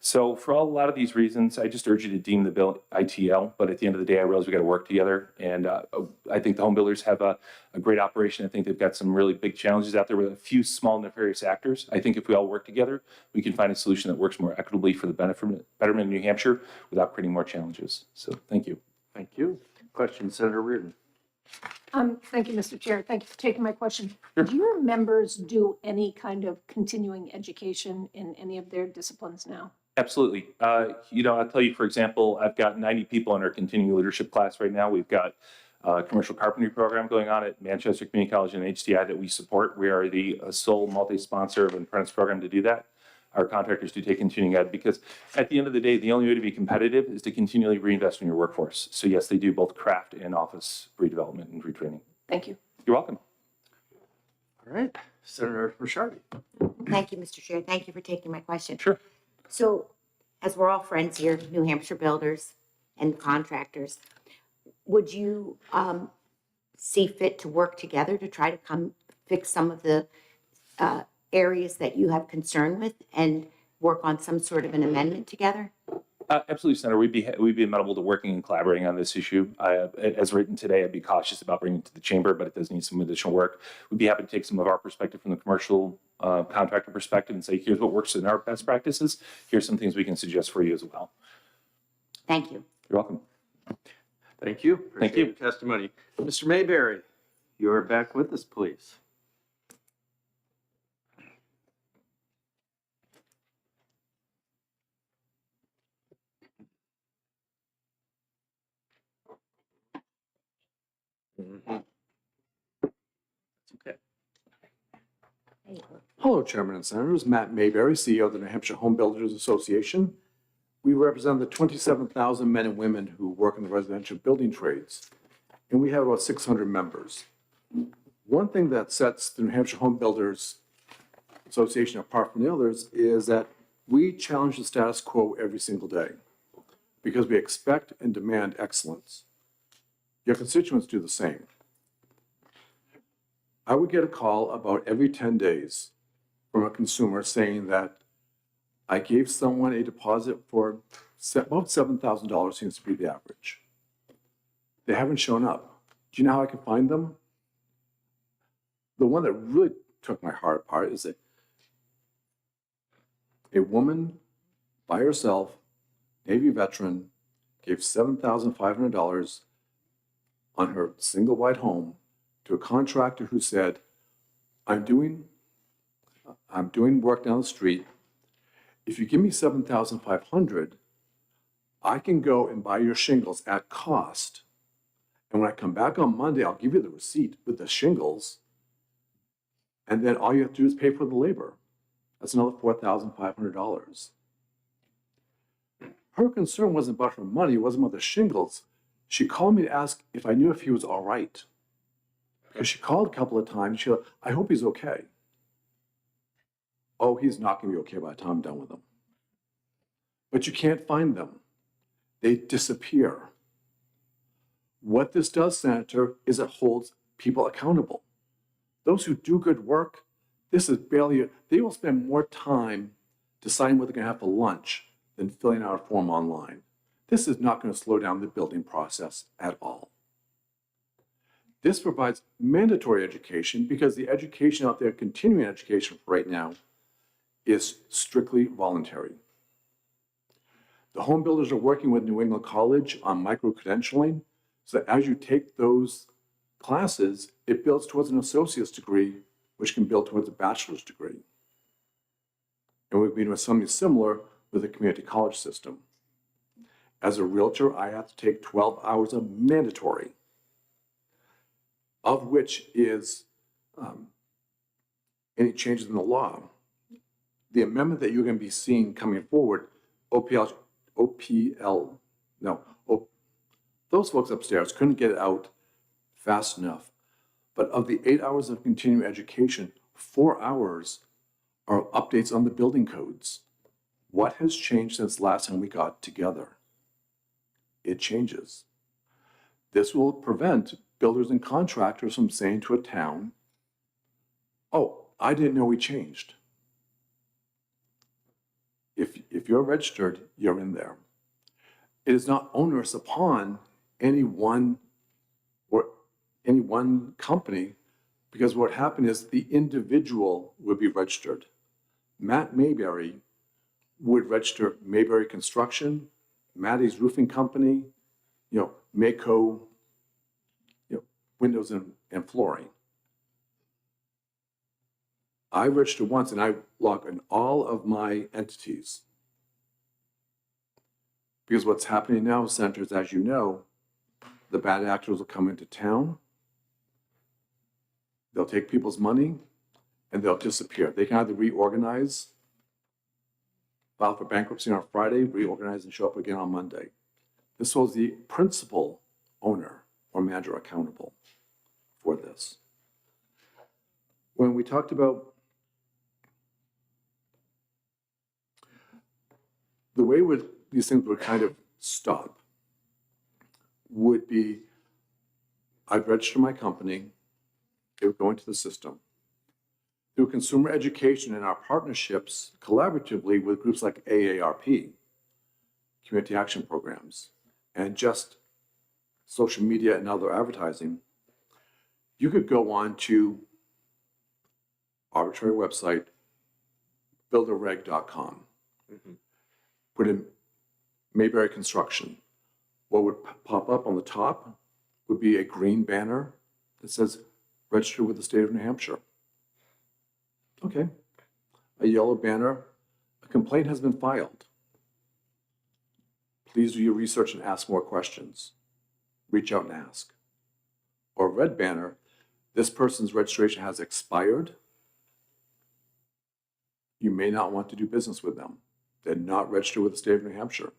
So for a lot of these reasons, I just urge you to deem the bill ITL. But at the end of the day, I realize we got to work together. And I think the home builders have a great operation. I think they've got some really big challenges out there with a few small nefarious actors. I think if we all work together, we can find a solution that works more equitably for the betterment of New Hampshire without creating more challenges. So thank you. Thank you. Question, Senator Reardon. Thank you, Mr. Chair. Thank you for taking my question. Do your members do any kind of continuing education in any of their disciplines now? Absolutely. I'll tell you, for example, I've got 90 people in our continuing leadership class right now. We've got a commercial carpentry program going on at Manchester Community College and HDI that we support. We are the sole multi-sponsor of an apprentice program to do that. Our contractors do take continuing ed because at the end of the day, the only way to be competitive is to continually reinvest in your workforce. So yes, they do both craft and office redevelopment and retraining. Thank you. You're welcome. All right, Senator Ricciardi. Thank you, Mr. Chair. Thank you for taking my question. Sure. So, as we're all friends here, New Hampshire builders and contractors, would you see fit to work together to try to come fix some of the areas that you have concern with and work on some sort of an amendment together? Absolutely, Senator. We'd be amenable to working and collaborating on this issue. As written today, I'd be cautious about bringing it to the chamber, but it does need some additional work. We'd be happy to take some of our perspective from the commercial contractor perspective and say, here's what works in our best practices. Here's some things we can suggest for you as well. Thank you. You're welcome. Thank you. Thank you. Appreciate your testimony. Mr. Mayberry, you're back with us, please. Okay. Hello, Chairman and Senators. Matt Mayberry, CEO of the New Hampshire Home Builders Association. We represent the 27,000 men and women who work in the residential building trades, and we have about 600 members. One thing that sets the New Hampshire Home Builders Association apart from the others is that we challenge the status quo every single day because we expect and demand excellence. Your constituents do the same. I would get a call about every 10 days from a consumer saying that I gave someone a deposit for about $7,000 seems to be the average. They haven't shown up. Do you know how I can find them? The one that really took my heart apart is that a woman by herself, Navy veteran, gave $7,500 on her single wide home to a contractor who said, I'm doing work down the street. If you give me $7,500, I can go and buy your shingles at cost. And when I come back on Monday, I'll give you the receipt with the shingles. And then all you have to do is pay for the labor. That's another $4,500. Her concern wasn't about her money, it wasn't about the shingles. She called me to ask if I knew if he was all right. Because she called a couple of times, she said, I hope he's okay. Oh, he's not going to be okay by the time I'm done with him. But you can't find them. They disappear. What this does, Senator, is it holds people accountable. Those who do good work, this is barely, they will spend more time deciding what they're going to have for lunch than filling out a form online. This is not going to slow down the building process at all. This provides mandatory education because the education out there, continuing education for right now, is strictly voluntary. The home builders are working with New England College on micro-credentialing, so that as you take those classes, it builds towards an associate's degree, which can build towards a bachelor's degree. And we've been doing something similar with the community college system. As a realtor, I have to take 12 hours of mandatory, of which is any changes in the law. The amendment that you're going to be seeing coming forward, those folks upstairs couldn't get it out fast enough. But of the 8 hours of continuing education, 4 hours are updates on the building codes. What has changed since last time we got together? It changes. This will prevent builders and contractors from saying to a town, oh, I didn't know we changed. If you're registered, you're in there. It is not onerous upon any one company, because what happened is the individual would be registered. Matt Mayberry would register Mayberry Construction, Maddie's Roofing Company, Mayco, windows and flooring. I registered once and I log in all of my entities. Because what's happening now, Senators, as you know, the bad actors will come into town, they'll take people's money, and they'll disappear. They can either reorganize, file for bankruptcy on Friday, reorganize and show up again on Monday. This holds the principal owner or manager accountable for this. When we talked about the way these things would kind of stop would be, I'd register my company, it would go into the system. Through consumer education and our partnerships collaboratively with groups like AARP, community action programs, and just social media and other advertising, you could go on to arbitrary website, builderreg.com. Put in Mayberry Construction. What would pop up on the top would be a green banner that says, register with the state of New Hampshire. Okay. A yellow banner, a complaint has been filed. Please do your research and ask more questions. Reach out and ask. Or a red banner, this person's registration has expired. You may not want to do business with them. They're not registered with the state of New Hampshire.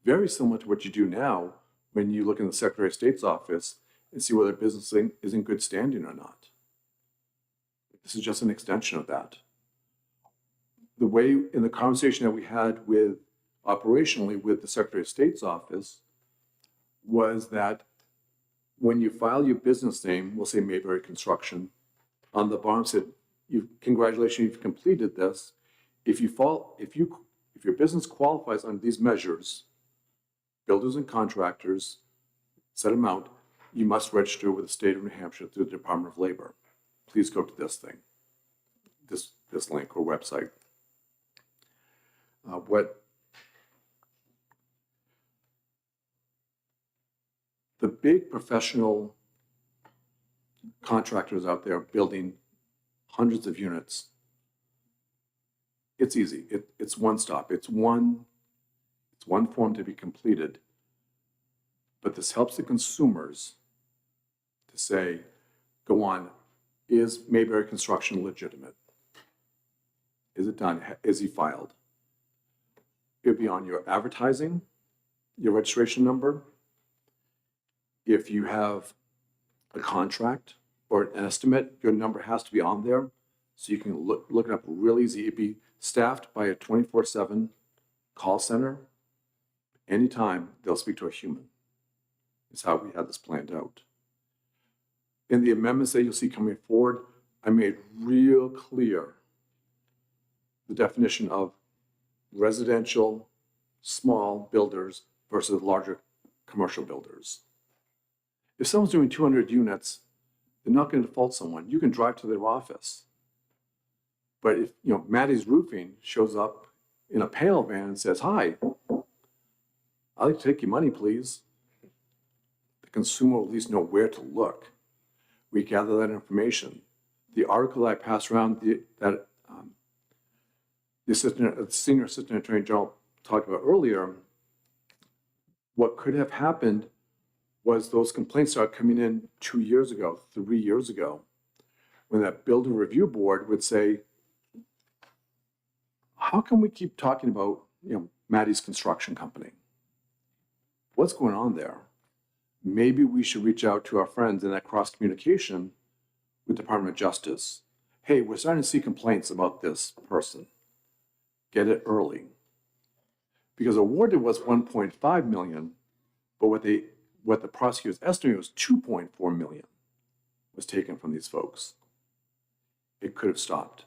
Very similar to what you do now when you look in the Secretary of State's office and see whether business is in good standing or not. This is just an extension of that. The way in the conversation that we had with operationally with the Secretary of State's office was that when you file your business name, we'll say Mayberry Construction. On the bottom said, congratulations, you've completed this. If your business qualifies under these measures, builders and contractors, set amount, you must register with the state of New Hampshire through the Department of Labor. Please go to this thing, this link or website. The big professional contractors out there building hundreds of units, it's easy. It's one stop. It's one form to be completed. But this helps the consumers to say, go on, is Mayberry Construction legitimate? Is it done? Is he filed? It'll be on your advertising, your registration number. If you have a contract or an estimate, your number has to be on there. So you can look it up real easy. It'd be staffed by a 24/7 call center. Anytime they'll speak to a human. Is how we had this planned out. In the amendments that you'll see coming forward, I made real clear the definition of residential small builders versus larger commercial builders. If someone's doing 200 units, they're not going to default someone. You can drive to their office. But if, Maddie's Roofing shows up in a panel van and says, hi, I'd like to take your money, please. The consumer will at least know where to look. We gather that information. The article I passed around that the Senior Assistant Attorney General talked about earlier, what could have happened was those complaints started coming in 2 years ago, 3 years ago, when that builder review board would say, how come we keep talking about, Maddie's construction company? What's going on there? Maybe we should reach out to our friends in that cross communication with the Department of Justice. Hey, we're starting to see complaints about this person. Get it early. Because awarded was 1.5 million, but what the prosecutors estimated was 2.4 million was taken from these folks. It could have stopped.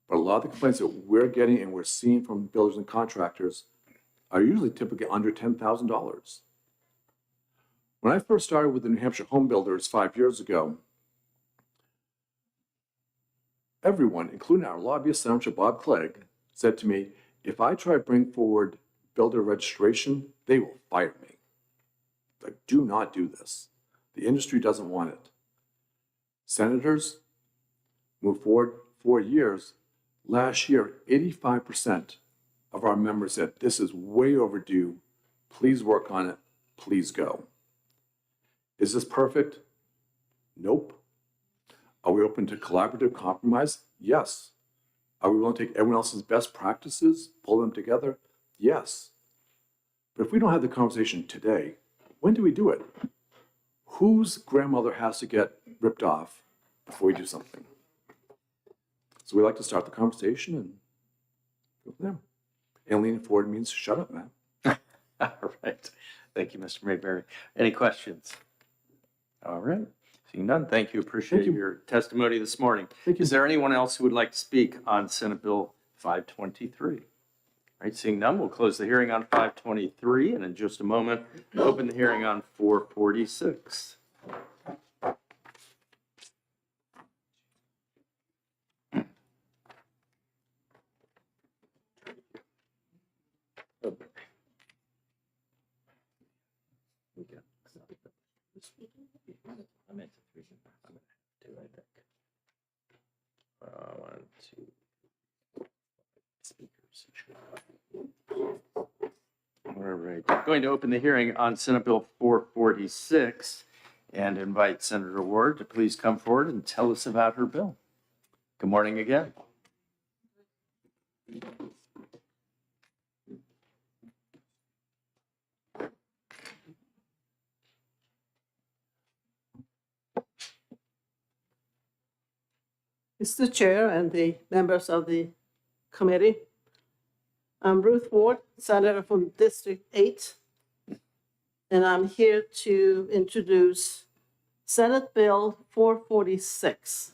But a lot of the complaints that we're getting and we're seeing from builders and contractors are usually typically under $10,000. When I first started with the New Hampshire Home Builders 5 years ago, everyone, including our lobbyist, Senator Bob Clegg, said to me, if I try to bring forward builder registration, they will fire me. Like, do not do this. The industry doesn't want it. Senators, move forward 4 years. Last year, 85% of our members said, this is way overdue. Please work on it. Please go. Is this perfect? Nope. Are we open to collaborative compromise? Yes. Are we willing to take everyone else's best practices, pull them together? Yes. But if we don't have the conversation today, when do we do it? Whose grandmother has to get ripped off before we do something? So we like to start the conversation and go from there. And leaning forward means shut up, man. All right. Thank you, Mr. Mayberry. Any questions? All right. Seeing none, thank you. Appreciate your testimony this morning. Thank you. Is there anyone else who would like to speak on Senate Bill 523? All right, seeing none, we'll close the hearing on 523, and in just a moment, open the hearing on 446. One, two, speakers. All right, I'm going to open the hearing on Senate Bill 446 and invite Senator Ward to please come forward and tell us about her bill. Good morning again. Mr. Chair and the members of the committee, I'm Ruth Ward, Senator from District 8. and I'm here to introduce Senate Bill 446.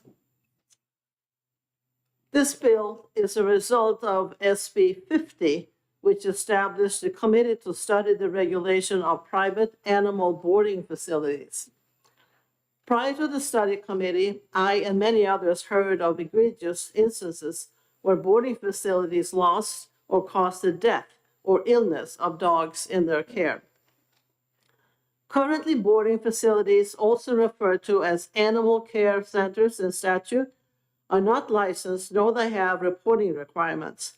This bill is a result of SB 50, which established a committee to study the regulation of private animal boarding facilities. Prior to the study committee, I and many others heard of egregious instances where boarding facilities lost or caused the death or illness of dogs in their care. Currently, boarding facilities, also referred to as animal care centers in statute, are not licensed, nor they have reporting requirements.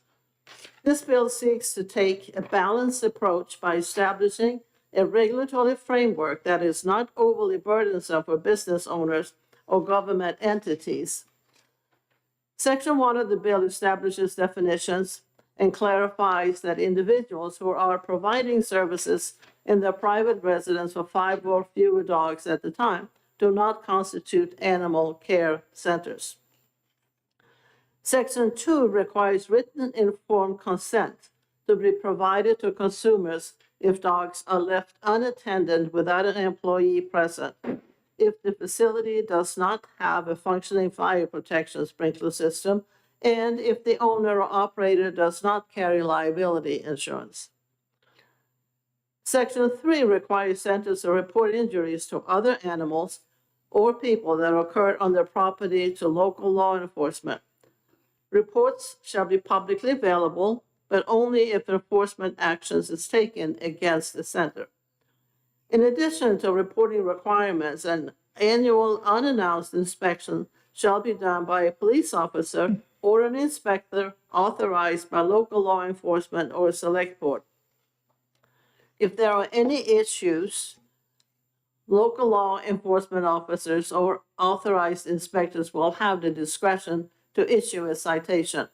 This bill seeks to take a balanced approach by establishing a regulatory framework that is not overly burdensome for business owners or government entities. Section 1 of the bill establishes definitions and clarifies that individuals who are providing services in their private residence for 5 or fewer dogs at a time do not constitute animal care centers. Section 2 requires written informed consent to be provided to consumers if dogs are left unattended without an employee present, if the facility does not have a functioning fire protection sprinkler system, and if the owner or operator does not carry liability insurance. Section 3 requires centers to report injuries to other animals or people that occur on their property to local law enforcement. Reports shall be publicly available, but only if enforcement actions is taken against the center. In addition to reporting requirements, an annual unannounced inspection shall be done by a police officer or an inspector authorized by local law enforcement or a select board. If there are any issues, local law enforcement officers or authorized inspectors will have the discretion to issue a citation.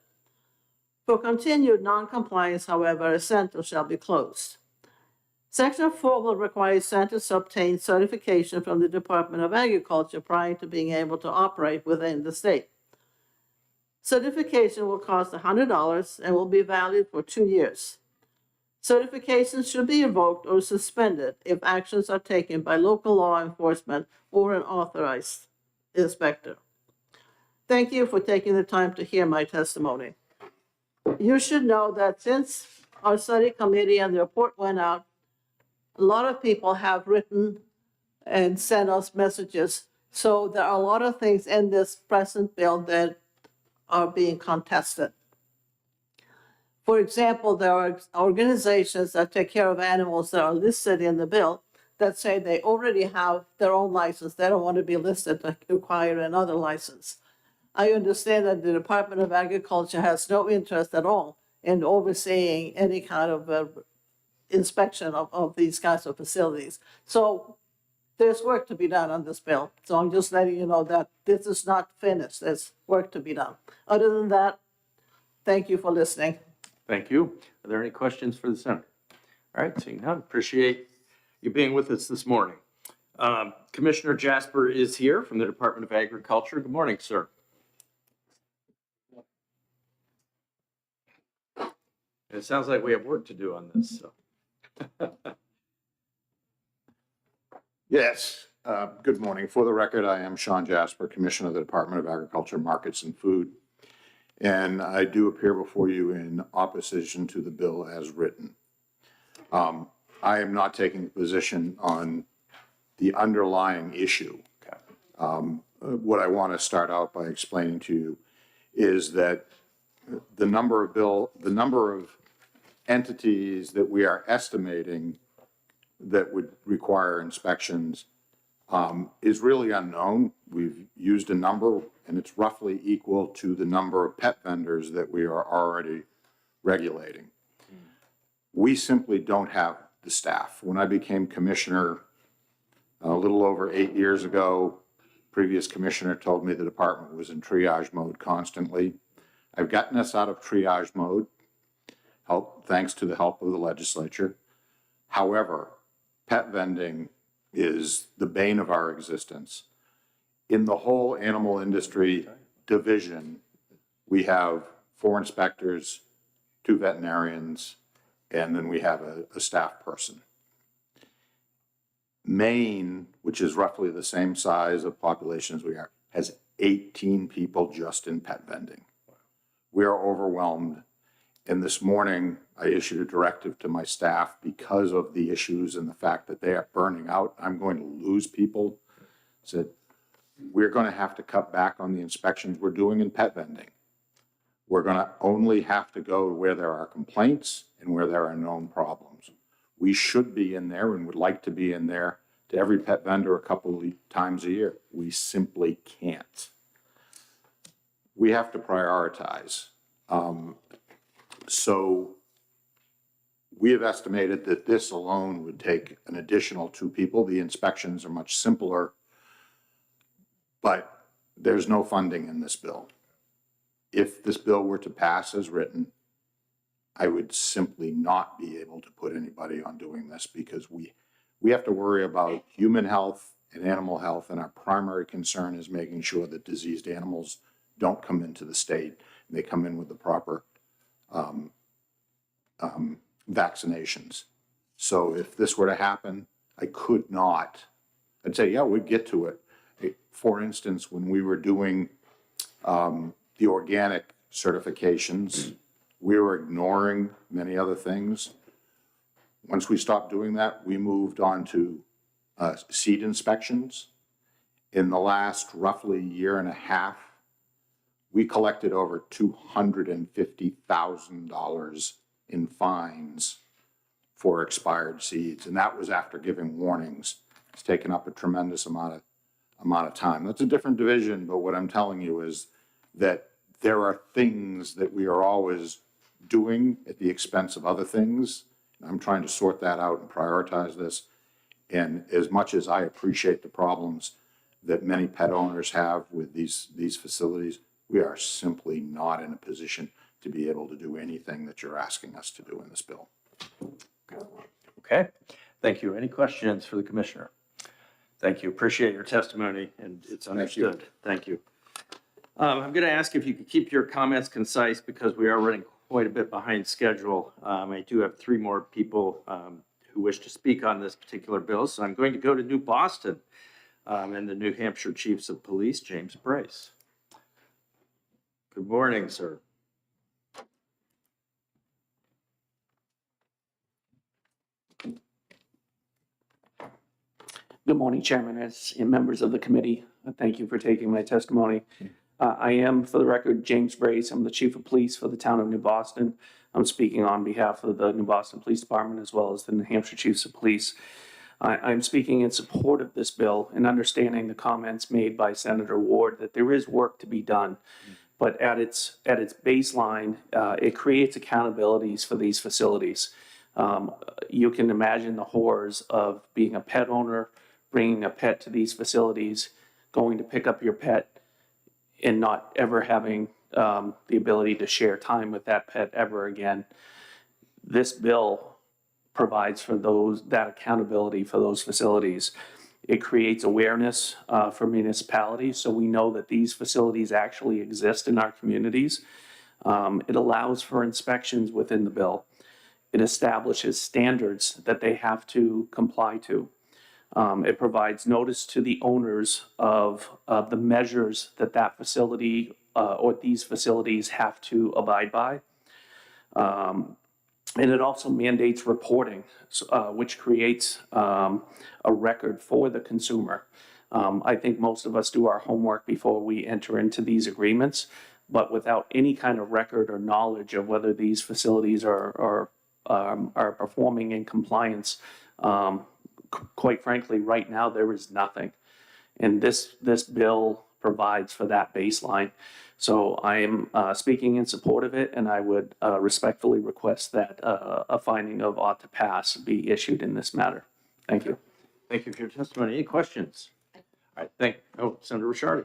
For continued noncompliance, however, a center shall be closed. Section 4 will require centers to obtain certification from the Department of Agriculture prior to being able to operate within the state. Certification will cost $100 and will be valid for 2 years. Certifications should be revoked or suspended if actions are taken by local law enforcement or an authorized inspector. Thank you for taking the time to hear my testimony. You should know that since our study committee and the report went out, a lot of people have written and sent us messages. So there are a lot of things in this present bill that are being contested. For example, there are organizations that take care of animals that are listed in the bill that say they already have their own license. They don't want to be listed to require another license. I understand that the Department of Agriculture has no interest at all in overseeing any kind of inspection of these kinds of facilities. So there's work to be done on this bill. So I'm just letting you know that this is not finished. There's work to be done. Other than that, thank you for listening. Thank you. Are there any questions for the senator? All right, seeing none, appreciate you being with us this morning. Commissioner Jasper is here from the Department of Agriculture. Good morning, sir. It sounds like we have work to do on this, so. Yes, good morning. For the record, I am Sean Jasper, Commissioner of the Department of Agriculture, Markets and Food. And I do appear before you in opposition to the bill as written. I am not taking a position on the underlying issue. What I want to start out by explaining to you is that the number of entities that we are estimating that would require inspections is really unknown. We've used a number, and it's roughly equal to the number of pet vendors that we are already regulating. We simply don't have the staff. When I became commissioner a little over 8 years ago, previous commissioner told me the department was in triage mode constantly. I've gotten us out of triage mode, thanks to the help of the legislature. However, pet vending is the bane of our existence. In the whole animal industry division, we have 4 inspectors, 2 veterinarians, and then we have a staff person. Maine, which is roughly the same size of population as we are, has 18 people just in pet vending. We are overwhelmed. And this morning, I issued a directive to my staff because of the issues and the fact that they are burning out. I'm going to lose people. Said, we're going to have to cut back on the inspections we're doing in pet vending. We're going to only have to go where there are complaints and where there are known problems. We should be in there and would like to be in there to every pet vendor a couple of times a year. We simply can't. We have to prioritize. So we have estimated that this alone would take an additional 2 people. The inspections are much simpler, but there's no funding in this bill. If this bill were to pass as written, I would simply not be able to put anybody on doing this because we have to worry about human health and animal health, and our primary concern is making sure that diseased animals don't come into the state. They come in with the proper vaccinations. So if this were to happen, I could not. I'd say, yeah, we'd get to it. For instance, when we were doing the organic certifications, we were ignoring many other things. Once we stopped doing that, we moved on to seed inspections. In the last roughly year and a half, we collected over $250,000 in fines for expired seeds, and that was after giving warnings. It's taken up a tremendous amount of time. That's a different division, but what I'm telling you is that there are things that we are always doing at the expense of other things. I'm trying to sort that out and prioritize this. And as much as I appreciate the problems that many pet owners have with these facilities, we are simply not in a position to be able to do anything that you're asking us to do in this bill. Okay, thank you. Any questions for the commissioner? Thank you. Appreciate your testimony, and it's understood. Thank you. I'm going to ask if you could keep your comments concise because we are running quite a bit behind schedule. I do have 3 more people who wish to speak on this particular bill, so I'm going to go to New Boston and the New Hampshire Chiefs of Police, James Brace. Good morning, sir. Good morning, Chairman and members of the committee. Thank you for taking my testimony. I am, for the record, James Brace. I'm the Chief of Police for the town of New Boston. I'm speaking on behalf of the New Boston Police Department as well as the New Hampshire Chiefs of Police. I'm speaking in support of this bill and understanding the comments made by Senator Ward that there is work to be done. But at its baseline, it creates accountabilities for these facilities. You can imagine the horrors of being a pet owner, bringing a pet to these facilities, going to pick up your pet, and not ever having the ability to share time with that pet ever again. This bill provides for that accountability for those facilities. It creates awareness for municipalities, so we know that these facilities actually exist in our communities. It allows for inspections within the bill. It establishes standards that they have to comply to. It provides notice to the owners of the measures that facility or these facilities have to abide by. And it also mandates reporting, which creates a record for the consumer. I think most of us do our homework before we enter into these agreements, but without any kind of record or knowledge of whether these facilities are performing in compliance, quite frankly, right now there is nothing. And this bill provides for that baseline. So I am speaking in support of it, and I would respectfully request that a finding of ought to pass be issued in this matter. Thank you. Thank you for your testimony. Any questions? All right, Senator Ricciardi.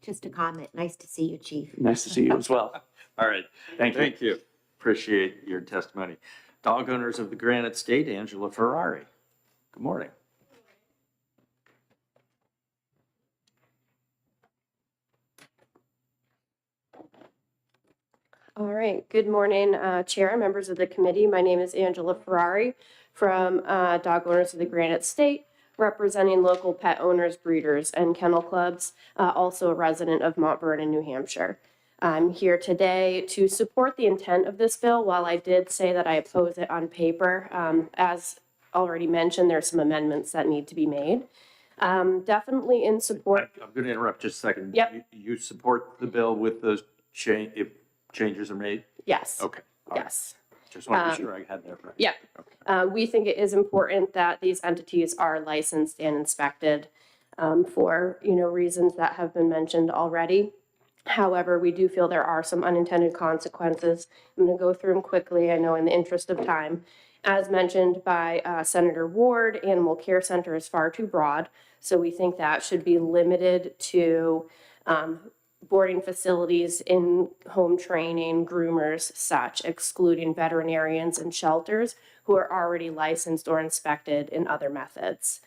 Just a comment. Nice to see you, Chief. Nice to see you as well. All right. Thank you. Thank you. Appreciate your testimony. Dog owners of the Granite State, Angela Ferrari. Good morning. All right. Good morning, Chair, members of the committee. My name is Angela Ferrari from Dog Owners of the Granite State. representing local pet owners, breeders, and kennel clubs, also a resident of Mount Vernon, New Hampshire. I'm here today to support the intent of this bill. While I did say that I oppose it on paper, as already mentioned, there are some amendments that need to be made. Definitely in support. I'm going to interrupt just a second. Yep. You support the bill with those if changes are made? Yes. Okay. All right. Yes. Just want to be sure I had that right. Yeah. We think it is important that these entities are licensed and inspected for, reasons that have been mentioned already. However, we do feel there are some unintended consequences. I'm going to go through them quickly, I know in the interest of time. As mentioned by Senator Ward, animal care center is far too broad. So we think that should be limited to boarding facilities, in-home training, groomers, such, excluding veterinarians and shelters who are already licensed or inspected in other methods.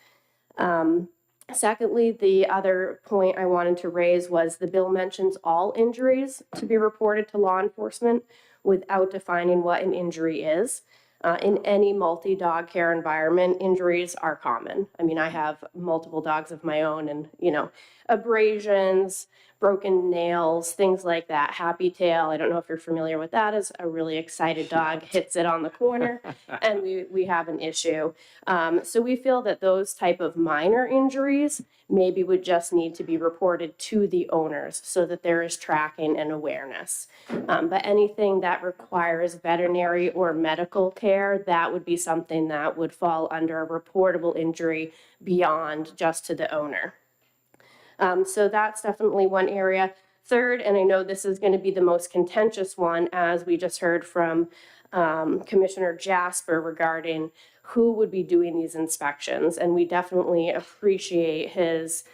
Secondly, the other point I wanted to raise was the bill mentions all injuries to be reported to law enforcement without defining what an injury is. In any multi-dog care environment, injuries are common. I mean, I have multiple dogs of my own and, abrasions, broken nails, things like that. Happy Tail, I don't know if you're familiar with that, is a really excited dog, hits it on the corner, and we have an issue. So we feel that those type of minor injuries maybe would just need to be reported to the owners so that there is tracking and awareness. But anything that requires veterinary or medical care, that would be something that would fall under a reportable injury beyond just to the owner. So that's definitely one area. Third, and I know this is going to be the most contentious one, as we just heard from Commissioner Jasper regarding who would be doing these inspections. And we definitely appreciate his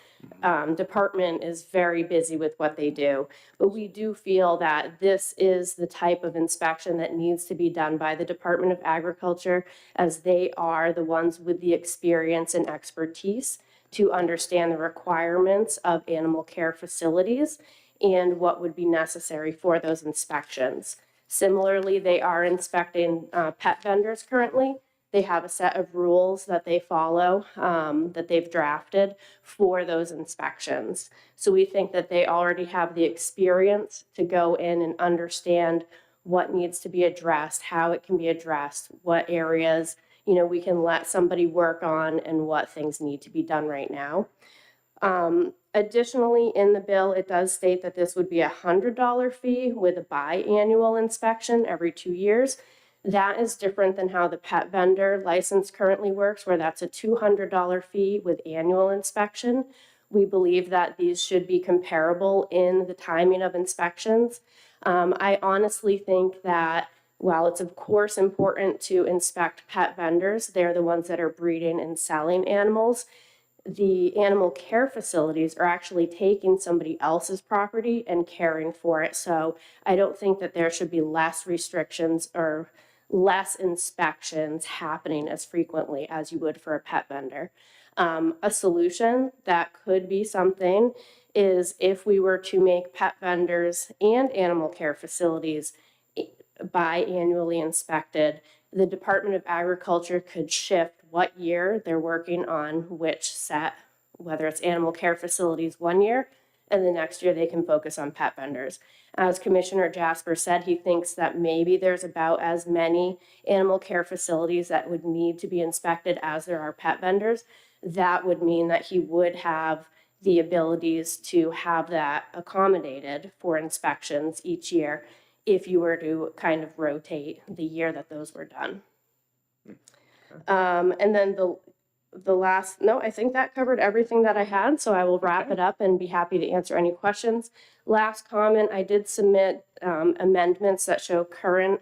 department is very busy with what they do. But we do feel that this is the type of inspection that needs to be done by the Department of Agriculture, as they are the ones with the experience and expertise to understand the requirements of animal care facilities and what would be necessary for those inspections. Similarly, they are inspecting pet vendors currently. They have a set of rules that they follow, that they've drafted for those inspections. So we think that they already have the experience to go in and understand what needs to be addressed, how it can be addressed, what areas we can let somebody work on, and what things need to be done right now. Additionally, in the bill, it does state that this would be a $100 fee with a biannual inspection every 2 years. That is different than how the pet vendor license currently works, where that's a $200 fee with annual inspection. We believe that these should be comparable in the timing of inspections. I honestly think that while it's of course important to inspect pet vendors, they're the ones that are breeding and selling animals, the animal care facilities are actually taking somebody else's property and caring for it. So I don't think that there should be less restrictions or less inspections happening as frequently as you would for a pet vendor. A solution that could be something is if we were to make pet vendors and animal care facilities biannually inspected, the Department of Agriculture could shift what year they're working on which set, whether it's animal care facilities 1 year, and the next year they can focus on pet vendors. As Commissioner Jasper said, he thinks that maybe there's about as many animal care facilities that would need to be inspected as there are pet vendors. That would mean that he would have the abilities to have that accommodated for inspections each year if you were to kind of rotate the year that those were done. And then the last, no, I think that covered everything that I had, so I will wrap it up and be happy to answer any questions. Last comment, I did submit amendments that show current,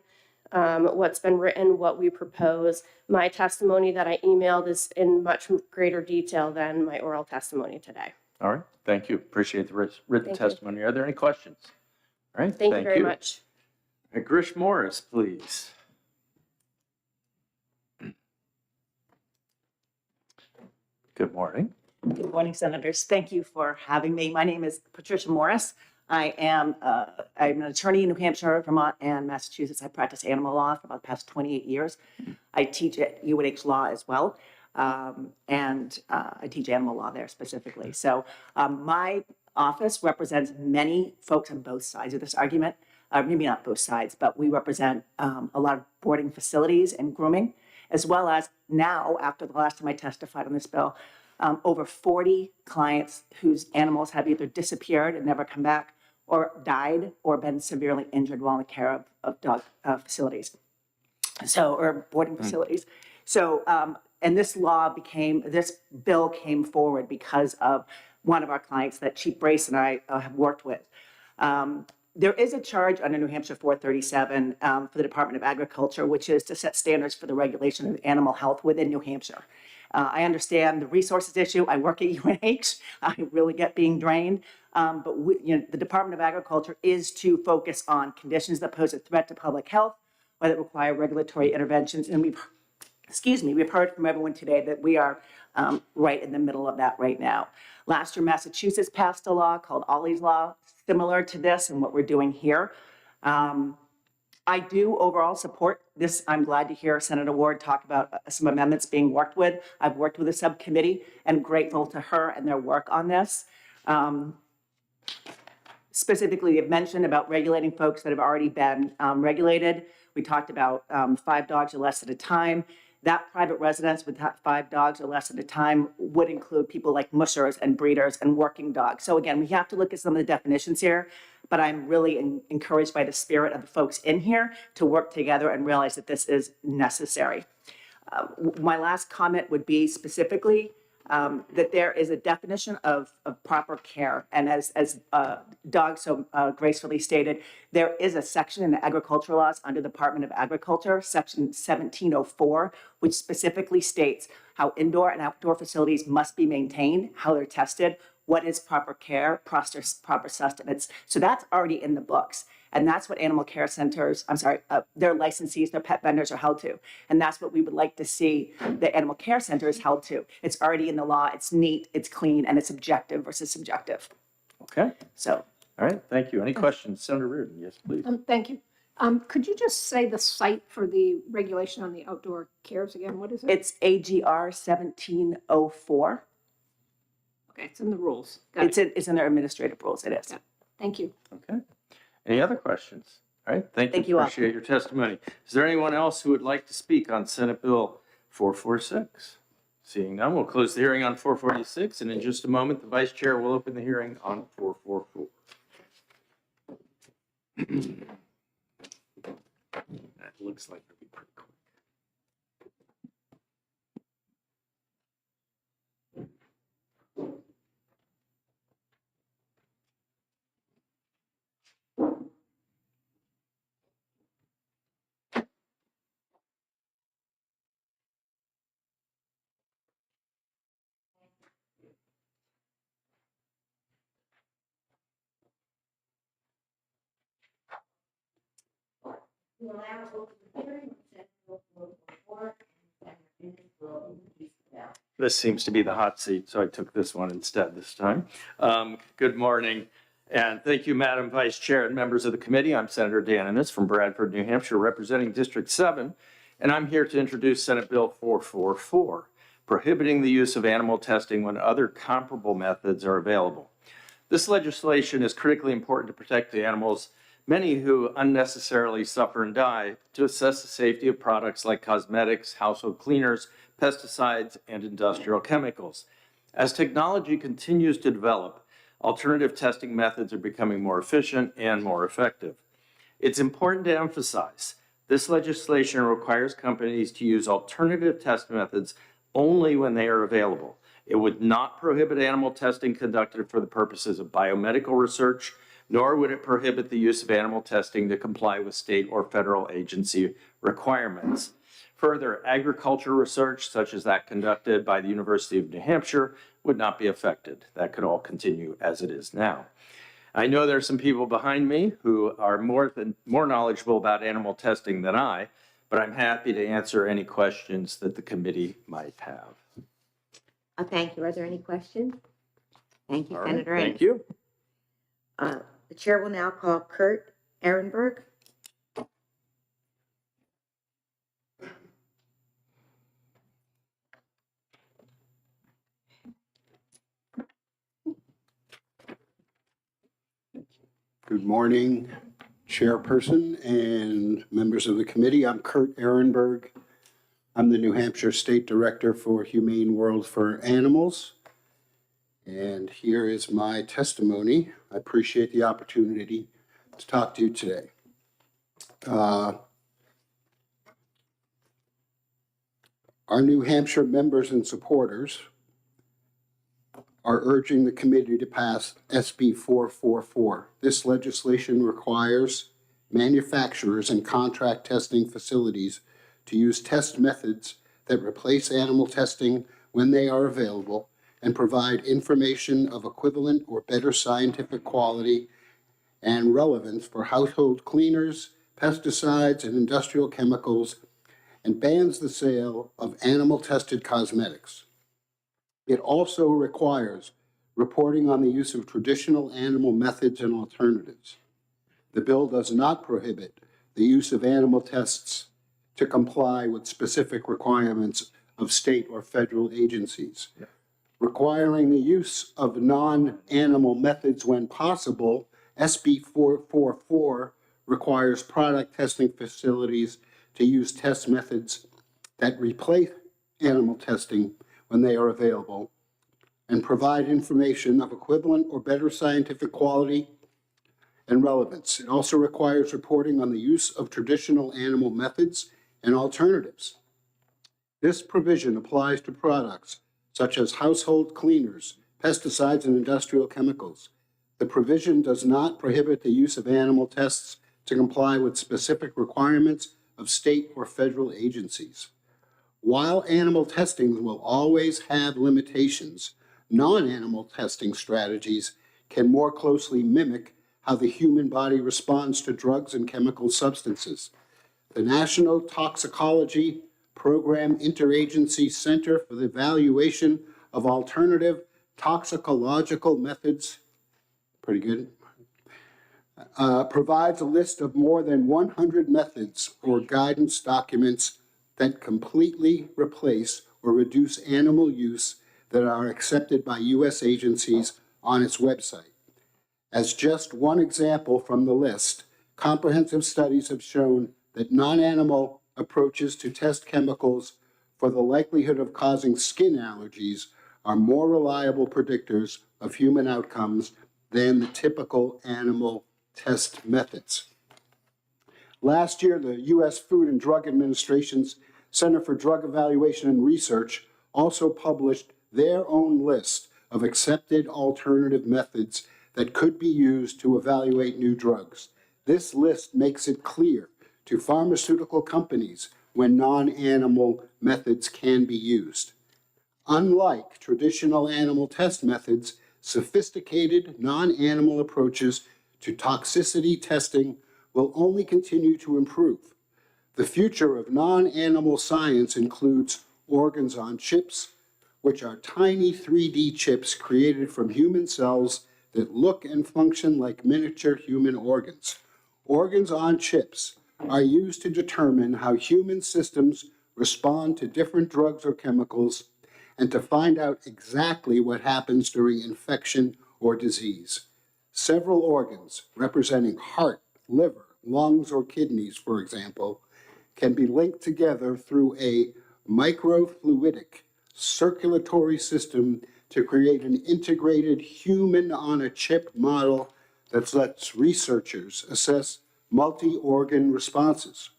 what's been written, what we propose. My testimony that I emailed is in much greater detail than my oral testimony today. All right. Thank you. Appreciate the written Thank you. testimony. Are there any questions? All right. Thank you very much. Grish Morris, please. Good morning. Good morning, Senators. Thank you for having me. My name is Patricia Morris. I'm an attorney in New Hampshire, Vermont, and Massachusetts. I practice animal law for about the past 28 years. I teach at UNH Law as well. and I teach animal law there specifically. So my office represents many folks on both sides of this argument. Maybe not both sides, but we represent a lot of boarding facilities and grooming, as well as now, after the last time I testified on this bill, over 40 clients whose animals have either disappeared and never come back, or died, or been severely injured while in the care of dog facilities, or boarding facilities. So, and this bill came forward because of one of our clients that Chief Brace and I have worked with. There is a charge under New Hampshire 437 for the Department of Agriculture, which is to set standards for the regulation of animal health within New Hampshire. I understand the resources issue. I work at UNH. I really get being drained. But the Department of Agriculture is to focus on conditions that pose a threat to public health or that require regulatory interventions. And we've heard from everyone today that we are right in the middle of that right now. Last year, Massachusetts passed a law called Ollie's Law, similar to this and what we're doing here. I do overall support this. I'm glad to hear Senator Ward talk about some amendments being worked with. I've worked with a subcommittee and grateful to her and their work on this. Specifically, you've mentioned about regulating folks that have already been regulated. We talked about 5 dogs or less at a time. That private residence with 5 dogs or less at a time would include people like mushers and breeders and working dogs. So again, we have to look at some of the definitions here, but I'm really encouraged by the spirit of the folks in here to work together and realize that this is necessary. My last comment would be specifically that there is a definition of proper care. And as Doug so gracefully stated, there is a section in the agricultural laws under the Department of Agriculture, section 1704, which specifically states how indoor and outdoor facilities must be maintained, how they're tested, what is proper care, proper sustenance. So that's already in the books. And that's what animal care centers, their licensees, their pet vendors are held to. And that's what we would like to see the animal care center is held to. It's already in the law, it's neat, it's clean, and it's objective versus subjective. Okay. So. All right, thank you. Any questions? Senator Reardon, yes, please. Thank you. Could you just say the site for the regulation on the outdoor cares again? What is it? It's AGR 1704. Okay, it's in the rules. Got it. It's in their administrative rules, it is. Yeah. Thank you. Okay. Any other questions? All right, thank you. Thank you all. Appreciate your testimony. Is there anyone else who would like to speak on Senate Bill 446? Seeing none, we'll close the hearing on 446, and in just a moment, the Vice Chair will open the hearing on 444. That looks like it'll be pretty quick. This seems to be the hot seat, so I took this one instead this time. Good morning, and thank you, Madam Vice Chair and members of the committee. I'm Senator Dan Ennis from Bradford, New Hampshire, representing District 7, and I'm here to introduce Senate Bill 444, prohibiting the use of animal testing when other comparable methods are available. This legislation is critically important to protect the animals, many who unnecessarily suffer and die, to assess the safety of products like cosmetics, household cleaners, pesticides, and industrial chemicals. As technology continues to develop, alternative testing methods are becoming more efficient and more effective. It's important to emphasize this legislation requires companies to use alternative test methods only when they are available. It would not prohibit animal testing conducted for the purposes of biomedical research, nor would it prohibit the use of animal testing to comply with state or federal agency requirements. Further, agriculture research, such as that conducted by the University of New Hampshire, would not be affected. That could all continue as it is now. I know there are some people behind me who are more knowledgeable about animal testing than I, but I'm happy to answer any questions that the committee might have. Thank you. Are there any questions? Thank you, All right, Senator thank you. The chair will now call Kurt Ehrenberg. Good morning, Chairperson and members of the committee. I'm Kurt Ehrenberg. I'm the New Hampshire State Director for Humane World for Animals. And here is my testimony. I appreciate the opportunity to talk to you today. Our New Hampshire members and supporters are urging the committee to pass SB 444. This legislation requires manufacturers and contract testing facilities to use test methods that replace animal testing when they are available and provide information of equivalent or better scientific quality and relevance for household cleaners, pesticides, and industrial chemicals, and bans the sale of animal-tested cosmetics. It also requires reporting on the use of traditional animal methods and alternatives. The bill does not prohibit the use of animal tests to comply with specific requirements of state or federal agencies. Requiring the use of non-animal methods when possible, SB 444 requires product testing facilities to use test methods that replace animal testing when they are available and provide information of equivalent or better scientific quality and relevance. It also requires reporting on the use of traditional animal methods and alternatives. This provision applies to products such as household cleaners, pesticides, and industrial chemicals. The provision does not prohibit the use of animal tests to comply with specific requirements of state or federal agencies. While animal testing will always have limitations, non-animal testing strategies can more closely mimic how the human body responds to drugs and chemical substances. The National Toxicology Program Interagency Center for the Evaluation of Alternative Toxicological Methods, pretty good, provides a list of more than 100 methods or guidance documents that completely replace or reduce animal use that are accepted by U.S. agencies on its website. As just one example from the list, comprehensive studies have shown that non-animal approaches to test chemicals for the likelihood of causing skin allergies are more reliable predictors of human outcomes than the typical animal test methods. Last year, the U.S. Food and Drug Administration's Center for Drug Evaluation and Research also published their own list of accepted alternative methods that could be used to evaluate new drugs. This list makes it clear to pharmaceutical companies when non-animal methods can be used. Unlike traditional animal test methods, sophisticated non-animal approaches to toxicity testing will only continue to improve. The future of non-animal science includes organs on chips, which are tiny 3D chips created from human cells that look and function like miniature human organs. Organs on chips are used to determine how human systems respond to different drugs or chemicals and to find out exactly what happens during infection or disease. Several organs representing heart, liver, lungs, or kidneys, for example, can be linked together through a microfluidic circulatory system to create an integrated human-on-a-chip model that lets researchers assess multi-organ responses.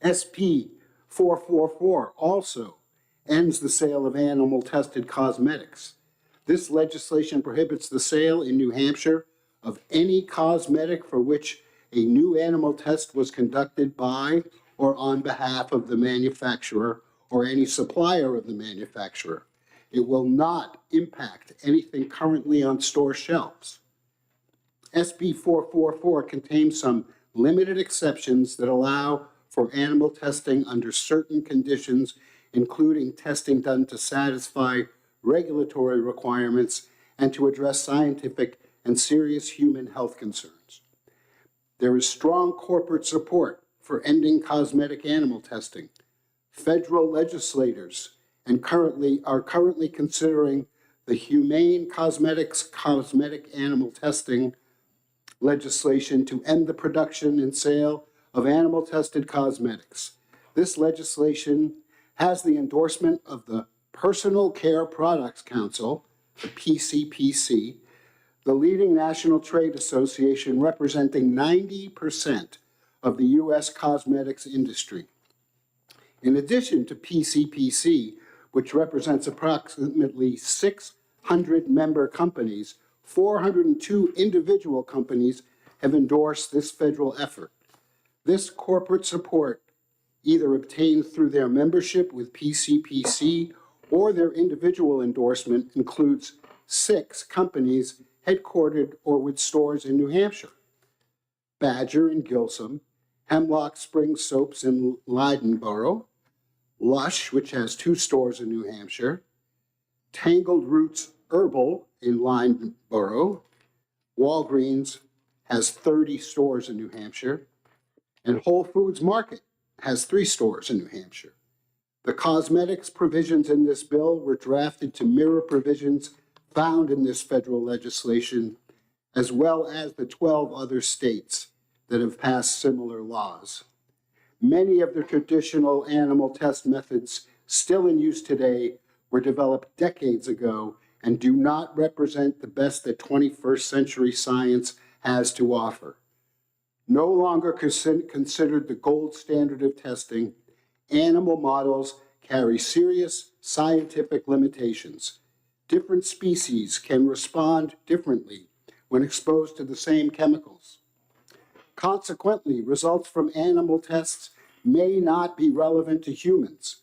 SB 444 also ends the sale of animal-tested cosmetics. This legislation prohibits the sale in New Hampshire of any cosmetic for which a new animal test was conducted by or on behalf of the manufacturer or any supplier of the manufacturer. It will not impact anything currently on store shelves. SB 444 contains some limited exceptions that allow for animal testing under certain conditions, including testing done to satisfy regulatory requirements and to address scientific and serious human health concerns. There is strong corporate support for ending cosmetic animal testing. Federal legislators are currently considering the Humane Cosmetic Animal Testing legislation to end the production and sale of animal-tested cosmetics. This legislation has the endorsement of the Personal Care Products Council, the PCPC, the leading national trade association representing 90% of the U.S. cosmetics industry. In addition to PCPC, which represents approximately 600 member companies, 402 individual companies have endorsed this federal effort. This corporate support, either obtained through their membership with PCPC or their individual endorsement, includes 6 companies headquartered or with stores in New Hampshire: Badger in Gilsum, Hemlock Springs Soaps in Leidenboro, Lush, which has 2 stores in New Hampshire, Tangled Roots Herbal in Leidenboro, Walgreens has 30 stores in New Hampshire, and Whole Foods Market has 3 stores in New Hampshire. The cosmetics provisions in this bill were drafted to mirror provisions found in this federal legislation, as well as the 12 other states that have passed similar laws. Many of the traditional animal test methods still in use today were developed decades ago and do not represent the best that 21st century science has to offer. No longer considered the gold standard of testing, animal models carry serious scientific limitations. Different species can respond differently when exposed to the same chemicals. Consequently, results from animal tests may not be relevant to humans,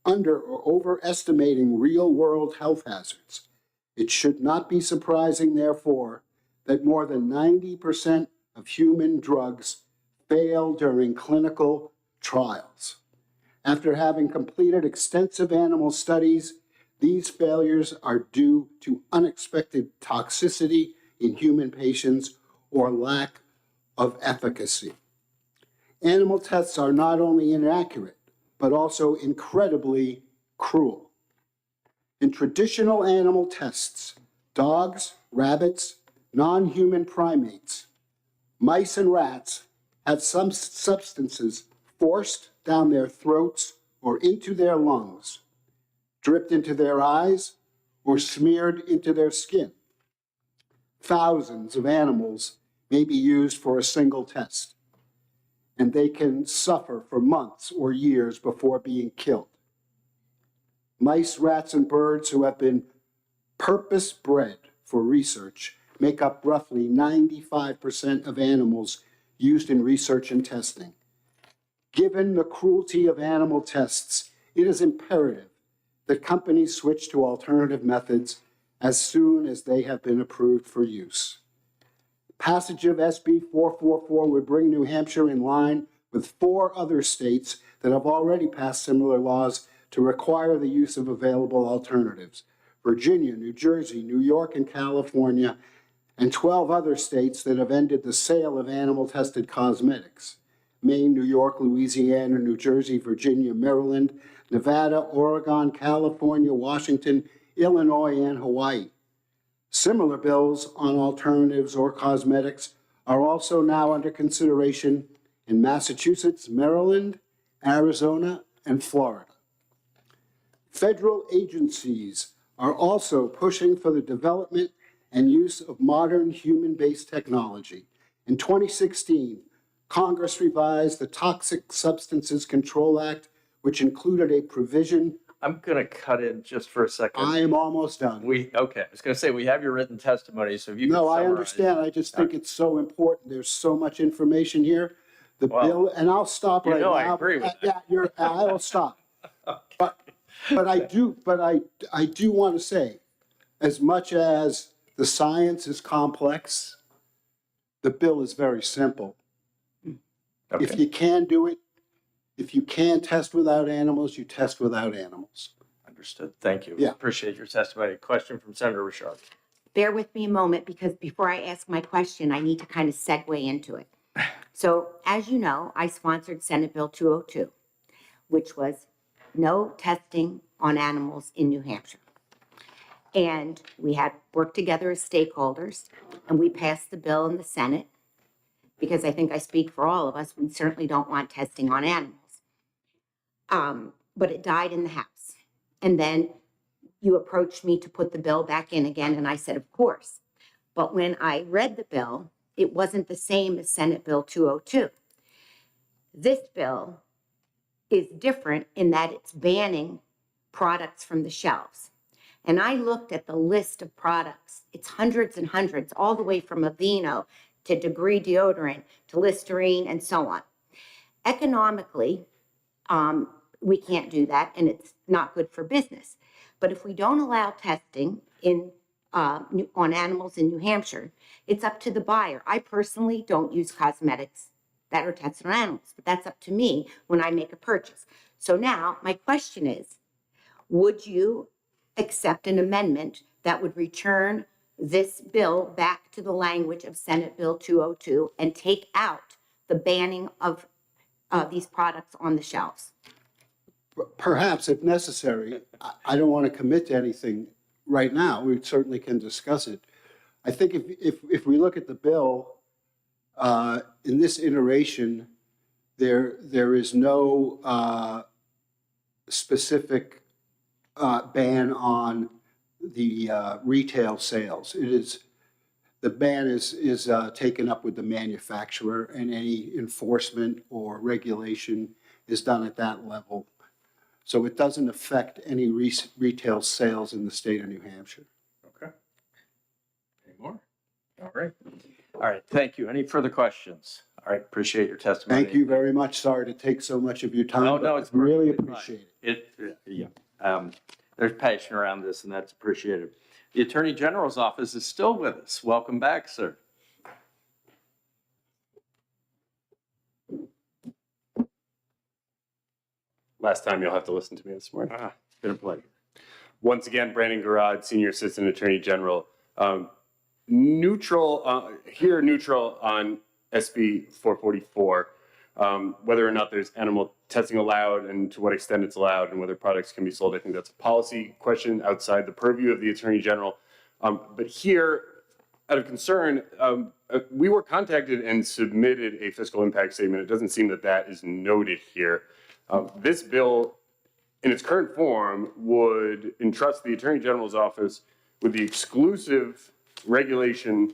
under or overestimating real-world health hazards. It should not be surprising, therefore, that more than 90% of human drugs fail during clinical trials. After having completed extensive animal studies, these failures are due to unexpected toxicity in human patients or lack of efficacy. Animal tests are not only inaccurate, but also incredibly cruel. In traditional animal tests, dogs, rabbits, non-human primates, mice and rats have some substances forced down their throats or into their lungs, dripped into their eyes, or smeared into their skin. Thousands of animals may be used for a single test, and they can suffer for months or years before being killed. Mice, rats, and birds who have been purpose-bred for research make up roughly 95% of animals used in research and testing. Given the cruelty of animal tests, it is imperative that companies switch to alternative methods as soon as they have been approved for use. Passage of SB 444 would bring New Hampshire in line with 4 other states that have already passed similar laws to require the use of available alternatives: Virginia, New Jersey, New York, and California, and 12 other states that have ended the sale of animal-tested cosmetics: Maine, New York, Louisiana, New Jersey, Virginia, Maryland, Nevada, Oregon, California, Washington, Illinois, and Hawaii. Similar bills on alternatives or cosmetics are also now under consideration in Massachusetts, Maryland, Arizona, and Florida. Federal agencies are also pushing for the development and use of modern human-based technology. In 2016, Congress revised the Toxic Substances Control Act, which included a provision. I'm going to cut in just for a second. I am almost done. Okay, I was going to say, we have your written testimony, so if you can No, I summarize. understand. I just think it's so important. There's so much information here. The bill, and I'll stop right now. I agree with that. Yeah, I will stop. But I do want to say, as much as the science is complex, the bill is very simple. Okay. If you can do it, if you can test without animals, you test without animals. Understood. Thank you. Yeah. Appreciate your testimony. Question from Senator Richard. Bear with me a moment, because before I ask my question, I need to kind of segue into it. So, as you know, I sponsored Senate Bill 202, which was no testing on animals in New Hampshire. And we had worked together as stakeholders, and we passed the bill in the Senate, because I think I speak for all of us, we certainly don't want testing on animals. But it died in the House. And then you approached me to put the bill back in again, and I said, of course. But when I read the bill, it wasn't the same as Senate Bill 202. This bill is different in that it's banning products from the shelves. And I looked at the list of products. It's hundreds and hundreds, all the way from Aveeno to Degree deodorant to Listerine and so on. Economically, we can't do that, and it's not good for business. But if we don't allow testing on animals in New Hampshire, it's up to the buyer. I personally don't use cosmetics that are tested on animals, but that's up to me when I make a purchase. So now my question is, would you accept an amendment that would return this bill back to the language of Senate Bill 202 and take out the banning of these products on the shelves? Perhaps if necessary. I don't want to commit to anything right now. We certainly can discuss it. I think if we look at the bill, in this iteration, there is no specific ban on the retail sales. The ban is taken up with the manufacturer, and any enforcement or regulation is done at that level. So it doesn't affect any retail sales in the state of New Hampshire. Okay. Any more? All right. All right, thank you. Any further questions? All right, appreciate your testimony. Thank you very much. Sorry to take so much of your time. No, but it's really perfectly fine. appreciate it. Yeah. There's passion around this, and that's appreciated. The Attorney General's office is still with us. Welcome back, sir. Last time you'll have to listen to me this morning. It's been a pleasure. Once again, Brandon Garrod, Senior Assistant Attorney General. Neutral on SB 444, whether or not there's animal testing allowed and to what extent it's allowed and whether products can be sold. I think that's a policy question outside the purview of the Attorney General. But here, out of concern, we were contacted and submitted a fiscal impact statement. It doesn't seem that that is noted here. This bill, in its current form, would entrust the Attorney General's office with the exclusive regulation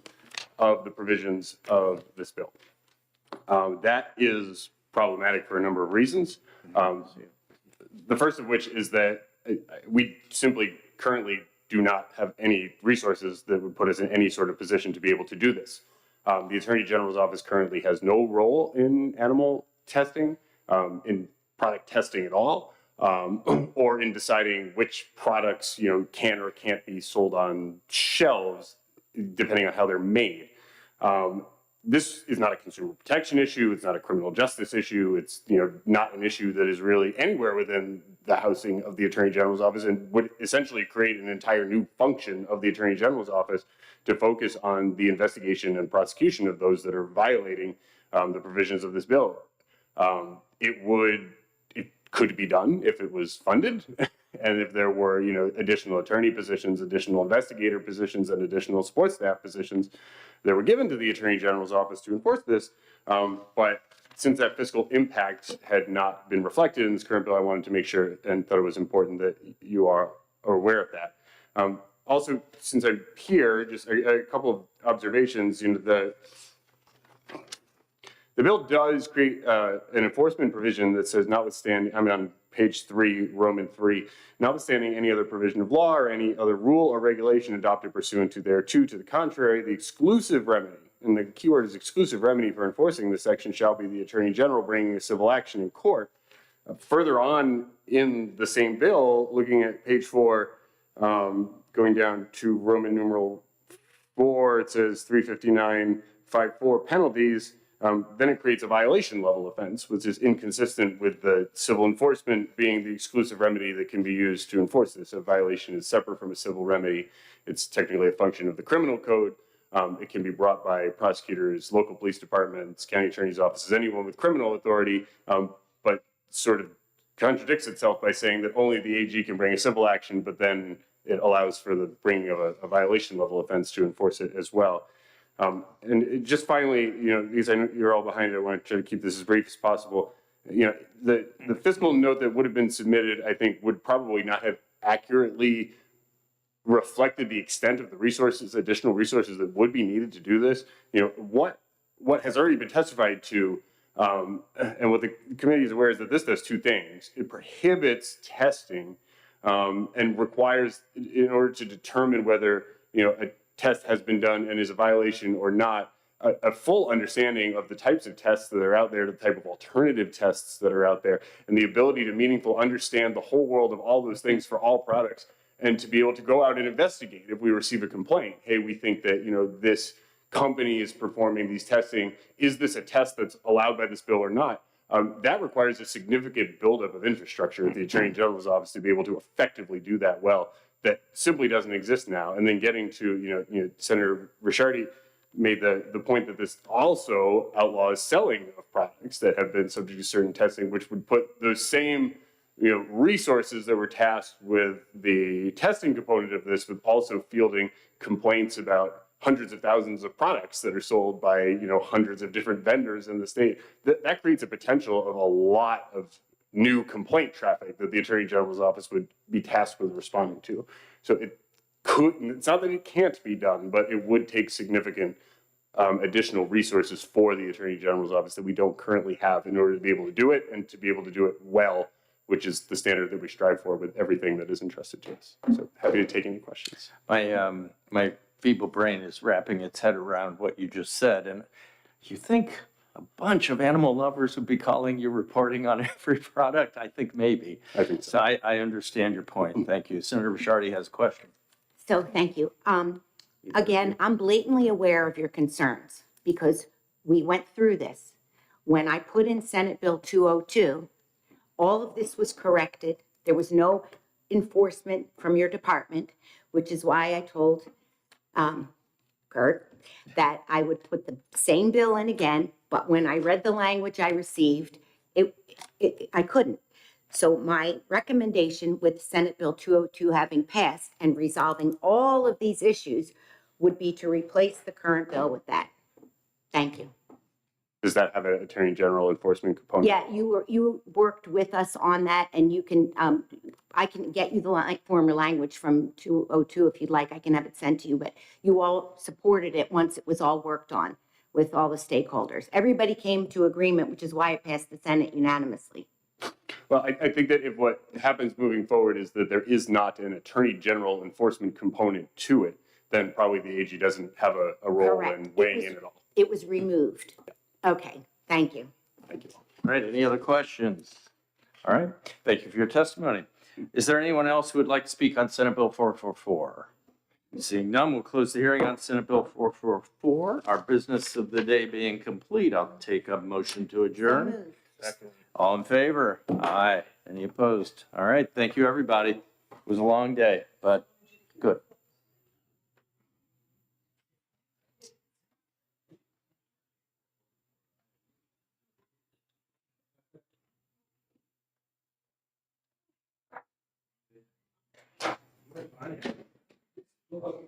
of the provisions of this bill. That is problematic for a number of reasons. The first of which is that we simply currently do not have any resources that would put us in any sort of position to be able to do this. The Attorney General's office currently has no role in animal testing, in product testing at all, or in deciding which products can or can't be sold on shelves, depending on how they're made. This is not a consumer protection issue. It's not a criminal justice issue. It's not an issue that is really anywhere within the housing of the Attorney General's office, and would essentially create an entire new function of the Attorney General's office to focus on the investigation and prosecution of those that are violating the provisions of this bill. It could be done if it was funded, and if there were additional attorney positions, additional investigator positions, and additional support staff positions that were given to the Attorney General's office to enforce this. But since that fiscal impact had not been reflected in this current bill, I wanted to make sure and thought it was important that you are aware of that. Also, since I'm here, just a couple of observations. The bill does create an enforcement provision that says, notwithstanding, on page 3, Roman 3, notwithstanding any other provision of law or any other rule or regulation adopted pursuant to thereto, to the contrary, the exclusive remedy, and the keyword is exclusive remedy for enforcing this section, shall be the Attorney General bringing a civil action in court. Further on in the same bill, looking at page 4, going down to Roman numeral 4, it says 359.54 penalties. Then it creates a violation level offense, which is inconsistent with the civil enforcement being the exclusive remedy that can be used to enforce this. A violation is separate from a civil remedy. It's technically a function of the criminal code. It can be brought by prosecutors, local police departments, county attorney's offices, anyone with criminal authority, but sort of contradicts itself by saying that only the AG can bring a civil action, but then it allows for the bringing of a violation level offense to enforce it as well. Just finally, because I know you're all behind it, I want to try to keep this as brief as possible. The fiscal note that would have been submitted, I think, would probably not have accurately reflected the extent of the resources, additional resources that would be needed to do this. What has already been testified to, and what the committee is aware is that this does two things. It prohibits testing and requires, in order to determine whether a test has been done and is a violation or not, a full understanding of the types of tests that are out there, the type of alternative tests that are out there, and the ability to meaningfully understand the whole world of all those things for all products, and to be able to go out and investigate if we receive a complaint. Hey, we think that this company is performing these testing. Is this a test that's allowed by this bill or not? That requires a significant buildup of infrastructure at the Attorney General's office to be able to effectively do that well. That simply doesn't exist now. And then getting to, Senator Ricciardi made the point that this also outlaws selling of products that have been subject to certain testing, which would put those same resources that were tasked with the testing component of this with also fielding complaints about hundreds of thousands of products that are sold by hundreds of different vendors in the state. That creates a potential of a lot of new complaint traffic that the Attorney General's office would be tasked with responding to. So it's not that it can't be done, but it would take significant additional resources for the Attorney General's office that we don't currently have in order to be able to do it and to be able to do it well, which is the standard that we strive for with everything that is entrusted to us. So happy to take any questions. My feeble brain is wrapping its head around what you just said, and you think a bunch of animal lovers would be calling you, reporting on every product? I think maybe. I think so. So I understand your point. Thank you. Senator Ricciardi has a question. So thank you. Again, I'm blatantly aware of your concerns because we went through this. When I put in Senate Bill 202, all of this was corrected. There was no enforcement from your department, which is why I told Kurt that I would put the same bill in again, but when I read the language I received, I couldn't. So my recommendation with Senate Bill 202 having passed and resolving all of these issues would be to replace the current bill with that. Thank you. Does that have an Attorney General enforcement component? Yeah, you worked with us on that, and you can, I can get you the former language from 202 if you'd like. I can have it sent to you, but you all supported it once it was all worked on with all the stakeholders. Everybody came to agreement, which is why it passed the Senate unanimously. Well, I think that if what happens moving forward is that there is not an Attorney General enforcement component to it, then probably the AG doesn't have a role Correct. in weighing in at all. It was removed. Okay, thank you. Thank you. All right, any other questions? All right, thank you for your testimony. Is there anyone else who would like to speak on Senate Bill 444? Seeing none, we'll close the hearing on Senate Bill 444. Our business of the day being complete, I'll take a motion to adjourn. All in favor? Aye. Any opposed? All right, thank you, everybody. It was a long day, but good. Well,